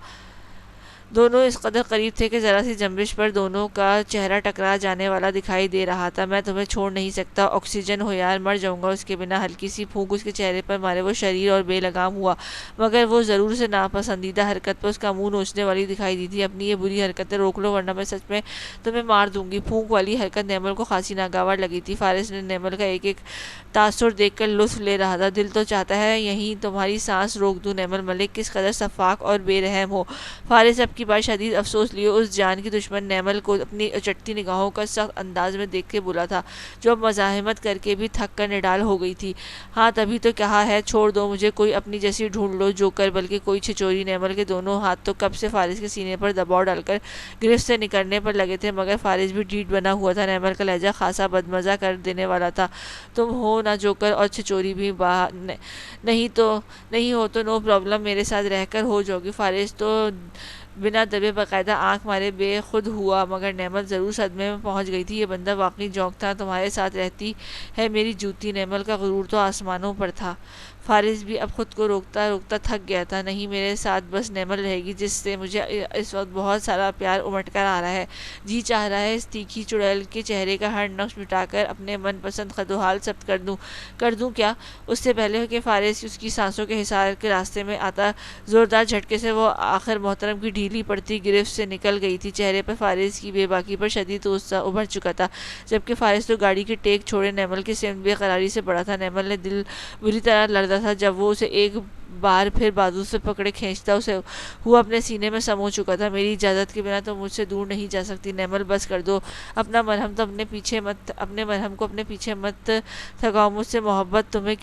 دونوں اس قدر قریب تھے کہ ذرا سی جنبش پر دونوں کا چہرہ ٹکرا جانے والا دکھائی دے رہا تھا۔ میں تمہیں چھوڑ نہیں سکتا، آکسیجن ہو یار، مر جاؤں گا اس کے بنا۔ ہلکی سی پھونک اس کے چہرے پر مارے وہ شریر اور بے لگام ہوا، مگر وہ ضرور سے ناپسندیدہ حرکت پر اس کا منہ نوچنے والی دکھائی دی تھی۔ اپنی یہ بری حرکتیں روک لو ورنہ میں سچ میں تمہیں مار دوں گی۔ پھونک والی حرکت نیمل کو خاصی ناگوار لگی تھی۔ فارس نے نیمل کا ایک ایک تاثر دیکھ کر لطف لے رہا تھا۔ دل تو چاہتا ہے یہیں تمہاری سانس روک دوں۔ نیمل ملک کس قدر شفاق اور بے رحم ہو۔ فارس اب کی بار شدید افسوس لیے اس جان کی دشمن نیمل کو اپنی چٹتی نگاہوں کا سخت انداز میں دیکھ کے بولا تھا، جو اب مزاحمت کر کے بھی تھک کر نڈال ہو گئی تھی۔ ہاں تبھی تو کہا ہے چھوڑ دو مجھے، کوئی اپنی جیسی ڈھونڈ لو جوکر، بلکہ کوئی چھچوری۔ نیمل کے دونوں ہاتھ تو کب سے فارس کے سینے پر دباؤ ڈال کر گرفت سے نکلنے پر لگے تھے، مگر فارس بھی ڈھیٹ بنا ہوا تھا۔ نیمل کا لہجہ خاصا بدمزہ کر دینے والا تھا۔ تم ہو نہ جوکر اور چھچوری بھی، نہیں ہو تو نو پرابلم، میرے ساتھ رہ کر ہو جاؤ گی۔ فارس تو بنا دبے باقاعدہ آنکھ مارے بے خود ہوا، مگر نیمل ضرور صدمے میں پہنچ گئی تھی۔ یہ بندہ واقعی جونک تھا۔ تمہارے ساتھ رہتی ہے میری جوتی۔ نیمل کا غرور تو آسمانوں پر تھا۔ فارس بھی اب خود کو روکتا روکتا تھک گیا تھا۔ نہیں، میرے ساتھ بس نیمل رہے گی، جس سے مجھے اس وقت بہت سارا پیار امٹ کر آ رہا ہے۔ جی چاہ رہا ہے اس تیکھی چڑیل کے چہرے کا ہر نقش مٹا کر اپنے من پسند خد و حال ثبت کر دوں کیا؟ اس سے پہلے کہ فارس اس کی سانسوں کے حصار کے راستے میں آتا، زوردار جھٹکے سے وہ آخر محترم کی ڈھیلی پڑتی گرفت سے نکل گئی تھی۔ چہرے پر فارس کی بے باکی پر شدید غصہ ابھر چکا تھا، جبکہ فارس تو گاڑی کی ٹیک چھوڑے نیمل کی سمت بے قراری سے بڑھا تھا۔ نیمل نے دل بری طرح لرزا تھا جب وہ اسے ایک بار پھر بازو سے پکڑے کھینچتا اسے ہوا اپنے سینے میں سمو چکا تھا۔ میری اجازت کے بنا تم مجھ سے دور نہیں جا سکتی۔ نیمل بس کر دو، اپنے مرہم کو اپنے پیچھے مت تھکاؤ۔ مجھ سے محبت تمہیں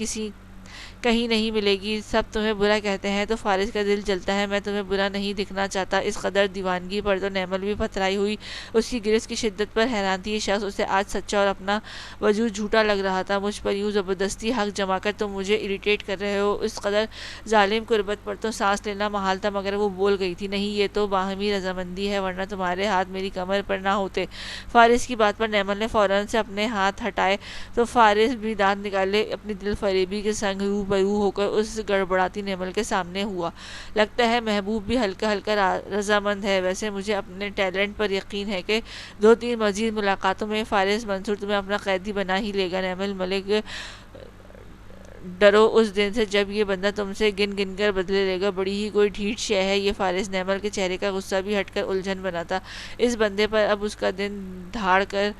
کہیں نہیں ملے گی۔ سب تمہیں برا کہتے ہیں تو فارس کا دل جلتا ہے۔ میں تمہیں برا نہیں دکھنا چاہتا۔ اس قدر دیوانگی پر تو نیمل بھی پتھرائی ہوئی اس کی گرفت کی شدت پر حیران تھی۔ یہ شخص اسے آج سچا اور اپنا وجود جھوٹا لگ رہا تھا۔ مجھ پر یوں زبردستی حق جما کر تم مجھے اریٹیٹ کر رہے ہو۔ اس قدر ظالم قربت پر تو سانس لینا محال تھا، مگر وہ بول گئی تھی، نہیں، یہ تو باہمی رضامندی ہے، ورنہ تمہارے ہاتھ میری کمر پر نہ ہوتے۔ فارس کی بات پر نیمل نے فوراً سے اپنے ہاتھ ہٹائے تو فارس بھی دانت نکالے اپنی دل فریبی کے سنگ روبرو ہو کر اس گڑبڑاتی نیمل کے سامنے ہوا۔ لگتا ہے محبوب بھی ہلکا ہلکا رضامند ہے۔ ویسے مجھے اپنے ٹیلنٹ پر یقین ہے کہ 2-3 مزید ملاقاتوں میں فارس منصور تمہیں اپنا قیدی بنا ہی لے گا۔ نیمل ملک ڈرو اس دن سے جب یہ بندہ تم سے گن گن کر بدلے لے گا۔ بڑی ہی کوئی ڈھیٹ شے ہے یہ فارس۔ نیمل کے چہرے کا غصہ بھی ہٹ کر الجھن بنا تھا۔ اس بندے پر اب اس کا دن دھاڑ کر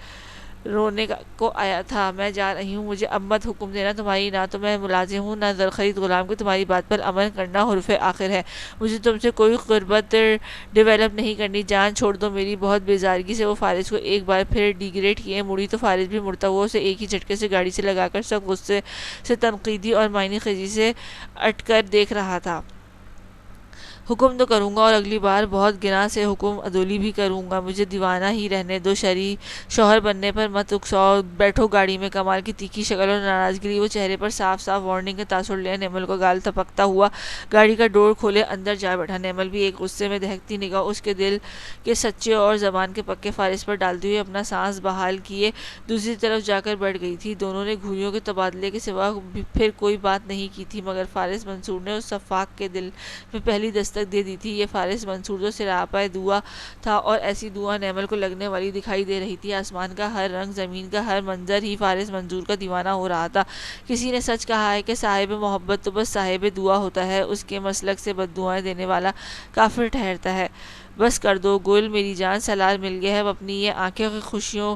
رونے کو آیا تھا۔ میں جا رہی ہوں، مجھے اب مت حکم دینا۔ تمہاری نہ تو میں ملازم ہوں، نہ زرخرید غلام کی تمہاری بات پر عمل کرنا حرف آخر ہے۔ مجھے تم سے کوئی قربت ڈیولپ نہیں کرنی۔ جان چھوڑ دو میری۔ بہت بیزارگی سے وہ فارس کو ایک بار پھر ڈیگریٹ کیے مڑی تو فارس بھی مڑتا ہوا اسے ایک ہی جھٹکے سے گاڑی سے لگا کر سخت غصے سے، تنقیدی اور معنی خیزی سے اٹ کر دیکھ رہا تھا۔ حکم تو کروں گا، اور اگلی بار بہت گناہ سے حکم عدولی بھی کروں گا۔ مجھے دیوانہ ہی رہنے دو۔ شوہر بننے پر مت اکساؤ۔ بیٹھو گاڑی میں۔ کمال کی تیکھی شکل اور ناراضگی وہ چہرے پر صاف صاف وارننگ کا تاثر لے نیمل کو گال تھپکتا ہوا گاڑی کا ڈور کھولے اندر جا بیٹھا۔ نیمل بھی ایک غصے میں دہکتی نگاہ اس کے دل کے سچے اور زبان کے پکے فارس پر ڈالتے ہوئے اپنا سانس بحال کیے دوسری طرف جا کر بیٹھ گئی تھی۔ دونوں نے گھوڑیوں کے تبادلے کے سوا پھر کوئی بات نہیں کی تھی، مگر فارس منصور نے اس سفاق کے دل میں پہلی دستک دے دی تھی۔ یہ فارس منصور تو سراپا دعا تھا، اور ایسی دعا نیمل کو لگنے والی دکھائی دے رہی تھی۔ آسمان کا ہر رنگ، زمین کا ہر منظر ہی فارس منصور کا دیوانہ ہو رہا تھا۔ کسی نے سچ کہا ہے کہ صاحب محبت تو بس صاحب دعا ہوتا ہے، اس کے مسلک سے بد دعائیں دینے والا کافر ٹھہرتا ہے۔ بس کر دو گل میری جان، سلار مل گیا ہے۔ اب اپنی یہ آنکھیں خوشیوں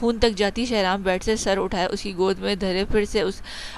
فون تک جاتی، شہرام بیٹھ سے سر اٹھائے اس کی گود میں دھرے پھر سے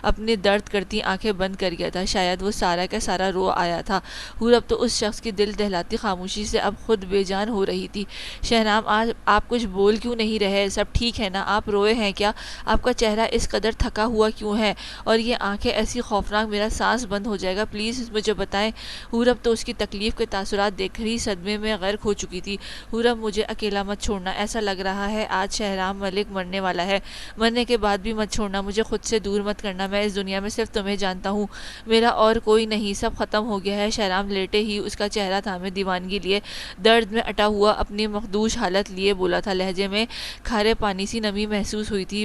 اپنی درد کرتی آنکھیں بند کر گیا تھا۔ شاید وہ سارا کا سارا رو آیا تھا۔ حورب تو اس شخص کی دل دہلاتی خاموشی سے اب خود بے جان ہو رہی تھی۔ شہرام، آج آپ کچھ بول کیوں نہیں رہے؟ سب ٹھیک ہے نا؟ آپ روئے ہیں کیا؟ آپ کا چہرہ اس قدر تھکا ہوا کیوں ہے؟ اور یہ آنکھیں ایسی خوفناک، میرا سانس بند ہو جائے گا، پلیز مجھے بتائیں۔ حورب تو اس کی تکلیف کے تاثرات دیکھ کر ہی صدمے میں غرق ہو چکی تھی۔ حورب، مجھے اکیلا مت چھوڑنا، ایسا لگ رہا ہے آج شہرام ملک مرنے والا ہے۔ مرنے کے بعد بھی مت چھوڑنا، مجھے خود سے دور مت کرنا، میں اس دنیا میں صرف تمہیں جانتا ہوں، میرا اور کوئی نہیں، سب ختم ہو گیا ہے۔ شہرام لیٹے ہی اس کا چہرہ تھامے دیوانگی لیے درد میں اٹا ہوا اپنی مخدوش حالت لیے بولا تھا۔ لہجے میں کھارے پانی سی نمی محسوس ہوئی تھی۔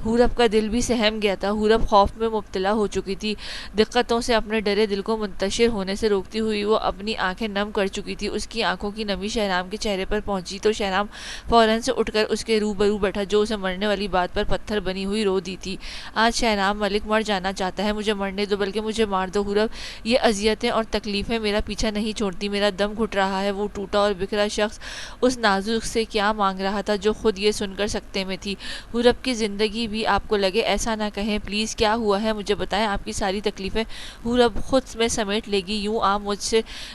حورب کا دل بھی سہم گیا تھا۔ حورب خوف میں مبتلا ہو چکی تھی۔ دقتوں سے اپنے ڈرے دل کو منتشر ہونے سے روکتی ہوئی وہ اپنی آنکھیں نم کر چکی تھی۔ اس کی آنکھوں کی نمی شہرام کے چہرے پر پہنچی تو شہرام فوراً سے اٹھ کر اس کے روبرو بیٹھا، جو اسے مرنے والی بات پر پتھر بنی ہوئی رو دی تھی۔ آج شہرام ملک مر جانا چاہتا ہے، مجھے مرنے دو، بلکہ مجھے مار دو حورب، یہ اذیتیں اور تکلیفیں میرا پیچھا نہیں چھوڑتی، میرا دم گھٹ رہا ہے۔ وہ ٹوٹا اور بکھرا شخص اس نازک سے کیا مانگ رہا تھا جو خود یہ سن کر سکتے میں تھی۔ حورب کی زندگی بھی آپ کو لگے، ایسا نہ کہیں پلیز، کیا ہوا ہے مجھے بتائیں، آپ کی ساری تکلیفیں حورب خود میں سمیٹ لے گی۔ یوں آپ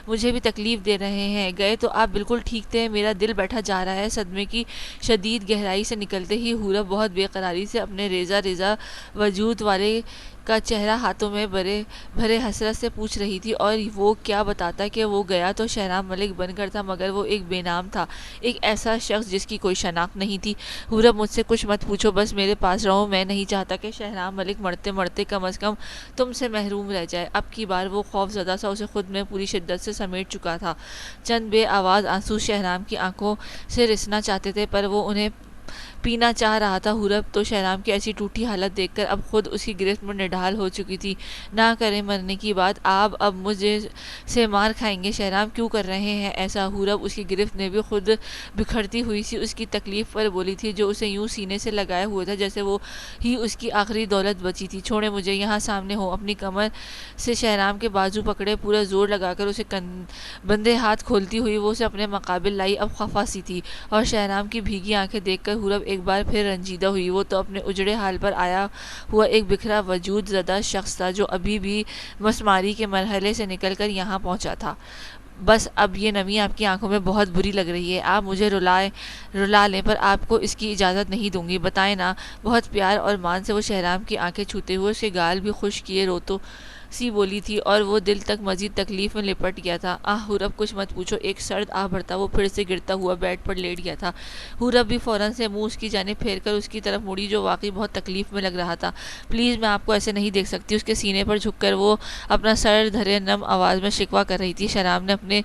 مجھے بھی تکلیف دے رہے ہیں، گئے تو آپ بالکل ٹھیک تھے، میرا دل بیٹھا جا رہا ہے۔ صدمے کی شدید گہرائی سے نکلتے ہی حورب بہت بے قراری سے اپنے ریزہ ریزہ وجود والے کا چہرہ ہاتھوں میں بھرے حسرت سے پوچھ رہی تھی، اور وہ کیا بتاتا کہ وہ گیا تو شہرام ملک بن کر تھا، مگر وہ ایک بے نام تھا، ایک ایسا شخص جس کی کوئی شناخت نہیں تھی۔ حورب، مجھ سے کچھ مت پوچھو، بس میرے پاس رہو، میں نہیں چاہتا کہ شہرام ملک مرتے مرتے کم از کم تم سے محروم رہ جائے۔ اب کی بار وہ خوف زدہ سا اسے خود میں پوری شدت سے سمیٹ چکا تھا۔ چند بے آواز آنسو شہرام کی آنکھوں سے رسنا چاہتے تھے، پر وہ انہیں پینا چاہ رہا تھا۔ حورب تو شہرام کی ایسی ٹوٹی حالت دیکھ کر اب خود اس کی گرفت میں نڈھال ہو چکی تھی۔ نہ کریں مرنے کی بات، آپ اب مجھے سے مار کھائیں گے، شہرام کیوں کر رہے ہیں ایسا؟ حورب اس کی گرفت نے بھی خود بکھرتی ہوئی سی اس کی تکلیف پر بولی تھی، جو اسے یوں سینے سے لگائے ہوئے تھا جیسے وہ ہی اس کی آخری دولت بچی تھی۔ چھوڑیں مجھے، یہاں سامنے ہو۔ اپنی کمر سے شہرام کے بازو پکڑے، پورا زور لگا کر اسے بندے ہاتھ کھولتی ہوئی وہ اسے اپنے مقابل لائی۔ اب خفا سی تھی، اور شہرام کی بھیگی آنکھیں دیکھ کر حورب ایک بار پھر رنجیدہ ہوئی۔ وہ تو اپنے اجڑے حال پر آیا ہوا ایک بکھرا وجود زدہ شخص تھا، جو ابھی بھی مسماری کے مرحلے سے نکل کر یہاں پہنچا تھا۔ بس اب یہ نمی آپ کی آنکھوں میں بہت بری لگ رہی ہے، آپ مجھے رلا لیں، پر آپ کو اس کی اجازت نہیں دوں گی، بتائیں نا۔ بہت پیار اور مان سے وہ شہرام کی آنکھیں چھوتے ہوئے اس کے گال بھی خشک کیے روتو سی بولی تھی، اور وہ دل تک مزید تکلیف میں لپٹ گیا تھا۔ حورب، کچھ مت پوچھو۔ ایک سرد بھرتا وہ پھر سے گرتا ہوا بیڈ پر لیٹ گیا تھا۔ حورب بھی فوراً سے منہ اس کی جانب پھیر کر اس کی طرف مڑی، جو واقعی بہت تکلیف میں لگ رہا تھا۔ پلیز، میں آپ کو ایسے نہیں دیکھ سکتی۔ اس کے سینے پر جھک کر وہ اپنا سر دھرے نم آواز میں شکوہ کر رہی تھی۔ شہرام نے اپنے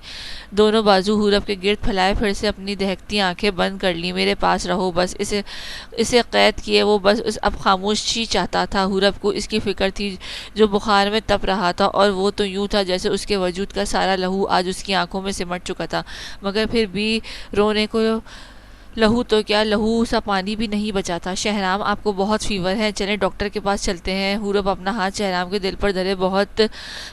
دونوں بازو حورب کے گرد پھیلائے، پھر سے اپنی دہکتی آنکھیں بند کر لی۔ میرے پاس رہو، بس اسے قید کیے وہ بس اب خاموشی چاہتا تھا۔ حورب کو اس کی فکر تھی جو بخار میں تپ رہا تھا، اور وہ تو یوں تھا جیسے اس کے وجود کا سارا لہو آج اس کی آنکھوں میں سمٹ چکا تھا، مگر پھر بھی رونے کو لہو تو کیا، لہو سا پانی بھی نہیں بچا تھا۔ شہرام، آپ کو بہت فیور ہے، چلیں ڈاکٹر کے پاس چلتے ہیں۔ حورب اپنا ہاتھ شہرام کے دل پر دھرے بہت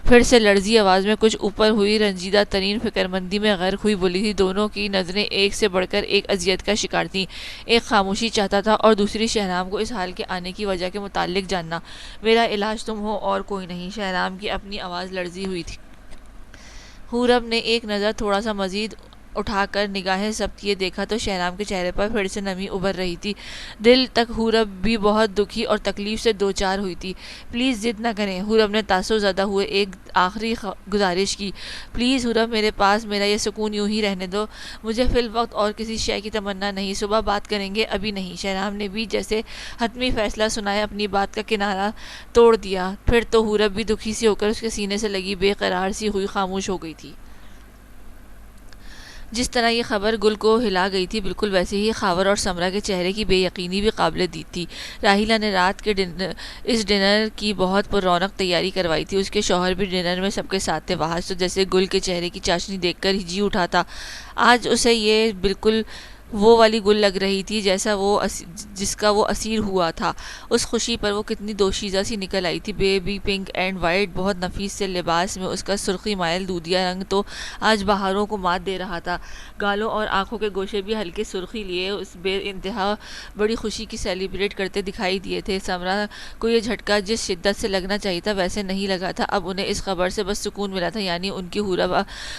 پھر سے لرزی آواز میں کچھ اوپر ہوئی رنجیدہ ترین فکر مندی میں غرق ہوئی بولی تھی۔ دونوں کی نظریں ایک سے بڑھ کر ایک اذیت کا شکار تھیں، ایک خاموشی چاہتا تھا اور دوسری شہرام کو اس حال کے آنے کی وجہ کے متعلق جاننا۔ میرا علاج تم ہو اور کوئی نہیں، شہرام کی اپنی آواز لرزی ہوئی تھی۔ حورب نے ایک نظر تھوڑا سا مزید اٹھا کر نگاہیں ضبط کیے دیکھا تو شہرام کے چہرے پر پھر سے نمی ابھر رہی تھی۔ دل تک حورب بھی بہت دکھی اور تکلیف سے دوچار ہوئی تھی۔ پلیز ضد نہ کریں، حورب نے تاثر زدہ ہوئے ایک آخری گزارش کی۔ پلیز حورب، میرے پاس میرا یہ سکون یوں ہی رہنے دو، مجھے فی الوقت اور کسی شے کی تمنا نہیں، صبح بات کریں گے، ابھی نہیں۔ شہرام نے بھی جیسے حتمی فیصلہ سنائے اپنی بات کا کنارہ توڑ دیا۔ پھر تو حورب بھی دکھی سی ہو کر اس کے سینے سے لگی بے قرار سی ہوئی خاموش ہو گئی تھی۔ جس طرح یہ خبر گل کو ہلا گئی تھی، بالکل ویسے ہی خاور اور سمرا کے چہرے کی بے یقینی بھی قابل دید تھی۔ راحیلہ نے رات کے اس ڈنر کی بہت پر رونق تیاری کروائی تھی، اس کے شوہر بھی ڈنر میں سب کے ساتھ تھے۔ وہاں تو جیسے گل کے چہرے کی چاشنی دیکھ کر جی اٹھا تھا۔ آج اسے یہ بالکل وہ والی گل لگ رہی تھی جیسا جس کا وہ اسیر ہوا تھا۔ اس خوشی پر وہ کتنی دوشیزہ سی نکل آئی تھی۔ بیبی پنک اینڈ وائٹ بہت نفیس سے لباس میں اس کا سرخی مائل دودھیا رنگ تو آج بہاروں کو مات دے رہا تھا۔ گالوں اور آنکھوں کے گوشے بھی ہلکے سرخی لیے اس بے انتہا بڑی خوشی کی سیلیبریٹ کرتے دکھائی دیے تھے۔ سمرا کو یہ جھٹکا جس شدت سے لگنا چاہیے تھا ویسے نہیں لگا تھا۔ اب انہیں اس خبر سے بس سکون ملا تھا، یعنی ان کی حورب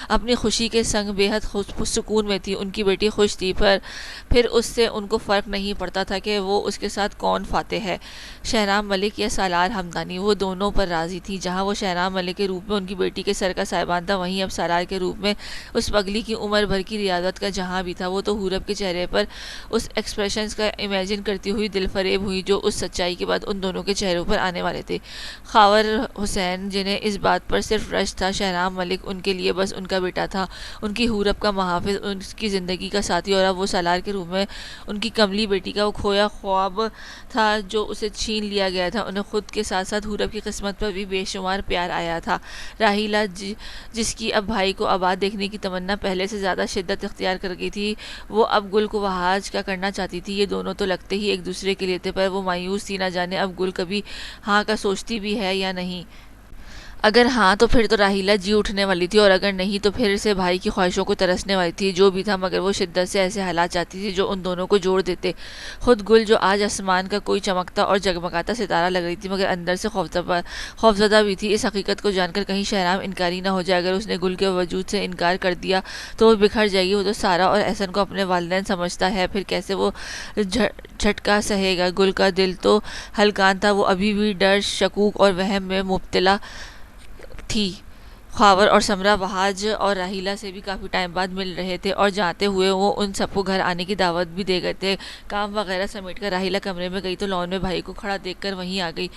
اپنی خوشی کے سنگ بے حد سکون میں تھی۔ ان کی بیٹی خوش تھی، پھر اس سے ان کو فرق نہیں پڑتا تھا کہ وہ اس کے ساتھ کون فاتح ہے، شہرام ملک یا سالار ہمدانی۔ وہ دونوں پر راضی تھی۔ جہاں وہ شہرام ملک کے روپ میں ان کی بیٹی کے سر کا سائبان تھا، وہیں اب سالار کے روپ میں اس پگلی کی عمر بھر کی ریاضت کا جہاں بھی تھا۔ وہ تو حورب کے چہرے پر اس ایکسپریشنز کا امیجن کرتی ہوئی دل فریب ہوئی جو اس سچائی کے بعد ان دونوں کے چہروں پر آنے والے تھے۔ خاور حسین، جنہیں اس بات پر صرف رشک تھا شہرام ملک ان کے لیے بس ان کا بیٹا تھا، ان کی حورب کا محافظ، ان کی زندگی کا ساتھی، اور اب وہ سالار کے روپ میں ان کی کملی بیٹی کا وہ کھویا خواب تھا جو اسے چھین لیا گیا تھا۔ انہیں خود کے ساتھ ساتھ حورب کی قسمت پر بھی بے شمار پیار آیا تھا۔ راحیلہ، جس کی اب بھائی کو آباد دیکھنے کی تمنا پہلے سے زیادہ شدت اختیار کر گئی تھی، وہ اب گل کو وہاج کا کرنا چاہتی تھی۔ یہ دونوں تو لگتے ہی ایک دوسرے کے لیے تھے، پر وہ مایوس تھی، نہ جانے اب گل کبھی ہاں کا سوچتی بھی ہے یا نہیں۔ اگر ہاں تو پھر تو راحیلہ جی اٹھنے والی تھی، اور اگر نہیں تو پھر سے بھائی کی خواہشوں کو ترسنے والی تھی۔ جو بھی تھا، مگر وہ شدت سے ایسے حالات چاہتی تھی جو ان دونوں کو جوڑ دیتے۔ خود گل جو آج آسمان کا کوئی چمکتا اور جگمگاتا ستارہ لگ رہی تھی، مگر اندر سے خوفزدہ بھی تھی اس حقیقت کو جان کر کہیں شہرام انکاری نہ ہو جائے۔ اگر اس نے گل کے وجود سے انکار کر دیا تو وہ بکھر جائے گی۔ وہ تو سارا اور احسن کو اپنے والدین سمجھتا ہے، پھر کیسے وہ جھٹکا سہے گا؟ گل کا دل تو ہلکان تھا، وہ ابھی بھی ڈر، شکوک اور وہم میں مبتلا تھی۔ خاور اور سمرا وہاج اور راحیلہ سے بھی کافی ٹائم بعد مل رہے تھے، اور جاتے ہوئے وہ ان سب کو گھر آنے کی دعوت بھی دے گئے تھے۔ کام وغیرہ سمیٹ کر راحیلہ کمرے میں گئی تو لان میں بھائی کو کھڑا دیکھ کر وہیں آ گئی۔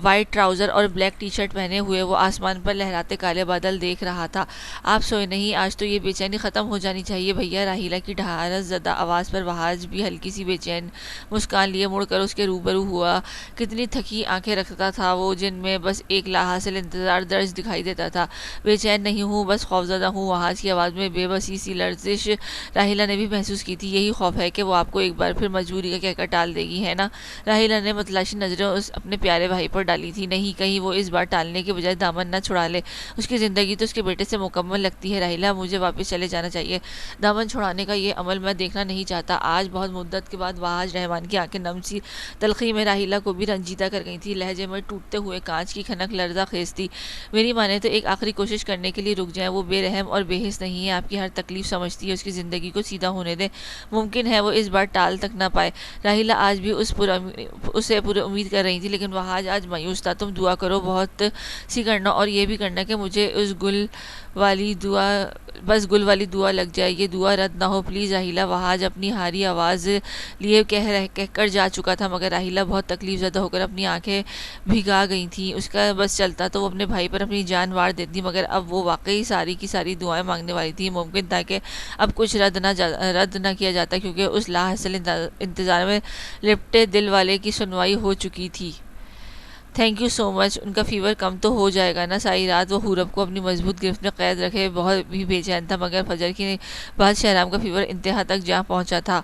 وائٹ ٹراؤزر اور بلیک ٹی شرٹ پہنے ہوئے وہ آسمان پر لہراتے کالے بادل دیکھ رہا تھا۔ آپ سوئے نہیں؟ آج تو یہ بے چینی ختم ہو جانی چاہیے بھیا۔ راحیلہ کی ڈھارس زدہ آواز پر وہاج بھی ہلکی سی بے چین مسکان لیے مڑ کر اس کے روبرو ہوا۔ کتنی تھکی آنکھیں رکھتا تھا وہ، جن میں بس ایک لاحاصل انتظار درج دکھائی دیتا تھا۔ بے چین نہیں ہوں، بس خوفزدہ ہوں۔ وہاج کی آواز میں بے بسی سی لرزش راحیلہ نے بھی محسوس کی تھی۔ یہی خوف ہے کہ وہ آپ کو ایک بار پھر مجبوری کا کہہ کر ٹال دے گی، ہے نا؟ راحیلہ نے متلاشی نظریں اپنے پیارے بھائی پر ڈالی تھی۔ نہیں، کہیں وہ اس بار ٹالنے کے بجائے دامن نہ چھڑا لے۔ اس کی زندگی تو اس کے بیٹے سے مکمل لگتی ہے۔ راحیلہ، مجھے واپس چلے جانا چاہیے۔ دامن چھڑانے کا یہ عمل میں دیکھنا نہیں چاہتا۔ آج بہت مدت کے بعد وہاج رحمان کی آنکھیں نم سی تلخی میں راحیلہ کو بھی رنجیدہ کر گئی تھی۔ لہجے میں ٹوٹتے ہوئے کانچ کی کھنک لرزہ خیز تھی۔ میری ماں نے تو ایک آخری کوشش کرنے کے لیے رک جائیں۔ وہ بے رحم اور بے حس نہیں ہے، آپ کی ہر تکلیف سمجھتی ہے۔ اس کی زندگی کو سیدھا ہونے دیں۔ ممکن ہے وہ اس بار ٹال تک نہ پائے۔ راحیلہ آج بھی اسے پورے امید کر رہی تھی، لیکن وہاج آج مایوس تھا۔ تم دعا کرو، بہت سی کرنا، اور یہ بھی کرنا کہ مجھے بس گل والی دعا لگ جائے، یہ دعا رد نہ ہو پلیز راحیلہ۔ وہاج اپنی ہاری آواز لیے کہہ کر جا چکا تھا، مگر راحیلہ بہت تکلیف زدہ ہو کر اپنی آنکھیں بھگا گئی تھیں۔ اس کا بس چلتا تو وہ اپنے بھائی پر اپنی جان وار دیتی، مگر اب وہ واقعی ساری کی ساری دعائیں مانگنے والی تھی۔ ممکن تھا کہ اب کچھ رد نہ کیا جاتا، کیونکہ اس لاحاصل انتظار میں لپٹے دل والے کی سنوائی ہو چکی تھی۔ تھینک یو سو مچ۔ ان کا فیور کم تو ہو جائے گا نا؟ ساری رات وہ حورب کو اپنی مضبوط گرفت میں قید رکھے بہت بھی بے چین تھا، مگر فجر کے بعد شہرام کا فیور انتہا تک جا پہنچا تھا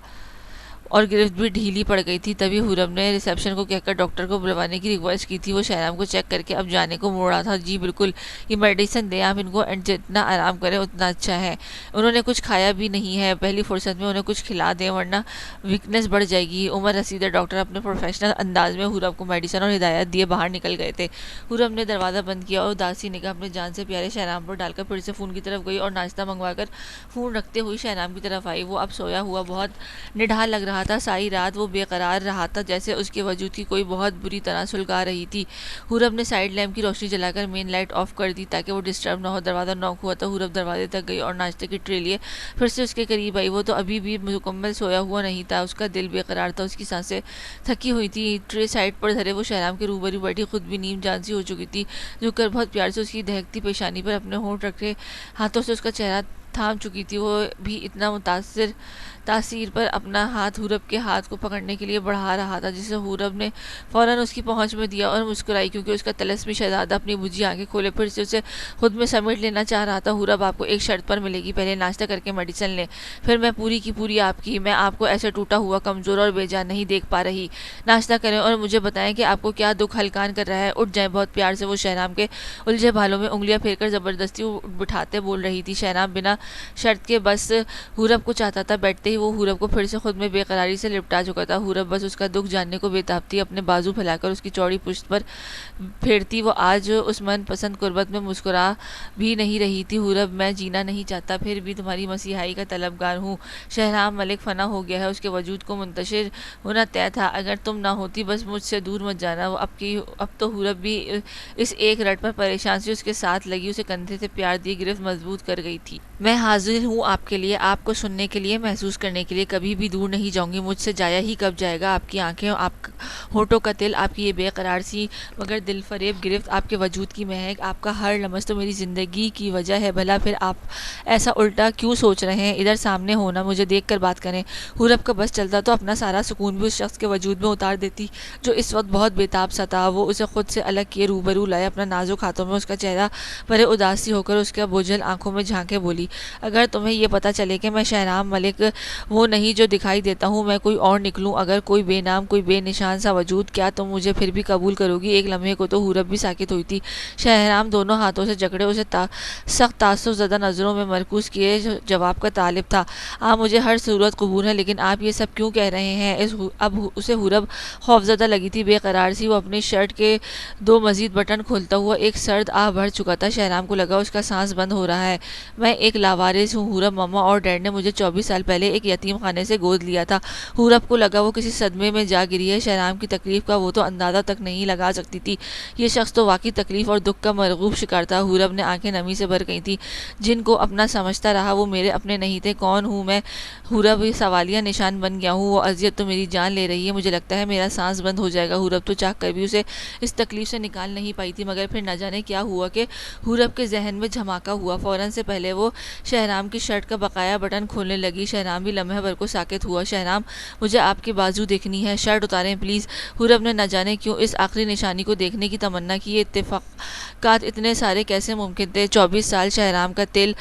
اور گرفت بھی ڈھیلی پڑ گئی تھی۔ تبھی حورب نے ریسیپشن کو کہہ کر ڈاکٹر کو بلوانے کی ریکویسٹ کی تھی۔ وہ شہرام کو چیک کر کے اب جانے کو موڑ رہا تھا۔ جی بالکل، یہ میڈیسن دیں آپ ان کو، جتنا آرام کریں اتنا اچھا ہے۔ انہوں نے کچھ کھایا بھی نہیں ہے، پہلی فرصت میں انہیں کچھ کھلا دیں ورنہ ویکنس بڑھ جائے گی۔ عمر رسیدہ ڈاکٹر اپنے پروفیشنل انداز میں حورب کو میڈیسن اور ہدایت دیے باہر نکل گئے تھے۔ حورب نے دروازہ بند کیا اور اداسی نگاہ اپنے جان سے پیارے شہرام پر ڈال کر پھر سے فون کی طرف گئی اور ناشتہ منگوا کر فون رکھتے ہوئی شہرام کی طرف آئی۔ وہ اب سویا ہوا بہت نڈھال لگ رہا تھا۔ ساری رات وہ بے قرار رہا تھا، جیسے اس کے وجود کی کوئی بہت بری طرح سلگا رہی تھی۔ حورب نے سائیڈ لیمپ کی روشنی جلا کر مین لائٹ آف کر دی تاکہ وہ ڈسٹرب نہ ہو۔ دروازہ نوک ہوا تو حورب دروازے تک گئی اور ناشتے کی ٹرے لیے پھر سے اس کے قریب آئی۔ وہ تو ابھی بھی مکمل سویا ہوا نہیں تھا، اس کا دل بے قرار تھا، اس کی سانسیں تھکی ہوئی تھی۔ ٹرے سائڈ پر دھرے وہ شہرام کے روبرو بیٹھی، خود بھی نیم جان سی ہو چکی تھی۔ جھک کر بہت پیار سے اس کی دہکتی پیشانی پر اپنے ہونٹ رکھے ہاتھوں سے اس کا چہرہ تھام چکی تھی، وہ بھی اتنا تاثیر پر اپنا ہاتھ حورب کے ہاتھ کو پکڑنے کے لیے بڑھا رہا تھا، جسے حورب نے فوراً اس کی پہنچ میں دیا اور مسکرائی، کیونکہ اس کا طلسمی شہزادہ اپنی بجھی آنکھیں کھولے پھر سے اسے خود میں سمیٹ لینا چاہ رہا تھا۔ حورب آپ کو ایک شرط پر ملے گی، پہلے ناشتہ کر کے میڈیسن لیں، پھر میں پوری کی پوری آپ کی، میں آپ کو ایسے ٹوٹا ہوا، کمزور اور بے جان نہیں دیکھ پا رہی۔ ناشتہ کریں اور مجھے بتائیں کہ آپ کو کیا دکھ ہلکان کر رہا ہے۔ اٹھ جائیں، بہت پیار سے وہ شہرام کے الجھے بالوں میں انگلیاں پھیر کر زبردستی بٹھاتے بول رہی تھی۔ شہرام بنا شرط کے بس حورب کو چاہتا تھا، بیٹھتے ہی وہ حورب کو پھر سے خود میں بے قراری سے لپٹا چکا تھا۔ حورب بس اس کا دکھ جاننے کو بے تاب تھی، اپنے بازو پھیلا کر اس کی چوڑی پشت پر پھیرتی وہ آج اس من پسند قربت میں مسکرا بھی نہیں رہی تھی۔ حورب، میں جینا نہیں چاہتا، پھر بھی تمہاری مسیحائی کا طلبگار ہوں۔ شہرام ملک فنا ہو گیا ہے، اس کے وجود کو منتشر ہونا طے تھا، اگر تم نہ ہوتی، بس مجھ سے دور مت جانا۔ اب تو حورب بھی اس ایک رٹ پر پریشان سی اس کے ساتھ لگی، اسے کندھے سے پیار دی گرفت مضبوط کر گئی تھی۔ میں حاضر ہوں آپ کے لیے، آپ کو سننے کے لیے، محسوس کرنے کے لیے، کبھی بھی دور نہیں جاؤں گی، مجھ سے جایا ہی کب جائے گا۔ آپ کی آنکھیں، آپ ہونٹوں کا تل، آپ کی یہ بے قرار سی مگر دل فریب گرفت، آپ کے وجود کی مہک، آپ کا ہر لمس تو میری زندگی کی وجہ ہے۔ بھلا پھر آپ ایسا الٹا کیوں سوچ رہے ہیں؟ ادھر سامنے ہونا، مجھے دیکھ کر بات کریں۔ حورب کا بس چلتا تو اپنا سارا سکون بھی اس شخص کے وجود میں اتار دیتی جو اس وقت بہت بےتاب سا تھا۔ وہ اسے خود سے الگ کیے روبرو لائے، اپنا نازک ہاتھوں میں اس کا چہرہ پرے اداسی ہو کر اس کے بوجھل آنکھوں میں جھانکے بولی، اگر تمہیں یہ پتا چلے کہ میں شہرام ملک وہ نہیں جو دکھائی دیتا ہوں، میں کوئی اور نکلوں، اگر کوئی بے نام، کوئی بے نشان سا وجود، کیا تم مجھے پھر بھی قبول کرو گی؟ ایک لمحے کو تو حورب بھی ساکت ہوئی تھی۔ شہرام دونوں ہاتھوں سے جکڑے اسے سخت تعصب زدہ نظروں میں مرکوز کیے جواب کا طالب تھا، مجھے ہر صورت قبول ہے، لیکن آپ یہ سب کیوں کہہ رہے ہیں؟ اب اسے حورب خوفزدہ لگی تھی، بے قرار سی، وہ اپنی شرٹ کے دو مزید بٹن کھولتا ہوا ایک سرد آہ بھر چکا تھا۔ شہرام کو لگا اس کا سانس بند ہو رہا ہے۔ میں ایک لاوارث ہوں حورب، ماما اور ڈیڈ نے مجھے 24 سال پہلے ایک یتیم خانے سے گود لیا تھا۔ حورب کو لگا وہ کسی صدمے میں جا گری ہے، شہرام کی تکلیف کا وہ تو اندازہ تک نہیں لگا سکتی تھی، یہ شخص تو واقعی تکلیف اور دکھ کا مرغوب شکار تھا۔ حورب نے آنکھیں نمی سے بھر گئی تھیں، جن کو اپنا سمجھتا رہا وہ میرے اپنے نہیں تھے۔ کون ہوں میں؟ حورب سوالیہ نشان بن گیا ہوں، وہ اذیت تو میری جان لے رہی ہے، مجھے لگتا ہے میرا سانس بند ہو جائے گا۔ حورب تو چاہ کر بھی اسے اس تکلیف سے نکال نہیں پائی تھی، مگر پھر نہ جانے کیا ہوا کہ حورب کے ذہن میں دھماکہ ہوا۔ فوراً سے پہلے وہ شہرام کی شرٹ کا بقایا بٹن کھولنے لگی۔ شہرام بھی لمحے بھر کو ساکت ہوا۔ شہرام، مجھے آپ کی بازو دیکھنی ہے، شرٹ اتاریں پلیز۔ حورب نے نہ جانے کیوں اس آخری نشانی کو دیکھنے کی تمنا کی، یہ اتفاقات اتنے سارے کیسے ممکن تھے؟ 24 سال، شہرام کا تل،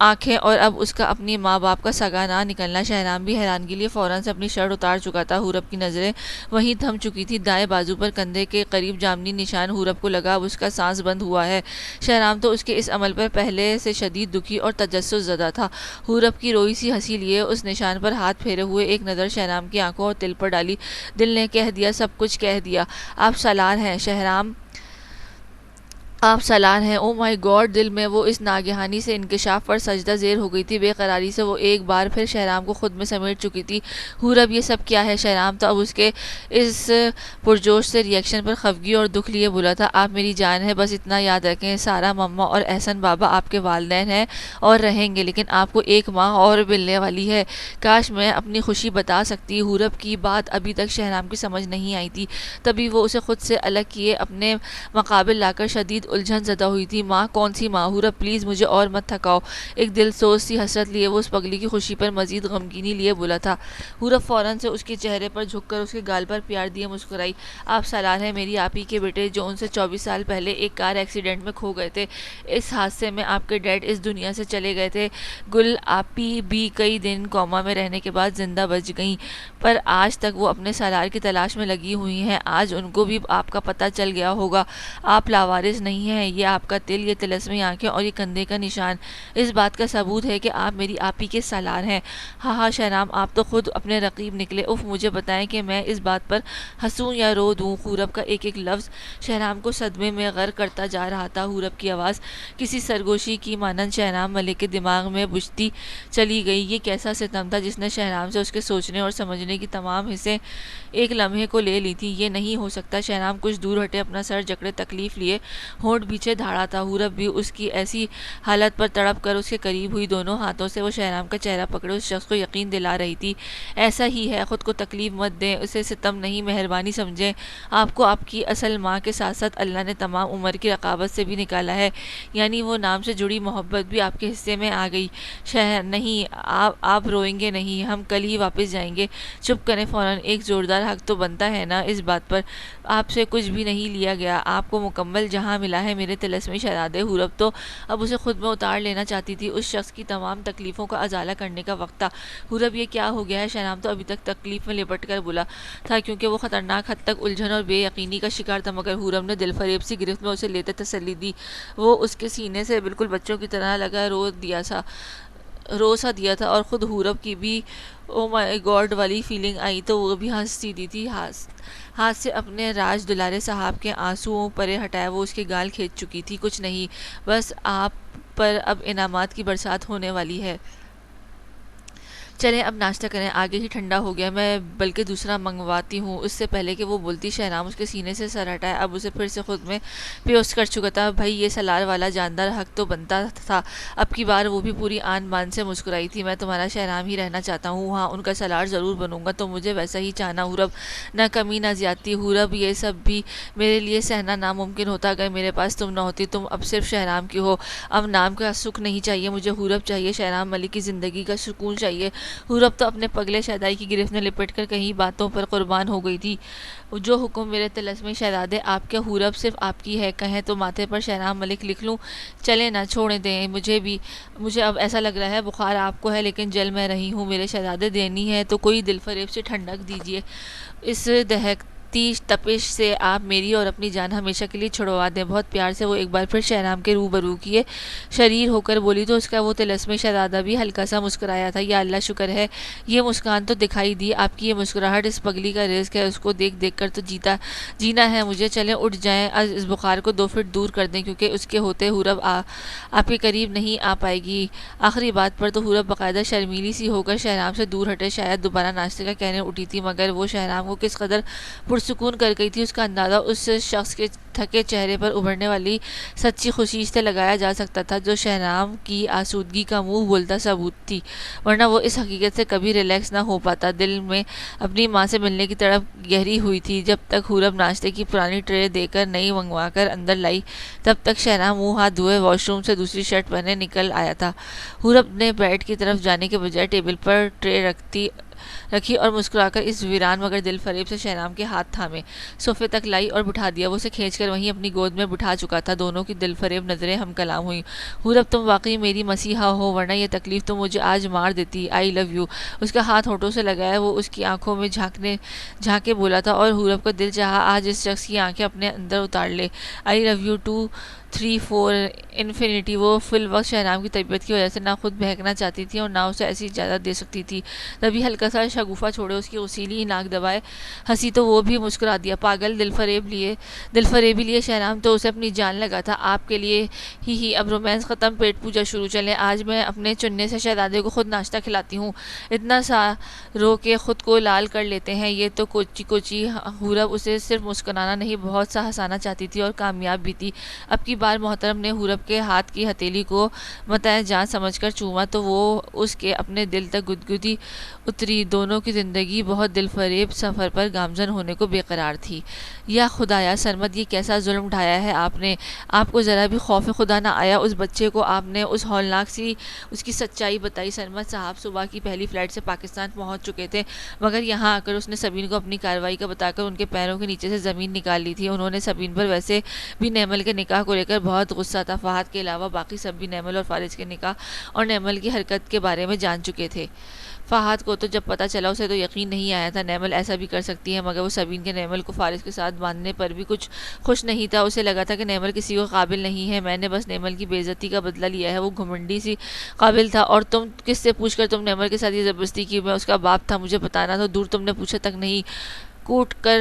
آنکھیں، اور اب اس کا اپنی ماں باپ کا سگا نہ نکلنا۔ شہرام بھی حیرانگی لیے فوراً سے اپنی شرٹ اتار چکا تھا۔ حورب کی نظریں وہیں تھم چکی تھی، دائیں بازو پر کندھے کے قریب جامنی نشان۔ حورب کو لگا اب اس کا سانس بند ہوا ہے۔ شہرام تو اس کے اس عمل پر پہلے سے شدید دکھی اور تجسس زدہ تھا۔ حورب کی روئی سی ہنسی لیے اس نشان پر ہاتھ پھیرے ہوئے ایک نظر شہرام کی آنکھوں اور تل پر ڈالی۔ دل نے کہہ دیا، سب کچھ کہہ دیا، آپ سالار ہیں شہرام، آپ سالار ہیں۔ او مائی گاڈ! دل میں وہ اس ناگہانی سے انکشاف پر سجدہ زیر ہو گئی تھی۔ بے قراری سے وہ ایک بار پھر شہرام کو خود میں سمیٹ چکی تھی۔ حورب، یہ سب کیا ہے؟ شہرام تو اب اس کے اس پرجوش سے ری ایکشن پر خفگی اور دکھ لیے بولا تھا، آپ میری جان ہے، بس اتنا یاد رکھیں، سارا، مما اور احسن بابا آپ کے والدین ہیں اور رہیں گے، لیکن آپ کو ایک ماں اور ملنے والی ہے۔ کاش میں اپنی خوشی بتا سکتی۔ حورب کی بات ابھی تک شہرام کی سمجھ نہیں آئی تھی، تبھی وہ اسے خود سے الگ کیے اپنے مقابل لا کر شدید الجھن زدہ ہوئی تھی۔ ماں؟ کون سی ماں؟ حورب پلیز مجھے اور مت تھکاؤ، ایک دل سوز سی حسرت لیے وہ اس پگلی کی خوشی پر مزید غمگینی لیے بولا تھا۔ حورب فوراً سے اس کے چہرے پر جھک کر اس کے گال پر پیار دیے مسکرائی، آپ سالار ہیں میری آپی کے بیٹے، جو ان سے 24 سال پہلے ایک کار ایکسیڈنٹ میں کھو گئے تھے۔ اس حادثے میں آپ کے ڈیڈ اس دنیا سے چلے گئے تھے۔ گل آپی بھی کئی دن کوما میں رہنے کے بعد زندہ بچ گئیں، پر آج تک وہ اپنے سالار کی تلاش میں لگی ہوئی ہیں۔ آج ان کو بھی آپ کا پتہ چل گیا ہوگا، آپ لاوارث نہیں ہیں۔ یہ آپ کا تل، یہ طلسمی آنکھیں اور یہ کندھے کا نشان اس بات کا ثبوت ہے کہ آپ میری آپی کے سالار ہیں۔ ہاں ہاں شہرام، آپ تو خود اپنے رقیب نکلے۔ اف، مجھے بتائیں کہ میں اس بات پر ہنسوں یا رو دوں؟ حورب کا ایک ایک لفظ شہرام کو صدمے میں غرق کرتا جا رہا تھا۔ حورب کی آواز کسی سرگوشی کی مانند شہرام ملک کے دماغ میں بجتی چلی گئی۔ یہ کیسا ستم تھا جس نے شہرام سے اس کے سوچنے اور سمجھنے کی تمام حصیں ایک لمحے کو لے لی تھی؟ یہ نہیں ہو سکتا۔ شہرام کچھ دور ہٹے، اپنا سر جکڑے تکلیف لیے ہونٹ پیچھے دھاڑا تھا۔ حورب بھی اس کی ایسی حالت پر تڑپ کر اس کے قریب ہوئی، دونوں ہاتھوں سے وہ شہرام کا چہرہ پکڑے اس شخص کو یقین دلا رہی تھی۔ ایسا ہی ہے، خود کو تکلیف مت دیں، اسے ستم نہیں، مہربانی سمجھیں۔ آپ کو آپ کی اصل ماں کے ساتھ ساتھ اللہ نے تمام عمر کی رقابت سے بھی نکالا ہے، یعنی وہ نام سے جڑی محبت بھی آپ کے حصے میں آ گئی۔ شہر نہیں، آپ روئیں گے نہیں، ہم کل ہی واپس جائیں گے۔ چپ کریں فوراً، ایک زوردار حق تو بنتا ہے نا اس بات پر۔ آپ سے کچھ بھی نہیں لیا گیا، آپ کو مکمل جہاں ملا ہے میرے طلسمی شہزادے۔ حورب تو اب اسے خود میں اتار لینا چاہتی تھی، اس شخص کی تمام تکلیفوں کا ازالہ کرنے کا وقت تھا۔ حورب یہ کیا ہو گیا ہے؟ شہرام تو ابھی تک تکلیف میں لپٹ کر بولا تھا، کیونکہ وہ خطرناک حد تک الجھن اور بے یقینی کا شکار تھا، مگر حورب نے دل فریب سی گرفت میں اسے لیتے تسلی دی۔ وہ اس کے سینے سے بالکل بچوں کی طرح لگا رو سا دیا تھا، اور خود حورب کی بھی او مائی گاڈ والی فیلنگ آئی تو وہ بھی ہنستی دی تھی۔ ہاتھ سے اپنے راج دلارے صاحب کے آنسوؤں پرے ہٹائے وہ اس کے گال کھینچ چکی تھی۔ کچھ نہیں، بس آپ پر اب انعامات کی برسات ہونے والی ہے۔ چلیں اب ناشتہ کریں، آگے ہی ٹھنڈا ہو گیا، میں بلکہ دوسرا منگواتی ہوں۔ اس سے پہلے کہ وہ بولتی شہرام اس کے سینے سے سر ہٹائے، اب اسے پھر سے خود میں پیوست کر چکا تھا۔ بھائی یہ سلار والا جاندار حق تو بنتا تھا۔ اب کی بار وہ بھی پوری آن بان سے مسکرائی تھی۔ میں تمہارا شہرام ہی رہنا چاہتا ہوں، ہاں ان کا سلار ضرور بنوں گا، تو مجھے ویسا ہی چاہنا حورب، نہ کمی نہ زیادتی۔ حورب یہ سب بھی میرے لیے سہنا ناممکن ہوتا اگر میرے پاس تم نہ ہوتی، تم اب صرف شہرام کی ہو۔ اب نام کا سکھ نہیں چاہیے مجھے، حورب چاہیے، شہرام ملک کی زندگی کا سکون چاہیے۔ حورب تو اپنے پگلے شہدائی کی گرفت میں لپٹ کر کئی باتوں پر قربان ہو گئی تھی۔ جو حکم میرے طلسمی شہزادے، آپ کیا حورب صرف آپ کی ہے، کہیں تو ماتھے پر شہرام ملک لکھ لوں؟ چلیں نہ، چھوڑ دیں، مجھے اب ایسا لگ رہا ہے بخار آپ کو ہے، لیکن جل میں رہی ہوں میرے شہزادے، دینی ہے تو کوئی دل فریب سے ٹھنڈک دیجیے، اس دہکتی تپش سے آپ میری اور اپنی جان ہمیشہ کے لیے چھڑوا دیں۔ بہت پیار سے وہ ایک بار پھر شہرام کے روبرو کیے، شریر ہو کر بولی تو اس کا وہ طلسمی شہزادہ بھی ہلکا سا مسکرایا تھا۔ یا اللہ شکر ہے، یہ مسکان تو دکھائی دی، آپ کی یہ مسکراہٹ اس پگلی کا رزق ہے، اس کو دیکھ کر تو جینا ہے مجھے۔ چلیں اٹھ جائیں، اس بخار کو 2 فٹ دور کر دیں، کیونکہ اس کے ہوتے حورب آپ کے قریب نہیں آ پائے گی۔ آخری بات پر تو حورب باقاعدہ شرمیلی سی ہو کر شہرام سے دور ہٹے، شاید دوبارہ ناشتے کا کہنے اٹھی تھی، مگر وہ شہرام کو کس قدر پرسکون کر گئی تھی، اس کا اندازہ اس شخص کے تھکے چہرے پر ابھرنے والی سچی خوشی سے لگایا جا سکتا تھا، جو شہرام کی آسودگی کا منہ بولتا ثبوت تھی، ورنہ وہ اس حقیقت سے کبھی ریلیکس نہ ہو پاتا۔ دل میں اپنی ماں سے ملنے کی تڑپ گہری ہوئی تھی۔ جب تک حورب ناشتے کی پرانی ٹرے دے کر نئی منگوا کر اندر لائی، تب تک شہرام منہ ہاتھ دھوئے واش روم سے دوسری شرٹ پہنے نکل آیا تھا۔ حورب نے بیڈ کی طرف جانے کے بجائے ٹیبل پر ٹرے رکھی اور مسکرا کر اس ویران مگر دل فریب سے شہرام کے ہاتھ تھامے صوفے تک لائی اور بٹھا دیا۔ وہ اسے کھینچ کر وہیں اپنی گود میں بٹھا چکا تھا۔ دونوں کی دل فریب نظریں ہم کلام ہوئیں۔ حورب تم واقعی میری مسیحا ہو، ورنہ یہ تکلیف تو مجھے آج مار دیتی۔ آئی لو یو، اس کا ہاتھ ہونٹوں سے لگایا وہ اس کی آنکھوں میں جھانکے بولا تھا، اور حورب کا دل چاہا آج اس شخص کی آنکھیں اپنے اندر اتار لے۔ آئی لو یو 2 3 4 انفینٹی۔ وہ فی الوقت شہرام کی طبیعت کی وجہ سے نہ خود بہکنا چاہتی تھی اور نہ اسے ایسی اجازت دے سکتی تھی۔ تبھی ہلکا سا شگوفہ چھوڑے اس کی غسیلی ناک دبائے ہنسی تو وہ بھی مسکرا دیا۔ پاگل، دل فریبی لیے شہرام تو اسے اپنی جان لگا تھا، آپ کے لیے ہی۔ اب رومانس ختم، پیٹ پوجا شروع۔ چلیں آج میں اپنے چننے سے شہزادے کو خود ناشتہ کھلاتی ہوں، اتنا سا رو کے خود کو لال کر لیتے ہیں یہ تو کوچی۔ حورب اسے صرف مسکرانا نہیں بہت سا ہنسانا چاہتی تھی، اور کامیاب بھی تھی۔ اب کی بار محترم نے حورب کے ہاتھ کی ہتھیلی کو متاع جان سمجھ کر چوما تو وہ اس کے اپنے دل تک گدگدی اتری۔ دونوں کی زندگی بہت دل فریب سفر پر گامزن ہونے کو بے قرار تھی۔ یا خدایا سرمد، یہ کیسا ظلم ڈھایا ہے آپ نے؟ آپ کو ذرا بھی خوف خدا نہ آیا؟ اس بچے کو آپ نے اس ہولناک سی اس کی سچائی بتائی۔ سرمد صاحب صبح کی پہلی فلائٹ سے پاکستان پہنچ چکے تھے، مگر یہاں آ کر اس نے سبین کو اپنی کارروائی کا بتا کر ان کے پیروں کے نیچے سے زمین نکال لی تھی۔ انہوں نے سبین پر ویسے بھی نیمل کے نکاح کو لے کر بہت غصہ تھا۔ فہد کے علاوہ باقی سب بھی نیمل اور فارس کے نکاح اور نیمل کی حرکت کے بارے میں جان چکے تھے۔ فہد کو تو جب پتہ چلا اسے تو یقین نہیں آیا تھا نیمل ایسا بھی کر سکتی ہے، مگر وہ سبین کے نیمل کو فارس کے ساتھ باندھنے پر بھی کچھ خوش نہیں تھا۔ اسے لگا تھا کہ نیمل کسی کو قابل نہیں ہے، میں نے بس نیمل کی بے عزتی کا بدلہ لیا ہے، وہ گھمنڈی سی قابل تھا۔ اور تم کس سے پوچھ کر تم نیمل کے ساتھ یہ زبردستی کی؟ میں اس کا باپ تھا، مجھے بتانا تو دور تم نے پوچھا تک نہیں، کوٹ کر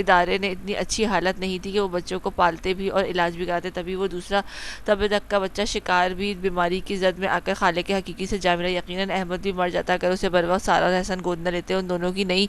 ادارے نے اتنی اچھی حالت نہیں تھی کہ وہ بچوں کو پالتے بھی اور علاج بھی کراتے، تبھی وہ دوسرا طبع تک کا بچہ شکار بھی بیماری کی زد میں آ کر خالق حقیقی سے جا ملا۔ یقیناً احمد بھی مر جاتا اگر اسے بر وقت سارا اور احسن گود نہ لیتے۔ ان دونوں کی نئی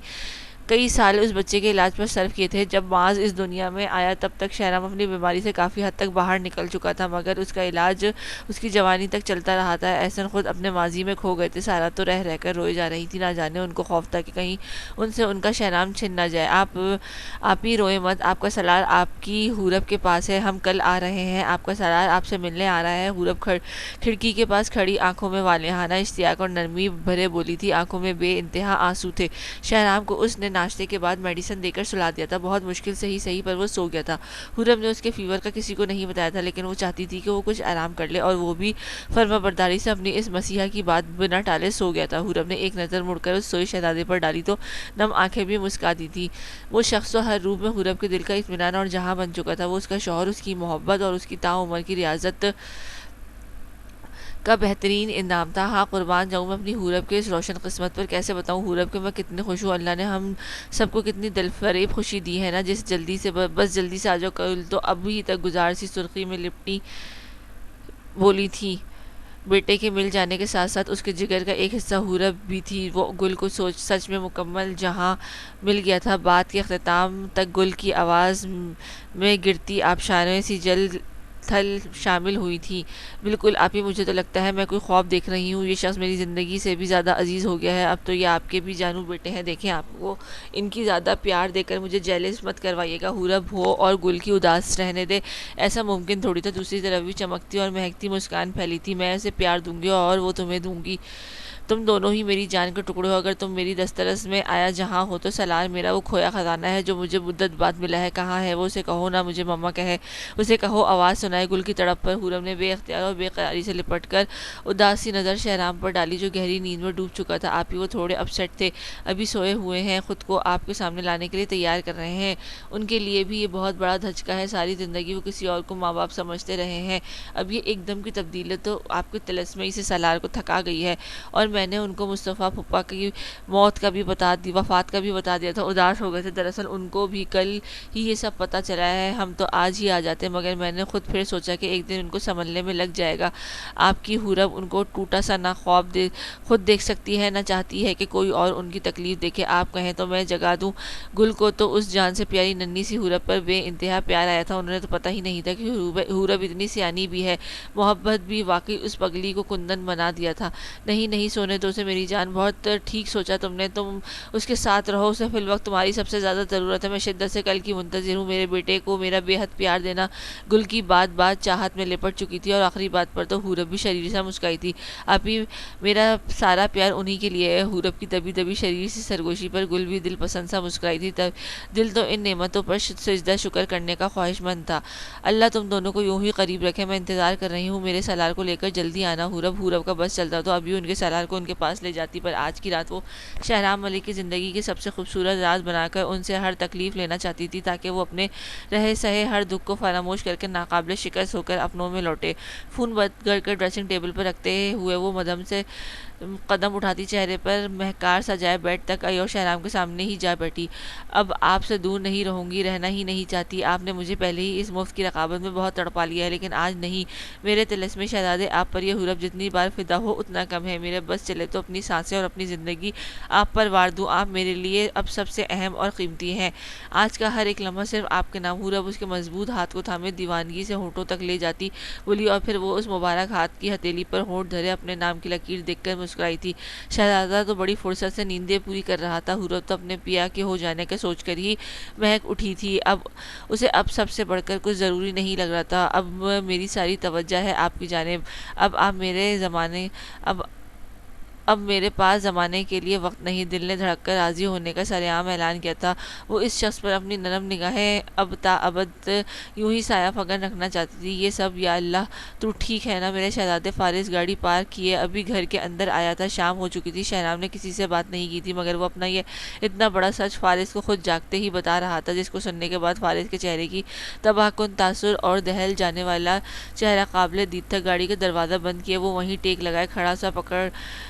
کئی سال اس بچے کے علاج پر صرف کیے تھے۔ جب معاذ اس دنیا میں آیا تب تک شہرام اپنی بیماری سے کافی حد تک باہر نکل چکا تھا، مگر اس کا علاج اس کی جوانی تک چلتا رہا تھا۔ احسن خود اپنے ماضی میں کھو گئے تھے، سارا تو رہ رہ کر روئے جا رہی تھی، نہ جانے ان کو خوف تھا کہ کہیں ان سے ان کا شہرام چھن نہ جائے۔ آپ ہی روئے مت، آپ کا سالار آپ کی حورب کے پاس ہے، ہم کل آ رہے ہیں، آپ کا سالار آپ سے ملنے آ رہا ہے۔ حورب کھڑکی کے پاس کھڑی، آنکھوں میں والہانہ اشتیاق اور نرمی بھرے بولی تھی، آنکھوں میں بے انتہا آنسو تھے۔ شہرام کو اس نے ناشتے کے بعد میڈیسن دے کر سلا دیا تھا، بہت مشکل سے ہی صحیح پر وہ سو گیا تھا۔ حورب نے اس کے فیور کا کسی کو نہیں بتایا تھا، لیکن وہ چاہتی تھی کہ وہ کچھ آرام کر لے، اور وہ بھی فرما برداری سے اپنی اس مسیحا کی بات بنا ٹالے سو گیا تھا۔ حورب نے ایک نظر مڑ کر اس سوئے شہزادے پر ڈالی تو نم آنکھیں بھی مسکا دی تھی۔ وہ شخص تو ہر روپ میں حورب کے دل کا اطمینان اور جہاں بن چکا تھا۔ وہ اس کا شوہر، اس کی محبت اور اس کی تعمر کی ریاضت کا بہترین انعام تھا۔ ہاں، قربان جاؤں میں اپنی حورب کے اس روشن قسمت پر، کیسے بتاؤں حورب کہ میں کتنی خوش ہوں۔ اللہ نے ہم سب کو کتنی دل فریب خوشی دی ہے نا، بس جلدی سے آ جاؤ۔ کل تو ابھی تک گزار سی سرخی میں لپٹی بولی تھی۔ بیٹے کے مل جانے کے ساتھ ساتھ اس کے جگر کا ایک حصہ حورب بھی تھی۔ وہ گل کو سچ میں مکمل جہاں مل گیا تھا۔ بات کے اختتام تک گل کی آواز میں گرتی آبشاریں سی جل تھل شامل ہوئی تھی۔ بالکل آپ ہی، مجھے تو لگتا ہے میں کوئی خواب دیکھ رہی ہوں، یہ شخص میری زندگی سے بھی زیادہ عزیز ہو گیا ہے۔ اب تو یہ آپ کے بھی جانو بیٹے ہیں، دیکھیں آپ کو ان کی زیادہ پیار دے کر مجھے جیلس مت کروائیے گا۔ حورب ہو اور گل کی اداس رہنے دے، ایسا ممکن تھوڑی تھا۔ دوسری طرف بھی چمکتی اور مہکتی مسکان پھیلی تھی۔ میں اسے پیار دوں گی اور وہ تمہیں دوں گی، تم دونوں ہی میری جان کے ٹکڑے ہو۔ اگر تم میری دسترس میں آیا جہاں ہو تو سالار میرا وہ کھویا خزانہ ہے جو مجھے مدت بعد ملا ہے، کہاں ہے وہ؟ اسے کہو نا مجھے مما کہے، اسے کہو آواز سنائے۔ گل کی تڑپ پر حورب نے بے اختیار اور بے قراری سے لپٹ کر اداسی نظر شہرام پر ڈالی جو گہری نیند میں ڈوب چکا تھا۔ آپ ہی، وہ تھوڑے اپسیٹ تھے، ابھی سوئے ہوئے ہیں، خود کو آپ کے سامنے لانے کے لیے تیار کر رہے ہیں۔ ان کے لیے بھی یہ بہت بڑا دھچکا ہے، ساری زندگی وہ کسی اور کو ماں باپ سمجھتے رہے ہیں، اب یہ ایک دم کی تبدیلی تو آپ کے طلسمے سے سالار کو تھکا گئی ہے۔ اور میں نے ان کو مصطفیٰ پھپھا کی وفات کا بھی بتا دیا تھا، اداس ہو گئے تھے۔ دراصل ان کو بھی کل ہی یہ سب پتہ چلا ہے، ہم تو آج ہی آ جاتے، مگر میں نے خود پھر سوچا کہ ایک دن ان کو سنبھلنے میں لگ جائے گا۔ آپ کی حورب ان کو ٹوٹا سا نہ خواب خود دیکھ سکتی ہے، نہ چاہتی ہے کہ کوئی اور ان کی تکلیف دیکھے۔ آپ کہیں تو میں جگا دوں۔ گل کو تو اس جان سے پیاری ننھی سی حورب پر بے انتہا پیار آیا تھا، انہوں نے تو پتہ ہی نہیں تھا کہ حورب اتنی سیانی بھی ہے۔ محبت بھی واقعی اس پگلی کو کندن بنا دیا تھا۔ نہیں سونے دو اسے میری جان، بہت ٹھیک سوچا تم نے، تم اس کے ساتھ رہو، اسے فی الوقت تمہاری سب سے زیادہ ضرورت ہے۔ میں شدت سے کل کی منتظر ہوں، میرے بیٹے کو میرا بے حد پیار دینا۔ گل کی بات چاہت میں لپٹ چکی تھی، اور آخری بات پر تو حورب بھی شریر سے مسکرائی تھی۔ آپ ہی، میرا سارا پیار انہی کے لیے ہے۔ حورب کی دبی شریر سی سرگوشی پر گل بھی دل پسند سا مسکرائی تھی۔ دل تو ان نعمتوں پر سجدہ شکر کرنے کا خواہش مند تھا۔ اللہ تم دونوں کو یوں ہی قریب رکھے، میں انتظار کر رہی ہوں، میرے سالار کو لے کر جلدی آنا۔ حورب کا بس چلتا تو ابھی ان کے سالار کو ان کے پاس لے جاتی، پر آج کی رات وہ شہرام ملک کی زندگی کے سب سے خوبصورت راز بنا کر ان سے ہر تکلیف لینا چاہتی تھی، تاکہ وہ اپنے رہے سہے ہر دکھ کو فراموش کر کے ناقابل شکست ہو کر اپنوں میں لوٹے۔ فون بند کر ڈریسنگ ٹیبل پر رکھتے ہوئے وہ مدم سے قدم اٹھاتی، چہرے پر مہکار سجائے بیڈ تک آئی اور شہرام کے سامنے ہی جا بیٹھی۔ اب آپ سے دور نہیں رہوں گی، رہنا ہی نہیں چاہتی۔ آپ نے مجھے پہلے ہی اس مفت کی رقابت میں بہت تڑپا لیا ہے، لیکن آج نہیں۔ میرے طلسمی شہزادے، آپ پر یہ حورب جتنی بار فدا ہو اتنا کم ہے۔ میرے بس چلے تو اپنی سانسیں اور اپنی زندگی آپ پر وار دوں۔ آپ میرے لیے اب سب سے اہم اور قیمتی ہیں، آج کا ہر ایک لمحہ صرف آپ کے نام۔ حورب اس کے مضبوط ہاتھ کو تھامے دیوانگی سے ہونٹوں تک لے جاتی بولی، اور پھر وہ اس مبارک ہاتھ کی ہتھیلی پر ہونٹ دھرے اپنے نام کی لکیر دیکھ کر مسکرائی تھی۔ شہزادہ تو بڑی فرصت سے نیندیں پوری کر رہا تھا، حورب تو اپنے پیا کے ہو جانے کا سوچ کر ہی مہک اٹھی تھی۔ اسے اب سب سے بڑھ کر کچھ ضروری نہیں لگ رہا تھا۔ اب میری ساری توجہ ہے آپ کی جانب، اب میرے پاس زمانے کے لیے وقت نہیں۔ دل نے دھڑک کر راضی ہونے کا سرعام اعلان کیا تھا۔ وہ اس شخص پر اپنی نرم نگاہیں اب تا ابد یوں ہی سایہ فگن رکھنا چاہتی تھی۔ یہ سب یا اللہ تو ٹھیک ہے نا میرے شہزادے؟ فارس گاڑی پارک کیے ابھی گھر کے اندر آیا تھا، شام ہو چکی تھی۔ شہرام نے کسی سے بات نہیں کی تھی، مگر وہ اپنا یہ اتنا بڑا سچ فارس کو خود جاگتے ہی بتا رہا تھا، جس کو سننے کے بعد فارس کے چہرے کی تباہ کن تاثر اور دہل جانے والا چہرہ قابل دید تھا۔ گاڑی کا دروازہ بند کیے وہ وہیں ٹیک لگائے کھڑا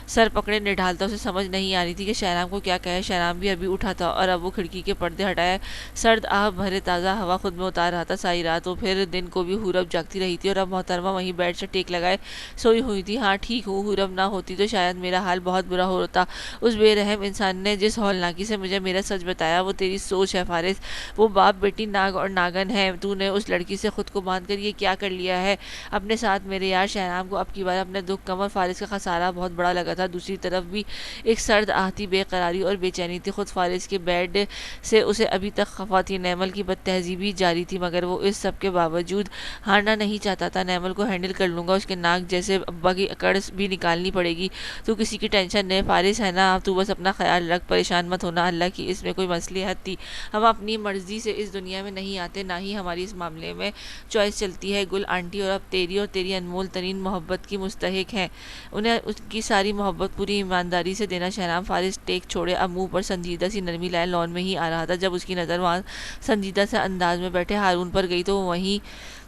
سر پکڑے نڈھالتا اسے سمجھ نہیں آ رہی تھی کہ شہرام کو کیا کہے۔ شہرام بھی ابھی اٹھا تھا اور اب وہ کھڑکی کے پردے ہٹائے سرد آہ بھرے تازہ ہوا خود میں اتار رہا تھا۔ ساری رات وہ پھر دن کو بھی حورب جاگتی رہی تھی اور اب محترمہ وہیں بیٹھ سے ٹیک لگائے سوئی ہوئی تھی۔ ہاں ٹھیک ہوں، حورب نہ ہوتی تو شاید میرا حال بہت برا ہوتا۔ اس بے رحم انسان نے جس ہولناکی سے مجھے میرا سچ بتایا وہ تیری سوچ ہے فارس، وہ باپ بیٹی ناگ اور ناگن ہے۔ تو نے اس لڑکی سے خود کو باندھ کر یہ کیا کر لیا ہے اپنے ساتھ؟ میرے یار شہرام کو اب کی بار اپنے دکھ کم اور فارس کا خسارہ بہت بڑا لگا تھا۔ دوسری طرف بھی ایک سرد آہتی بے قراری اور بے چینی تھی۔ خود فارس کے بیڈ سے اسے ابھی تک خفا تھی، نیمل کی بد تہذیبی جاری تھی، مگر وہ اس سب کے باوجود ہارنا نہیں چاہتا تھا۔ نیمل کو ہینڈل کر لوں گا، اس کے ناک جیسے ابا کی اکڑ بھی نکالنی پڑے گی، تو کسی کی ٹینشن نہیں فارس، ہے نا؟ تو بس اپنا خیال رکھ، پریشان مت ہونا۔ اللہ کی اس میں کوئی مصلحت تھی؟ ہم اپنی مرضی سے اس دنیا میں نہیں آتے، نہ ہی ہماری اس معاملے میں چوائس چلتی ہے۔ گل آنٹی اور اب تیری اور تیری انمول ترین محبت کی مستحق ہیں، انہیں اس کی ساری محبت پوری ایمانداری سے دینا۔ شہرام فارس ٹیک چھوڑے اب منہ پر سنجیدہ سی نرمی لائے لون میں ہی آ رہا تھا، جب اس کی نظر وہاں سنجیدہ سے انداز میں بیٹھے ہارون پر گئی تو وہ وہیں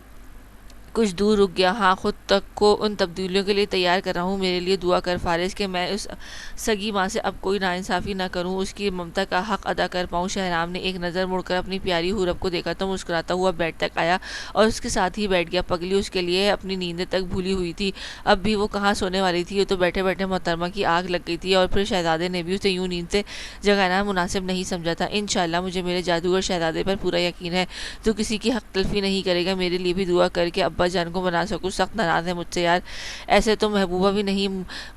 کچھ دور رک گیا۔ ہاں خود تک کو ان تبدیلیوں کے لیے تیار کر رہا ہوں، میرے لیے دعا کر فارس کہ میں اس سگی ماں سے اب کوئی ناانصافی نہ کروں، اس کی ممتا کا حق ادا کر پاؤں۔ شہرام نے ایک نظر مڑ کر اپنی پیاری حورب کو دیکھا تو مسکراتا ہوا بیڈ تک آیا اور اس کے ساتھ ہی بیٹھ گیا۔ پگلی اس کے لیے اپنی نیندیں تک بھولی ہوئی تھی، اب بھی وہ کہاں سونے والی تھی، یہ تو بیٹھے بیٹھے محترمہ کی آگ لگ گئی تھی اور پھر شہزادے نے بھی اسے یوں نیند سے جگانا مناسب نہیں سمجھا تھا۔ انشاءاللہ مجھے میرے جادوگر شہزادے پر پورا یقین ہے، تو کسی کی حق تلفی نہیں کرے گا۔ میرے لیے بھی دعا کر کے ابا جان کو بنا سکوں، سخت ناراض ہے مجھ سے یار، ایسے تو محبوبہ بھی نہیں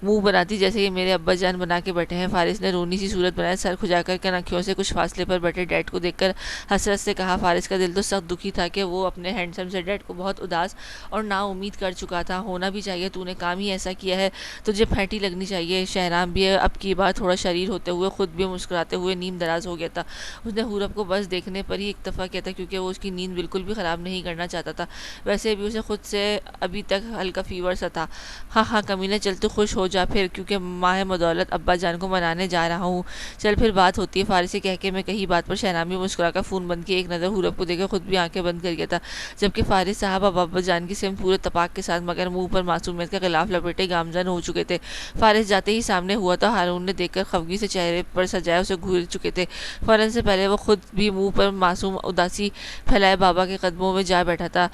منہ بناتی جیسے یہ میرے ابا جان بنا کے بیٹھے ہیں۔ فارس نے رونی سی صورت بنائے، سر کھجا کر کنکھیوں سے کچھ فاصلے پر بیٹھے ڈیڈ کو دیکھ کر حسرت سے کہا۔ فارس کا دل تو سخت دکھی تھا کہ وہ اپنے ہینڈسم سے ڈیڈ کو بہت اداس اور نا امید کر چکا تھا۔ ہونا بھی چاہیے، تو نے کام ہی ایسا کیا ہے، تجھے پھینٹی لگنی چاہیے۔ شہرام بھی اب کی بار تھوڑا شریر ہوتے ہوئے خود بھی مسکراتے ہوئے نیم دراز ہو گیا تھا۔ اس نے حورب کو بس دیکھنے پر ہی اکتفا کیا تھا، کیونکہ وہ اس کی نیند بالکل بھی خراب نہیں کرنا چاہتا تھا۔ ویسے بھی اسے خود سے ابھی تک ہلکا فیور سا تھا۔ ہاں ہاں کمینے، چل تو خوش ہو جا پھر، کیونکہ ماہ بدولت ابا جان کو منانے جا رہا ہوں، چل پھر بات ہوتی ہے۔ فارس سے کہہ کے میں کہی بات پر شہرام بھی مسکرا کر فون بند کیا، ایک نظر حورب کو دیکھے خود بھی آنکھیں بند کر گیا تھا، جبکہ فارس صاحب اب ابا جان کی سمت پورے تپاک کے ساتھ مگر منہ پر معصومیت کا غلاف لپیٹے گامزن ہو چکے تھے۔ فارس جاتے ہی سامنے ہوا تو ہارون نے دیکھ کر خفگی سے چہرے پر سجائے اسے گھور چکے تھے۔ فوراً سے پہلے وہ خود بھی منہ پر معصوم اداسی پھیلائے بابا کے قدموں میں جا بیٹھا تھا۔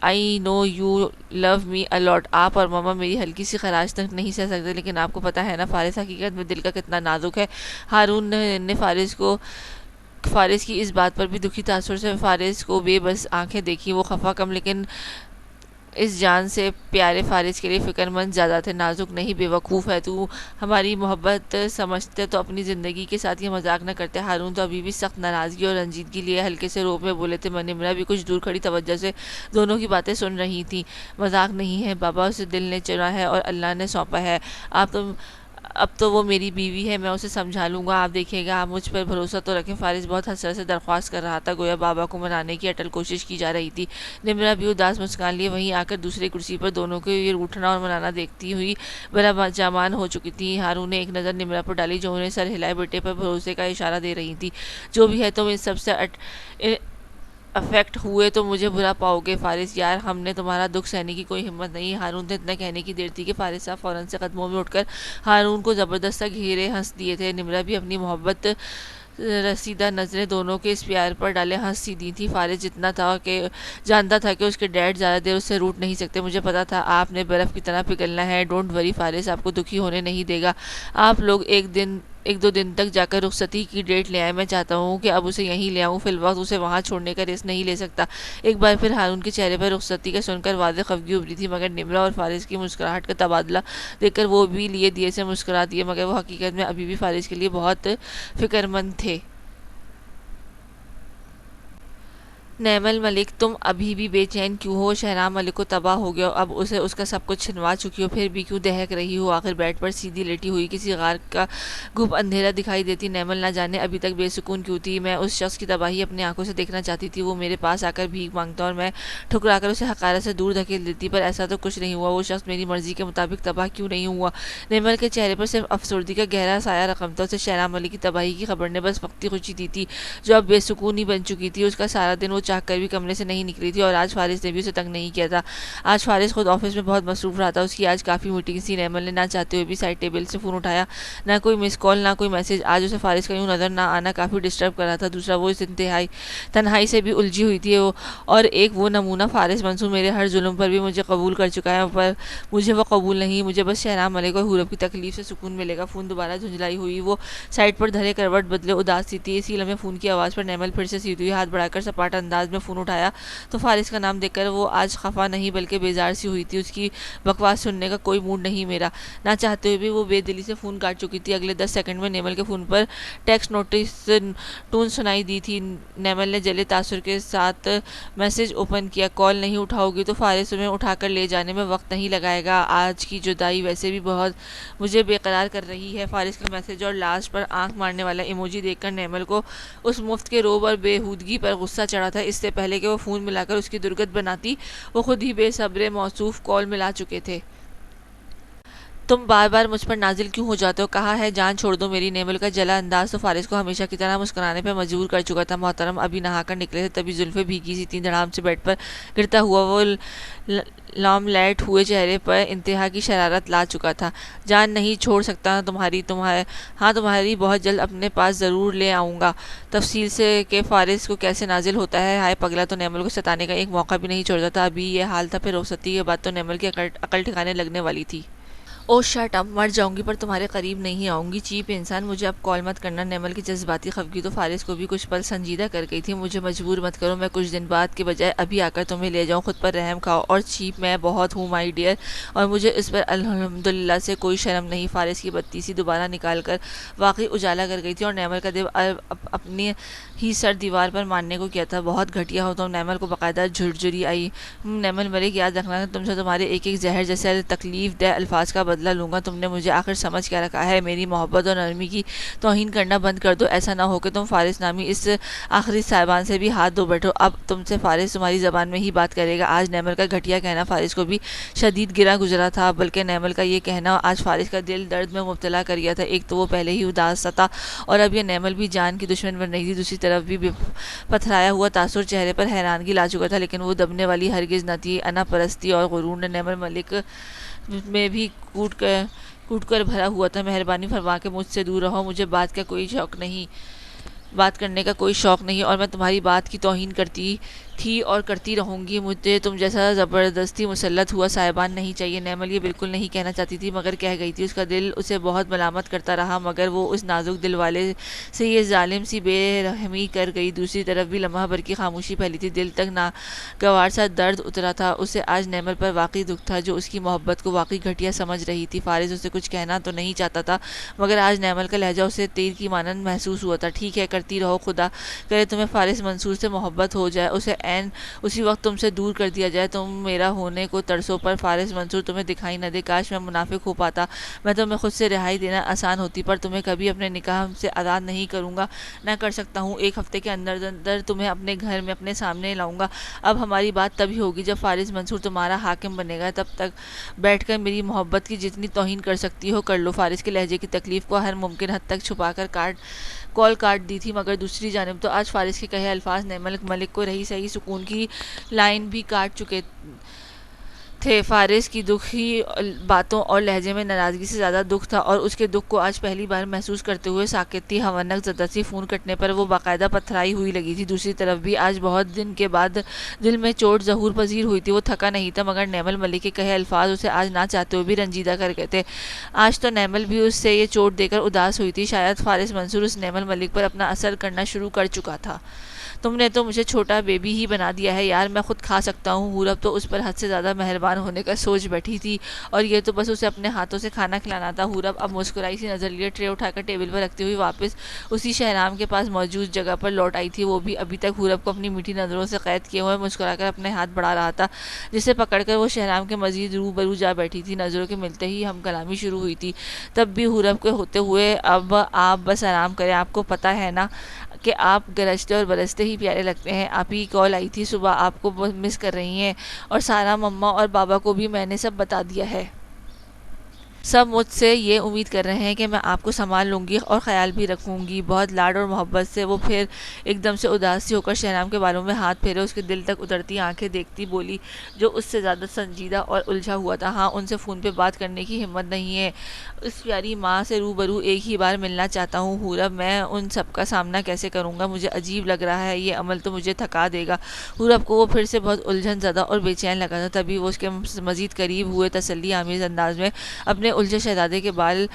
I know you love me a lot، آپ اور ماما میری ہلکی سی خراش تک نہیں سہ سکتے، لیکن آپ کو پتہ ہے نا فارس حقیقت میں دل کا کتنا نازک ہے۔ ہارون نے فارس کی اس بات پر بھی دکھی تاثر سے فارس کو بے بس آنکھیں دیکھی۔ وہ خفا کم لیکن اس جان سے پیارے فارس کے لیے فکر مند زیادہ تھے۔ نازک نہیں، بے وقوف ہے تو، ہماری محبت سمجھتے تو اپنی زندگی کے ساتھ یہ مذاق نہ کرتے۔ ہارون تو ابھی بھی سخت ناراضگی اور رنجیدگی لیے ہلکے سے روپ میں بولے تھے۔ نمرا بھی کچھ دور کھڑی توجہ سے دونوں کی باتیں سن رہی تھی۔ مذاق نہیں ہے بابا، اسے دل نے چنا ہے اور اللہ نے سونپا ہے، اب تو وہ میری بیوی ہے، میں اسے سمجھا لوں گا، آپ دیکھیے گا، آپ مجھ پر بھروسہ تو رکھیں۔ فارس بہت حسرت سے درخواست کر رہا تھا، گویا بابا کو منانے کی اٹل کوشش کی جا رہی تھی۔ نمرا بھی اداس مسکان لیے وہیں آ کر دوسری کرسی پر دونوں کو یہ روٹھنا اور منانا دیکھتی ہوئی برا جامان ہو چکی تھی۔ ہارون نے ایک نظر نمرا پر ڈالی جو انہیں سر ہلائے بیٹے پر بھروسے کا اشارہ دے رہی تھی۔ جو بھی ہے تم اس سب سے افیکٹ ہوئے تو مجھے برا پاؤ گے فارس یار، ہم نے تمہارا دکھ سہنے کی کوئی ہمت نہیں۔ ہارون نے اتنا کہنے کی دیر تھی کہ فارس صاحب فوراً سے قدموں میں اٹھ کر ہارون کو زبردست گھیرے ہنس دیے تھے۔ نمرا بھی اپنی محبت رسیدہ نظریں دونوں کے اس پیار پر ڈالے ہنس سی دی تھی۔ فارس جانتا تھا کہ اس کے ڈیڈ زیادہ دیر اس سے روٹ نہیں سکتے۔ مجھے پتا تھا آپ نے برف کی طرح پگھلنا ہے، ڈونٹ وری فارس، آپ کو دکھی ہونے نہیں دے گا۔ آپ لوگ ایک دو دن تک جا کر رخصتی کی ڈیٹ لے آئے، میں چاہتا ہوں کہ اب اسے یہیں لے آؤں، فی الوقت اسے وہاں چھوڑنے کا رسک نہیں لے سکتا۔ ایک بار پھر ہارون کے چہرے پر رخصتی کا سن کر واضح خفگی ابھری تھی، مگر نمرا اور فارس کی مسکراہٹ کا تبادلہ دیکھ کر وہ بھی لیے دیے سے مسکرا دیے، مگر وہ حقیقت میں ابھی بھی فارس کے لیے بہت فکر مند تھے۔ نیمل ملک، تم ابھی بھی بے چین کیوں ہو؟ شہرام ملک کو تباہ ہو گیا، اب اسے اس کا سب کچھ چھنوا چکی ہو، پھر بھی کیوں دہک رہی ہو؟ آخر بیڈ پر سیدھی لیٹی ہوئی کسی غار کا گھپ اندھیرا دکھائی دیتی نیمل نہ جانے ابھی تک بے سکون کیوں تھی۔ میں اس شخص کی تباہی اپنی آنکھوں سے دیکھنا چاہتی تھی، وہ میرے پاس آ کر بھیک مانگتا اور میں ٹھکرا کر اسے حقارت سے دور دھکیل دیتی، پر ایسا تو کچھ نہیں ہوا۔ وہ شخص میری مرضی کے مطابق تباہ کیوں نہیں ہوا؟ نیمل کے چہرے پر صرف افسردگی کا گہرا سایہ رقم تھا، اسے شہرام ملک کی تباہی کی خبر نے بس وقتی خوشی دی تھی، جو اب بے سکونی بن چکی تھی۔ اس کا سارا دن وہ چاہ کر بھی کمرے سے نہیں نکلی تھی اور آج فارس نے بھی اسے تنگ نہیں کیا تھا۔ آج فارس خود آفس میں بہت مصروف رہا تھا، اس کی آج کافی میٹنگ تھی۔ نیمل نے نہ چاہتے ہوئے بھی سائڈ ٹیبل سے فون اٹھایا، نہ کوئی مس کال نہ کوئی میسج۔ آج اسے فارس کا یوں نظر نہ آنا کافی ڈسٹرب کر رہا تھا۔ دوسرا وہ اس انتہائی تنہائی سے بھی الجھی ہوئی تھی، اور ایک وہ نمونہ فارس منصور میرے ہر ظلم پر بھی مجھے قبول کر چکا ہے، پر مجھے وہ قبول نہیں، مجھے بس شہرام ملک اور حورب کی تکلیف سے سکون ملے گا۔ فون دوبارہ جھنجھلائی ہوئی وہ سائڈ پر دھرے کروٹ بدلے اداس سی تھی۔ اسی لمحے فون کی آواز پر نیمل پھر سے سیدھی ہوئی، ہاتھ بڑھا کر سپاٹ انداز میں فون اٹھایا تو فارس کا نام دیکھ کر وہ آج خفا نہیں بلکہ بیزار سی ہوئی تھی۔ اس کی بکواس سننے کا کوئی موڈ نہیں میرا۔ نہ چاہتے ہوئے بھی وہ بے دلی سے فون کاٹ چکی تھی۔ اگلے 10 سیکنڈ میں نیمل کے فون پر ٹیکسٹ نوٹس ٹون سنائی دی تھی۔ نیمل نے جلے تاثر کے ساتھ میسج اوپن کیا، کال نہیں اٹھاؤ گی تو فارس تمہیں اٹھا کر لے جانے میں وقت نہیں لگائے گا۔ آج کی جدائی ویسے بھی بہت مجھے بے قرار کر رہی ہے۔ فارس کا میسج اور لاسٹ پر آنکھ مارنے والا ایموجی دیکھ کر نیمل کو اس مفت کے روب اور بےہودگی پر غصہ چڑھا تھا۔ اس سے پہلے کہ وہ فون ملا کر اس کی درگت بناتی، وہ خود ہی بے صبر موصوف کال ملا چکے تھے۔ تم بار بار مجھ پر نازل کیوں ہو جاتے ہو؟ کہا ہے جان چھوڑ دو میری۔ نیمل کا جلا انداز تو فارس کو ہمیشہ کی طرح مسکرانے پہ مجبور کر چکا تھا۔ محترم ابھی نہا کر نکلے تھے، تبھی زلفیں بھیگی سی تھیں، دھڑام سے بیڈ پر گرتا ہوا وہ لاملیٹ ہوئے چہرے پر انتہا کی شرارت لا چکا تھا۔ جان نہیں چھوڑ سکتا تمہاری بہت جلد اپنے پاس ضرور لے آؤں گا۔ تفصیل سے کہ فارس کو کیسے نازل ہوتا ہے، ہائے پگلا تو نیمل کو ستانے کا ایک موقع بھی نہیں چھوڑتا تھا۔ ابھی یہ حال تھا، پھر رخصتی کے بعد تو نیمل کی عقل ٹھکانے لگنے والی تھی۔ او شٹ اپ، مر جاؤں گی پر تمہارے قریب نہیں آؤں گی، چیپ انسان، مجھے اب کال مت کرنا۔ نیمل کی جذباتی خفگی تو فارس کو بھی کچھ پل سنجیدہ کر گئی تھی۔ مجھے مجبور مت کرو، میں کچھ دن بعد کے بجائے ابھی آ کر تمہیں لے جاؤں، خود پر رحم کھاؤ۔ اور چیپ میں بہت ہوں مائی ڈیئر، اور مجھے اس پر الحمدللہ سے کوئی شرم نہیں۔ فارس کی بتی سی دوبارہ نکال کر واقعی اجالا کر گئی تھی، اور نیمل کا دل اپنی ہی سر دیوار پر مارنے کو کیا تھا۔ بہت گھٹیا ہو تم، نیمل کو باقاعدہ جھرجھری آئی۔ نیمل ملک، یاد رکھنا تم سے تمہارے ایک ایک زہر جیسے تکلیف دہ الفاظ کا بدلہ لوں گا۔ تم نے مجھے آخر سمجھ کیا رکھا ہے؟ میری محبت اور نرمی کی توہین کرنا بند کر دو۔ ایسا نہ ہو کہ تم فارس نامی اس آخری صاحبان سے بھی ہاتھ دھو بیٹھو۔ اب تم سے فارس تمہاری زبان میں ہی بات کرے گا۔ آج نیمل کا گھٹیا کہنا فارس کو بھی شدید گرا گزرا تھا، بلکہ نیمل کا یہ کہنا آج فارس کا دل درد میں مبتلا کر گیا تھا۔ ایک تو وہ پہلے ہی اداس سا تھا، اور اب یہ نیمل بھی جان کی دشمن بن رہی تھی۔ دوسری طرف بھی پتھرایا ہوا تاثر چہرے پر حیرانگی لا چکا تھا، لیکن وہ دبنے والی ہرگز نہ تھی۔ انا پرستی اور غرور نے نیمل ملک میں بھی کوٹ کر بھرا ہوا تھا۔ مہربانی فرما کے مجھ سے دور رہو، مجھے بات کرنے کا کوئی شوق نہیں، اور میں تمہاری بات کی توہین کرتی تھی اور کرتی رہوں گی۔ مجھے تم جیسا زبردستی مسلط ہوا صاحبان نہیں چاہیے۔ نیمل یہ بالکل نہیں کہنا چاہتی تھی، مگر کہہ گئی تھی۔ اس کا دل اسے بہت ملامت کرتا رہا، مگر وہ اس نازک دل والے سے یہ ظالم سی بے رحمی کر گئی۔ دوسری طرف بھی لمحہ بھر کی خاموشی پھیلی تھی، دل تک ناگوار سا درد اترا تھا۔ اسے آج نیمل پر واقعی دکھ تھا، جو اس کی محبت کو واقعی گھٹیا سمجھ رہی تھی۔ فارس اسے کچھ کہنا تو نہیں چاہتا تھا، مگر آج نیمل کا لہجہ اسے تیر کی مانند محسوس ہوا تھا۔ ٹھیک ہے، کرتی رہو، خدا کرے تمہیں فارس منصور سے محبت ہو جائے، اسے اسی وقت تم سے دور کر دیا جائے۔ تم میرا ہونے کو ترسو، پر فارس منصور تمہیں دکھائی نہ دے۔ کاش میں منافق ہو پاتا، میں تمہیں خود سے رہائی دینا آسان ہوتی، پر تمہیں کبھی اپنے نکاح سے آزاد نہیں کروں گا، نہ کر سکتا ہوں۔ 1 ہفتے کے اندر تمہیں اپنے گھر میں اپنے سامنے لاؤں گا۔ اب ہماری بات تبھی ہوگی جب فارس منصور تمہارا حاکم بنے گا۔ تب تک بیٹھ کر میری محبت کی جتنی توہین کر سکتی ہو کر لو۔ فارس کے لہجے کی تکلیف کو ہر ممکن حد تک چھپا کر کال کاٹ دی تھی، مگر دوسری جانب تو آج فارس کے کہے الفاظ نیمل ملک کو رہی سہی سکون کی لائن بھی کاٹ چکے تھے۔ فارس کی دکھی باتوں اور لہجے میں ناراضگی سے زیادہ دکھ تھا، اور اس کے دکھ کو آج پہلی بار محسوس کرتے ہوئے ساکت تھی۔ ہونک زدہ سی فون کٹنے پر وہ باقاعدہ پتھرائی ہوئی لگی تھی۔ دوسری طرف بھی آج بہت دن کے بعد دل میں چوٹ ظہور پذیر ہوئی تھی۔ وہ تھکا نہیں تھا، مگر نیمل ملک کے کہے الفاظ اسے آج نہ چاہتے ہوئے بھی رنجیدہ کر گئے تھے۔ آج تو نیمل بھی اس سے یہ چوٹ دے کر اداس ہوئی تھی۔ شاید فارس منصور اس نیمل ملک پر اپنا اثر کرنا شروع کر چکا تھا۔ تم نے تو مجھے چھوٹا بیبی ہی بنا دیا ہے یار، میں خود کھا سکتا ہوں۔ حورب تو اس پر حد سے زیادہ مہربان ہونے کا سوچ بیٹھی تھی، اور یہ تو بس اسے اپنے ہاتھوں سے کھانا کھلانا تھا۔ حورب اب مسکرائی سی نظر لیے ٹرے اٹھا کر ٹیبل پر رکھتے ہوئے واپس اسی شہرام کے پاس موجود جگہ پر لوٹ آئی تھی۔ وہ بھی ابھی تک حورب کو اپنی میٹھی نظروں سے قید کیے ہوئے مسکرا کر اپنے ہاتھ بڑھا رہا تھا، جسے پکڑ کر وہ شہرام کے مزید روبرو جا بیٹھی تھی۔ نظروں کے ملتے ہی ہم کلامی شروع ہوئی تھی۔ تب بھی حورب کے ہوتے ہوئے اب آپ بس آرام کریں، آپ کو پتہ ہے نا کہ آپ گرجتے اور برستے ہی پیارے لگتے ہیں۔ آپ ہی کال آئی تھی صبح، آپ کو مس کر رہی ہیں، اور سارا مما اور بابا کو بھی میں نے سب بتا دیا ہے۔ سب مجھ سے یہ امید کر رہے ہیں کہ میں آپ کو سنبھال لوں گی اور خیال بھی رکھوں گی۔ بہت لاڈ اور محبت سے وہ پھر ایک دم سے اداس سی ہو کر شہنام کے بالوں میں ہاتھ پھیرے، اس کے دل تک اترتی آنکھیں دیکھتی بولی، جو اس سے زیادہ سنجیدہ اور الجھا ہوا تھا، ہاں ان سے فون پہ بات کرنے کی ہمت نہیں ہے۔ اس پیاری ماں سے روبرو ایک ہی بار ملنا چاہتا ہوں حورب، میں ان سب کا سامنا کیسے کروں گا؟ مجھے عجیب لگ رہا ہے، یہ عمل تو مجھے تھکا دے گا۔ حورب کو وہ پھر سے بہت الجھن زدہ اور بے چین لگا تھا، تبھی وہ اس کے مزید قریب ہوئے تسلی آمیز انداز میں اپنے الجھے شہزادے کے بال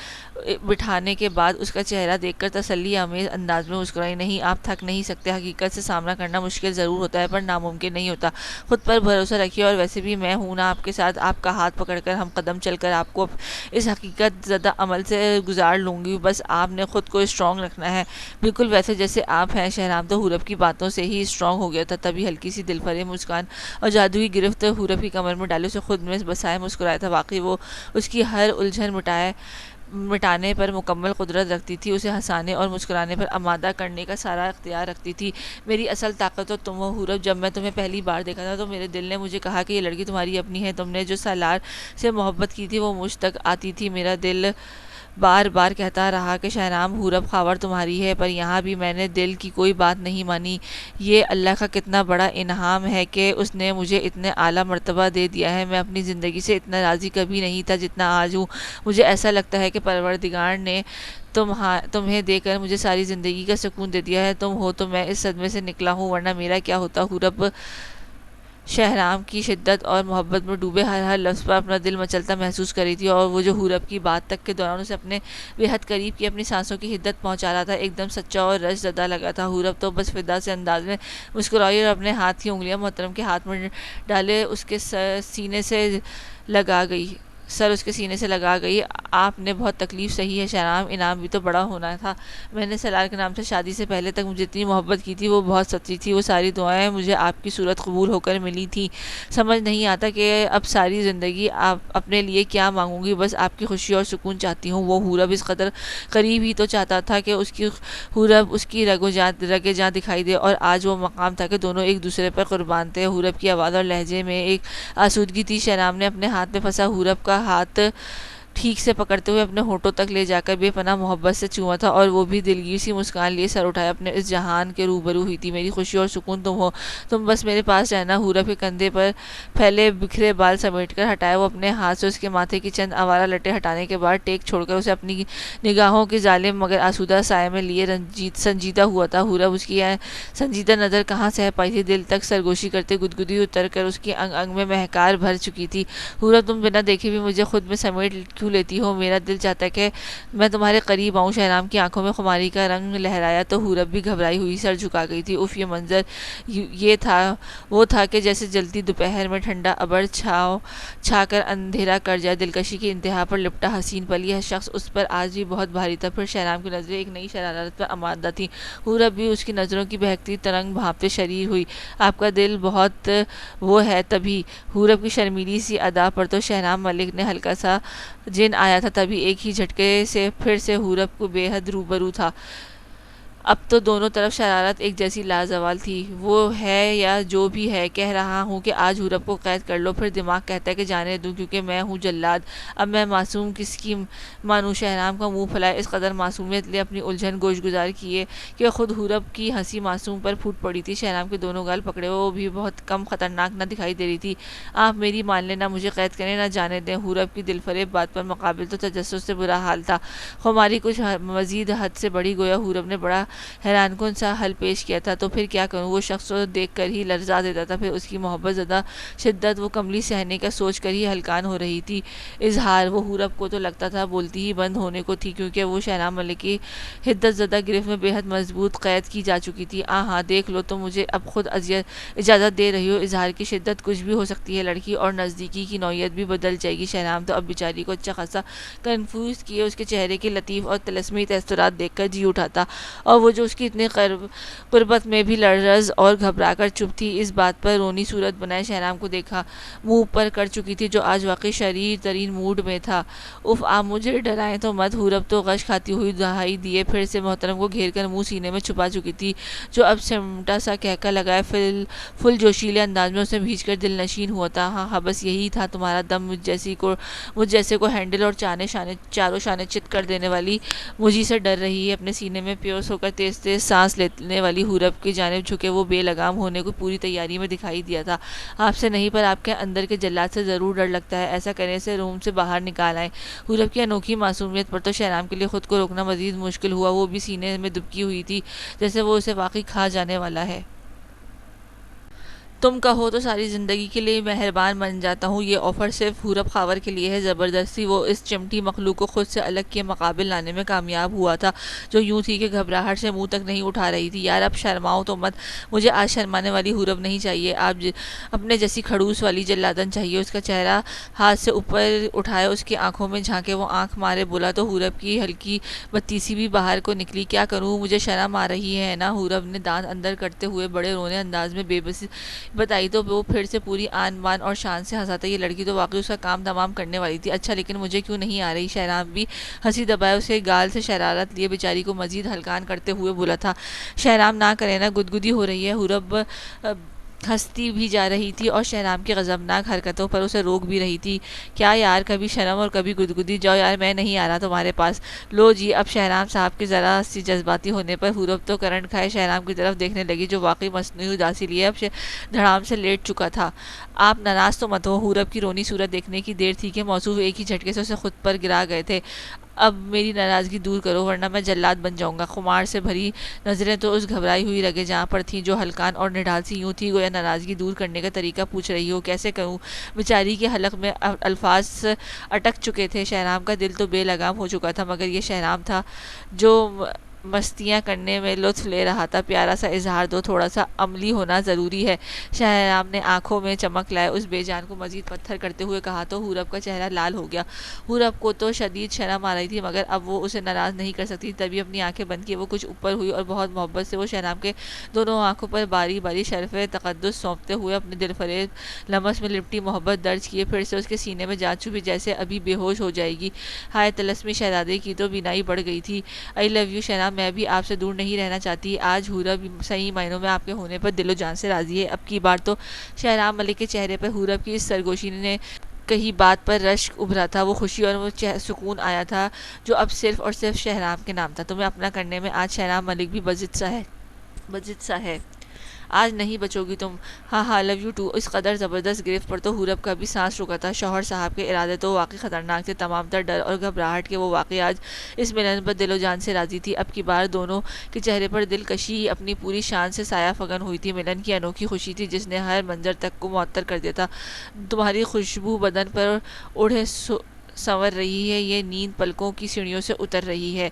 بٹھانے کے بعد اس کا چہرہ دیکھ کر تسلی آمیز انداز میں مسکرائی، نہیں آپ تھک نہیں سکتے، حقیقت سے سامنا کرنا مشکل ضرور ہوتا ہے پر ناممکن نہیں ہوتا، خود پر بھروسہ رکھیے، اور ویسے بھی میں ہوں نا آپ کے ساتھ، آپ کا ہاتھ پکڑ کر ہم قدم چل کر آپ کو اس حقیقت زدہ عمل سے گزار لوں گی، بس آپ نے خود کو اسٹرانگ رکھنا ہے، بالکل ویسے جیسے آپ ہیں۔ شہرام تو حورب کی باتوں سے ہی اسٹرانگ ہو گیا تھا، تبھی ہلکی سی دل فریب مسکان اور جادوئی گرفت حورب کی کمر میں ڈالے اسے خود میں بسائے مسکرایا تھا، واقعی وہ اس کی ہر الجھن مٹانے پر مکمل قدرت رکھتی تھی، اسے ہنسانے اور مسکرانے پر آمادہ کرنے کا سارا اختیار رکھتی تھی۔ میری اصل طاقت تو تم ہو حورب، جب میں تمہیں پہلی بار دیکھا تھا تو میرے دل نے مجھے کہا کہ یہ لڑکی تمہاری اپنی ہے، تم نے جو سالار سے محبت کی تھی وہ مجھ تک آتی تھی، میرا دل بار بار کہتا رہا کہ شہنام حورب خاور تمہاری ہے، پر یہاں بھی میں نے دل کی کوئی بات نہیں مانی، یہ اللہ کا کتنا بڑا انعام ہے کہ اس نے مجھے اتنے اعلیٰ مرتبہ دے دیا ہے، میں اپنی زندگی سے اتنا راضی کبھی نہیں تھا جتنا آج ہوں، مجھے ایسا لگتا ہے کہ پروردگار نے تمہیں دے کر مجھے ساری زندگی کا سکون دے دیا ہے، تم ہو تو میں اس صدمے سے نکلا ہوں، ورنہ میرا کیا ہوتا؟ حورب شہرام کی شدت اور محبت میں ڈوبے ہر لفظ پر اپنا دل مچلتا محسوس کر رہی تھی، اور وہ جو حورب کی بات تک کے دوران اسے اپنے بے حد قریب کی اپنی سانسوں کی حدت پہنچا رہا تھا، ایک دم سچا اور رش زدہ لگا تھا۔ حورب تو بس فدا سے انداز میں مسکرائی اور اپنے ہاتھ کی انگلیاں محترم کے ہاتھ میں ڈالے اس کے سینے سے لگا گئی اس کے سینے سے لگا گئی۔ آپ نے بہت تکلیف سہی ہے شہرام، انعام بھی تو بڑا ہونا تھا، میں نے سالار کے نام سے شادی سے پہلے تک مجھے اتنی محبت کی تھی، وہ بہت سچی تھی، وہ ساری دعائیں مجھے آپ کی صورت قبول ہو کر ملی تھیں، سمجھ نہیں آتا کہ اب ساری زندگی اپنے لیے کیا مانگوں گی، بس آپ کی خوشی اور سکون چاہتی ہوں۔ وہ حورب اس قدر قریب ہی تو چاہتا تھا کہ حورب اس کی رگے جاں دکھائی دے، اور آج وہ مقام تھا کہ دونوں ایک دوسرے پر قربان تھے۔ حورب کی آواز اور لہجے میں ایک آسودگی تھی، شہرام نے اپنے ہاتھ میں پھنسا حورب کا ہاتھ ٹھیک سے پکڑتے ہوئے اپنے ہونٹوں تک لے جا کر بے پناہ محبت سے چوما تھا، اور وہ بھی دلگیر سی مسکان لیے سر اٹھائے اپنے اس جہان کے روبرو ہوئی تھی۔ میری خوشی اور سکون تم ہو، تم بس میرے پاس رہنا۔ حورب کے کندھے پر پھیلے بکھرے بال سمیٹ کر ہٹائے وہ اپنے ہاتھ سے اس کے ماتھے کی چند آوارہ لٹیں ہٹانے کے بعد ٹیک چھوڑ کر اسے اپنی نگاہوں کے ظالم مگر آسودہ سائے میں لیے سنجیدہ ہوا تھا۔ حورب اس کی سنجیدہ نظر کہاں سہ پائی تھی، دل تک سرگوشی کرتے گدگدی اتر کر اس کی انگ انگ میں مہکار بھر چکی تھی۔ حورب تم بنا دیکھے بھی مجھے خود میں سمیٹ کیوں لیتی ہو؟ میرا دل چاہتا ہے کہ میں تمہارے قریب آؤں۔ شہرام کی آنکھوں میں خماری کا رنگ لہرایا تو حورب بھی گھبرائی ہوئی سر جھکا گئی تھی۔ اف، یہ منظر وہ تھا کہ جیسے جلتی دوپہر میں ٹھنڈا ابر چھا کر اندھیرا کر جائے، دلکشی کی انتہا پر لپٹا حسین پل، یہ شخص اس پر آج بھی بہت بھاری تھا۔ پھر شہرام کی نظریں ایک نئی شرارت پر آمادہ تھیں، حورب بھی اس کی نظروں کی بہکتی ترنگ بھانپتے شریر ہوئی۔ آپ کا دل بہت وہ ہے تبھی؟ حورب کی شرمیلی سی ادا پر تو شہرام ملک نے ہلکا سا جن آیا تھا، تبھی ایک ہی جھٹکے سے پھر سے حورب کو بے حد روبرو تھا۔ اب تو دونوں طرف شرارت ایک جیسی لازوال تھی۔ وہ ہے یا جو بھی ہے، کہہ رہا ہوں کہ آج حورب کو قید کر لو، پھر دماغ کہتا ہے کہ جانے دوں، کیونکہ میں ہوں جلاد، اب میں معصوم کس کی مانوں؟ شہرام کا منہ پھلائے اس قدر معصومیت لے اپنی الجھن گوش گزار کیے کہ خود حورب کی ہنسی معصوم پر پھوٹ پڑی تھی۔ شہرام کے دونوں گال پکڑے وہ بھی بہت کم خطرناک نہ دکھائی دے رہی تھی۔ آپ میری مان لیں، نہ مجھے قید کریں، نہ جانے دیں۔ حورب کی دل فریب بات پر مقابل تو تجسس سے برا حال تھا، خماری کچھ مزید حد سے بڑی، گویا حورب نے بڑا حیران کن سا حل پیش کیا تھا، تو پھر کیا کروں؟ وہ شخص تو دیکھ کر ہی لرزا دیتا تھا، پھر اس کی محبت زدہ شدت وہ کملی سہنے کا سوچ کر ہی ہلکان ہو رہی تھی۔ اظہار وہ حورب کو تو لگتا تھا بولتی ہی بند ہونے کو تھی، کیونکہ وہ شہرام ملک کی حدت زدہ گرفت میں بے حد مضبوط قید کی جا چکی تھی۔ ہاں دیکھ لو، تم مجھے اب خود اجازت دے رہی ہو، اظہار کی شدت کچھ بھی ہو سکتی ہے لڑکی، اور نزدیکی کی نوعیت بھی بدل جائے گی۔ شہرام تو اب بیچاری کو اچھا خاصا کنفیوز کیے اس کے چہرے کے لطیف اور طلسمی تاثرات دیکھ کر جی اٹھا تھا، اور وہ جو اس کی اتنے قربت میں بھی لرز اور گھبرا کر چپ تھی، اس بات پر رونی صورت بنائے شہرام کو دیکھا، منہ اوپر کر چکی تھی، جو آج واقعی شریر ترین موڈ میں تھا۔ اف آپ مجھے ڈرائیں تو مت، حورب تو غش کھاتی ہوئی دہائی دیے پھر سے محترم کو گھیر کر منہ سینے میں چھپا چکی تھی، جو اب سمٹا سا کہکا لگائے فل جوشیلے انداز میں اسے بھیج کر دل نشین ہوا تھا۔ ہاں ہاں بس یہی تھا تمہارا دم، مجھ جیسے کو ہینڈل اور چاروں شانے چت کر دینے والی مجھی سے ڈر رہی ہے۔ اپنے سینے میں پیوس ہو کر تیز تیز سانس لینے والی حورب کی جانب جھکے وہ بے لگام ہونے کو پوری تیاری میں دکھائی دیا تھا۔ آپ سے نہیں پر آپ کے اندر کے جلاد سے ضرور ڈر لگتا ہے، ایسا کرنے سے روم سے باہر نکال آئیں۔ حورب کی انوکھی معصومیت پر تو شہرام کے لیے خود کو روکنا مزید مشکل ہوا، وہ بھی سینے میں دبکی ہوئی تھی جیسے وہ اسے واقعی کھا جانے والا ہے۔ تم کہو تو ساری زندگی کے لیے مہربان بن جاتا ہوں، یہ آفر صرف حورب خاور کے لیے ہے۔ زبردستی وہ اس چمٹی مخلوق کو خود سے الگ کے مقابل لانے میں کامیاب ہوا تھا، جو یوں تھی کہ گھبراہٹ سے منہ تک نہیں اٹھا رہی تھی۔ یار اب شرماؤ تو مت، مجھے آج شرمانے والی حورب نہیں چاہیے، آپ اپنے جیسی کھڑوس والی جلادن چاہیے۔ اس کا چہرہ ہاتھ سے اوپر اٹھائے اس کی آنکھوں میں جھانکے وہ آنکھ مارے بولا تو حورب کی ہلکی بتیسی بھی باہر کو نکلی۔ کیا کروں، مجھے شرم آ رہی ہے نا، حورب نے دانت اندر کرتے ہوئے بڑے رونے انداز میں بے بسی بتائی تو وہ پھر سے پوری آن بان اور شان سے ہنسا تھا۔ یہ لڑکی تو واقعی اس کا کام تمام کرنے والی تھی۔ اچھا لیکن مجھے کیوں نہیں آ رہی؟ شہرام بھی ہنسی دبائے اس کے گال سے شرارت لیے بیچاری کو مزید ہلکان کرتے ہوئے بولا تھا۔ شہرام نہ کرے نا، گدگدی ہو رہی ہے۔ حورب ہنستی بھی جا رہی تھی اور شہرام کی غضبناک حرکتوں پر اسے روک بھی رہی تھی۔ کیا یار، کبھی شرم اور کبھی گدگدی، جاؤ یار میں نہیں آ رہا تمہارے پاس۔ لو جی، اب شہرام صاحب کے ذرا سی جذباتی ہونے پر حورب تو کرنٹ کھائے شہرام کی طرف دیکھنے لگی، جو واقعی مصنوعی اداسی لیے اب دھڑام سے لیٹ چکا تھا۔ آپ ناراض تو مت ہو، حورب کی رونی صورت دیکھنے کی دیر تھی کہ موصوف ایک ہی جھٹکے سے اسے خود پر گرا گئے تھے۔ اب میری ناراضگی دور کرو ورنہ میں جلاد بن جاؤں گا۔ خمار سے بھری نظریں تو اس گھبرائی ہوئی رگے جہاں پر تھیں، جو ہلکان اور نڈھال سی یوں تھی گویا ناراضگی دور کرنے کا طریقہ پوچھ رہی ہو۔ کیسے کروں؟ بیچاری کے حلق میں الفاظ اٹک چکے تھے۔ شہرام کا دل تو بے لگام ہو چکا تھا، مگر یہ شہرام تھا جو مستیاں کرنے میں لطف لے رہا تھا۔ پیارا سا اظہار دو، تھوڑا سا عملی ہونا ضروری ہے۔ شہرام نے آنکھوں میں چمک لائے اس بے جان کو مزید پتھر کرتے ہوئے کہا تو حورب کا چہرہ لال ہو گیا۔ حورب کو تو شدید شرم آ رہی تھی، مگر اب وہ اسے ناراض نہیں کر سکتی، تبھی اپنی آنکھیں بند کیے وہ کچھ اوپر ہوئی اور بہت محبت سے وہ شہرام کے دونوں آنکھوں پر باری باری شرف تقدس سونپتے ہوئے اپنے دل فریب لمس میں لپٹی محبت درج کیے، پھر سے اس کے سینے میں جا چھپی جیسے ابھی بے ہوش ہو جائے گی۔ ہائے طلسمی شہزادے کی تو بینائی بڑھ گئی تھی۔ آئی لو یو شہرام، میں بھی آپ سے دور نہیں رہنا چاہتی۔ آج حورب صحیح معنوں میں آپ کے ہونے پر دل و جان سے راضی ہے۔ اب کی بار تو شہرام ملک کے چہرے پر حورب کی اس سرگوشی نے کہیں بات پر رشک ابھرا تھا، وہ خوشی اور وہ سکون آیا تھا جو اب صرف اور صرف شہرام کے نام تھا۔ تمہیں اپنا کرنے میں آج شہرام ملک بھی بجت سا ہے۔ آج نہیں بچو گی تم۔ ہاں ہاں لو یو ٹو۔ اس قدر زبردست گرفت پر تو حورب کا بھی سانس رکا تھا۔ شوہر صاحب کے ارادے تو واقعی خطرناک تھے، تمام تر ڈر اور گھبراہٹ کے وہ واقعی آج اس ملن پر دل و جان سے راضی تھی۔ اب کی بار دونوں کے چہرے پر دلکشی اپنی پوری شان سے سایہ فگن ہوئی تھی۔ ملن کی انوکھی خوشی تھی جس نے ہر منظر تک کو معطر کر دیا تھا۔ تمہاری خوشبو بدن پر اڑے سنور رہی ہے، یہ نیند پلکوں کی سیڑھیوں سے اتر رہی ہے۔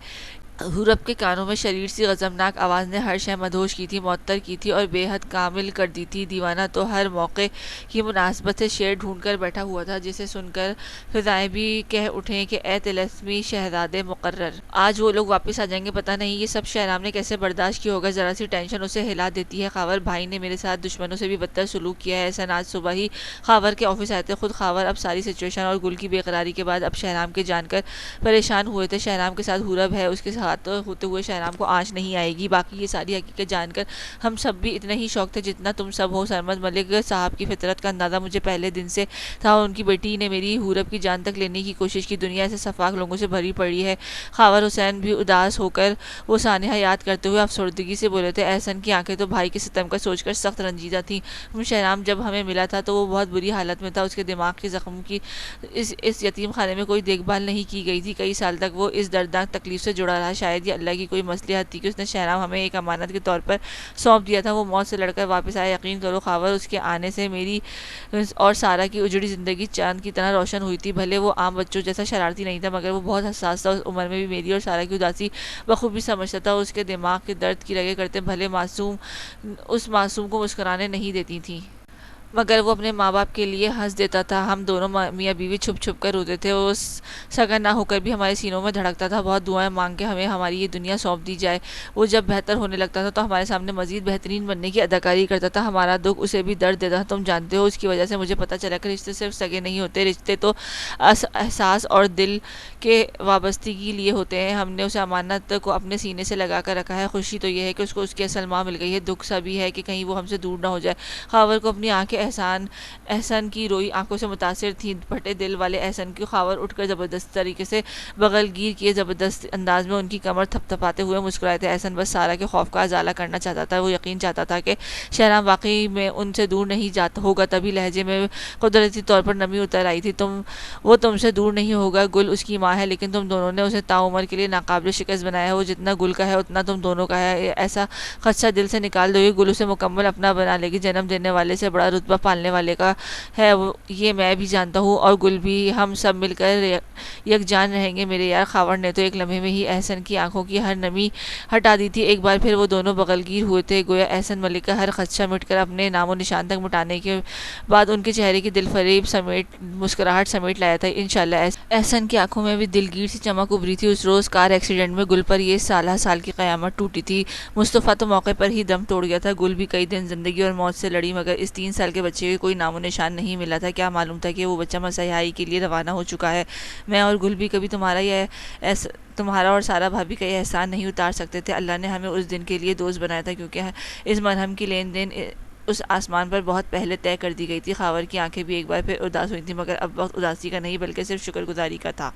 حورب کے کانوں میں شریر سی غضبناک آواز نے ہر شے مدہوش کی تھی، معطر کی تھی اور بے حد کامل کر دی تھی۔ دیوانہ تو ہر موقع کی مناسبت سے شعر ڈھونڈ کر بیٹھا ہوا تھا، جسے سن کر فضائیں بھی کہہ اٹھیں کہ اے طلسمی شہزادے مقرر، آج وہ لوگ واپس آ جائیں گے۔ پتہ نہیں یہ سب شہرام نے کیسے برداشت کیا ہوگا، ذرا سی ٹینشن اسے ہلا دیتی ہے۔ خاور بھائی نے میرے ساتھ دشمنوں سے بھی بدتر سلوک کیا ہے۔ احسن آج صبح ہی خاور کے آفس آئے تھے، خود خاور اب ساری سچویشن اور گل کی بے قراری کے بعد اب شہرام کے جان کر پریشان ہوئے تھے۔ شہرام کے ساتھ حورب ہے، اس کے ساتھ ہوتے ہوئے شہرام کو آنچ نہیں آئے گی۔ باقی یہ ساری حقیقت جان کر ہم سب بھی اتنے ہی شوق تھے جتنا تم سب ہو۔ سرمد ملک صاحب کی فطرت کا اندازہ مجھے پہلے دن سے تھا، ان کی بیٹی نے میری حورب کی جان تک لینے کی کوشش کی۔ دنیا ایسے سفاک لوگوں سے بھری پڑی ہے۔ خاور حسین بھی اداس ہو کر وہ سانحہ یاد کرتے ہوئے افسردگی سے بولے تھے۔ احسن کی آنکھیں تو بھائی کے ستم کا سوچ کر سخت رنجیدہ تھیں۔ شہرام جب ہمیں ملا تھا تو وہ بہت بری حالت میں تھا، اس کے دماغ کے زخم کی اس یتیم خانے میں کوئی دیکھ بھال نہیں کی گئی تھی۔ کئی سال تک وہ اس دردناک تکلیف سے جڑا رہا۔ شاید یہ اللہ کی کوئی مصلحت تھی کہ اس نے شہرام ہمیں ایک امانت کے طور پر سونپ دیا تھا۔ وہ موت سے لڑ کر واپس آیا، یقین کرو خاور، اس کے آنے سے میری اور سارا کی اجڑی زندگی چاند کی طرح روشن ہوئی تھی۔ بھلے وہ عام بچوں جیسا شرارتی نہیں تھا، مگر وہ بہت حساس تھا۔ اس عمر میں بھی میری اور سارا کی اداسی بخوبی سمجھتا تھا۔ اس کے دماغ کے درد کی رگیں کرتے بھلے اس معصوم کو مسکرانے نہیں دیتی تھی۔ مگر وہ اپنے ماں باپ کے لیے ہنس دیتا تھا. ہم دونوں میاں بیوی چھپ چھپ کر روتے تھے. وہ سگا نہ ہو کر بھی ہمارے سینوں میں دھڑکتا تھا. بہت دعائیں مانگ کے ہمیں ہماری یہ دنیا سونپ دی جائے. وہ جب بہتر ہونے لگتا تھا تو ہمارے سامنے مزید بہترین بننے کی اداکاری کرتا تھا. ہمارا دکھ اسے بھی درد دیتا تھا. تم جانتے ہو اس کی وجہ سے مجھے پتہ چلا کہ رشتے صرف سگے نہیں ہوتے, رشتے تو احساس اور دل کے وابستگی لیے ہوتے ہیں. ہم نے اسے امانت کو اپنے سینے سے لگا کر رکھا ہے. خوشی تو یہ ہے کہ اس کو اس کی اصل ماں مل گئی ہے. دکھ سا بھی ہے کہ کہیں وہ ہم سے دور نہ ہو جائے. خاور کو اپنی آنکھیں احسان کی روئی آنکھوں سے متاثر تھیں. پھٹے دل والے احسان کی خاور اٹھ کر زبردست طریقے سے بغل گیر کیے زبردست انداز میں ان کی کمر تھپ تھپاتے ہوئے مسکرائے تھے. احسان بس سارا کے خوف کا ازالہ کرنا چاہتا تھا. وہ یقین چاہتا تھا کہ شہرام واقعی میں ان سے دور نہیں جاتا ہوگا. تبھی لہجے میں قدرتی طور پر نمی اتر آئی تھی. وہ تم سے دور نہیں ہوگا. گل اس کی ماں ہے, لیکن تم دونوں نے اسے تعمر کے لیے ناقابل شکست بنایا ہے. وہ جتنا گل کا ہے اتنا تم دونوں کا ہے. ایسا خدشہ دل سے نکال دو گے, گل اسے مکمل اپنا بنا لے گی. جنم دینے والے سے بڑا رتبہ پالنے والے کا ہے یہ میں بھی جانتا ہوں, اور گل بھی. ہم سب مل کر یکجان رہیں گے میرے یار. خاور نے تو ایک لمحے میں ہی احسن کی آنکھوں کی ہر نمی ہٹا دی تھی. ایک بار پھر وہ دونوں بغل گیر ہوئے تھے. گویا احسن ملک کا ہر خدشہ مٹ کر اپنے نام و نشان تک مٹانے کے بعد ان کے چہرے کی دل فریب مسکراہٹ سمیٹ لایا تھا. انشاءاللہ. احسن کی آنکھوں میں بھی دلگیر سی چمک ابھری تھی. اس روز کار ایکسیڈنٹ میں گل پر یہ سالہ سال کی قیامت ٹوٹی تھی. مصطفیٰ تو موقع پر ہی دم توڑ گیا تھا. گل بھی کئی دن زندگی اور موت سے لڑی, مگر اس 3 سال کے بچے کو کوئی نام و نشان نہیں ملا تھا. کیا معلوم تھا کہ وہ بچہ مسیحائی کے لیے روانہ ہو چکا ہے. میں اور گل بھی کبھی تمہارا اور سارا بھابھی کا یہ احسان نہیں اتار سکتے تھے. اللہ نے ہمیں اس دن کے لیے دوست بنایا تھا, کیونکہ اس مرہم کی لین دین اس آسمان پر بہت پہلے طے کر دی گئی تھی. خاور کی آنکھیں بھی ایک بار پھر اداس ہوئی تھیں, مگر اب وقت اداسی کا نہیں بلکہ صرف شکر گزاری کا تھا.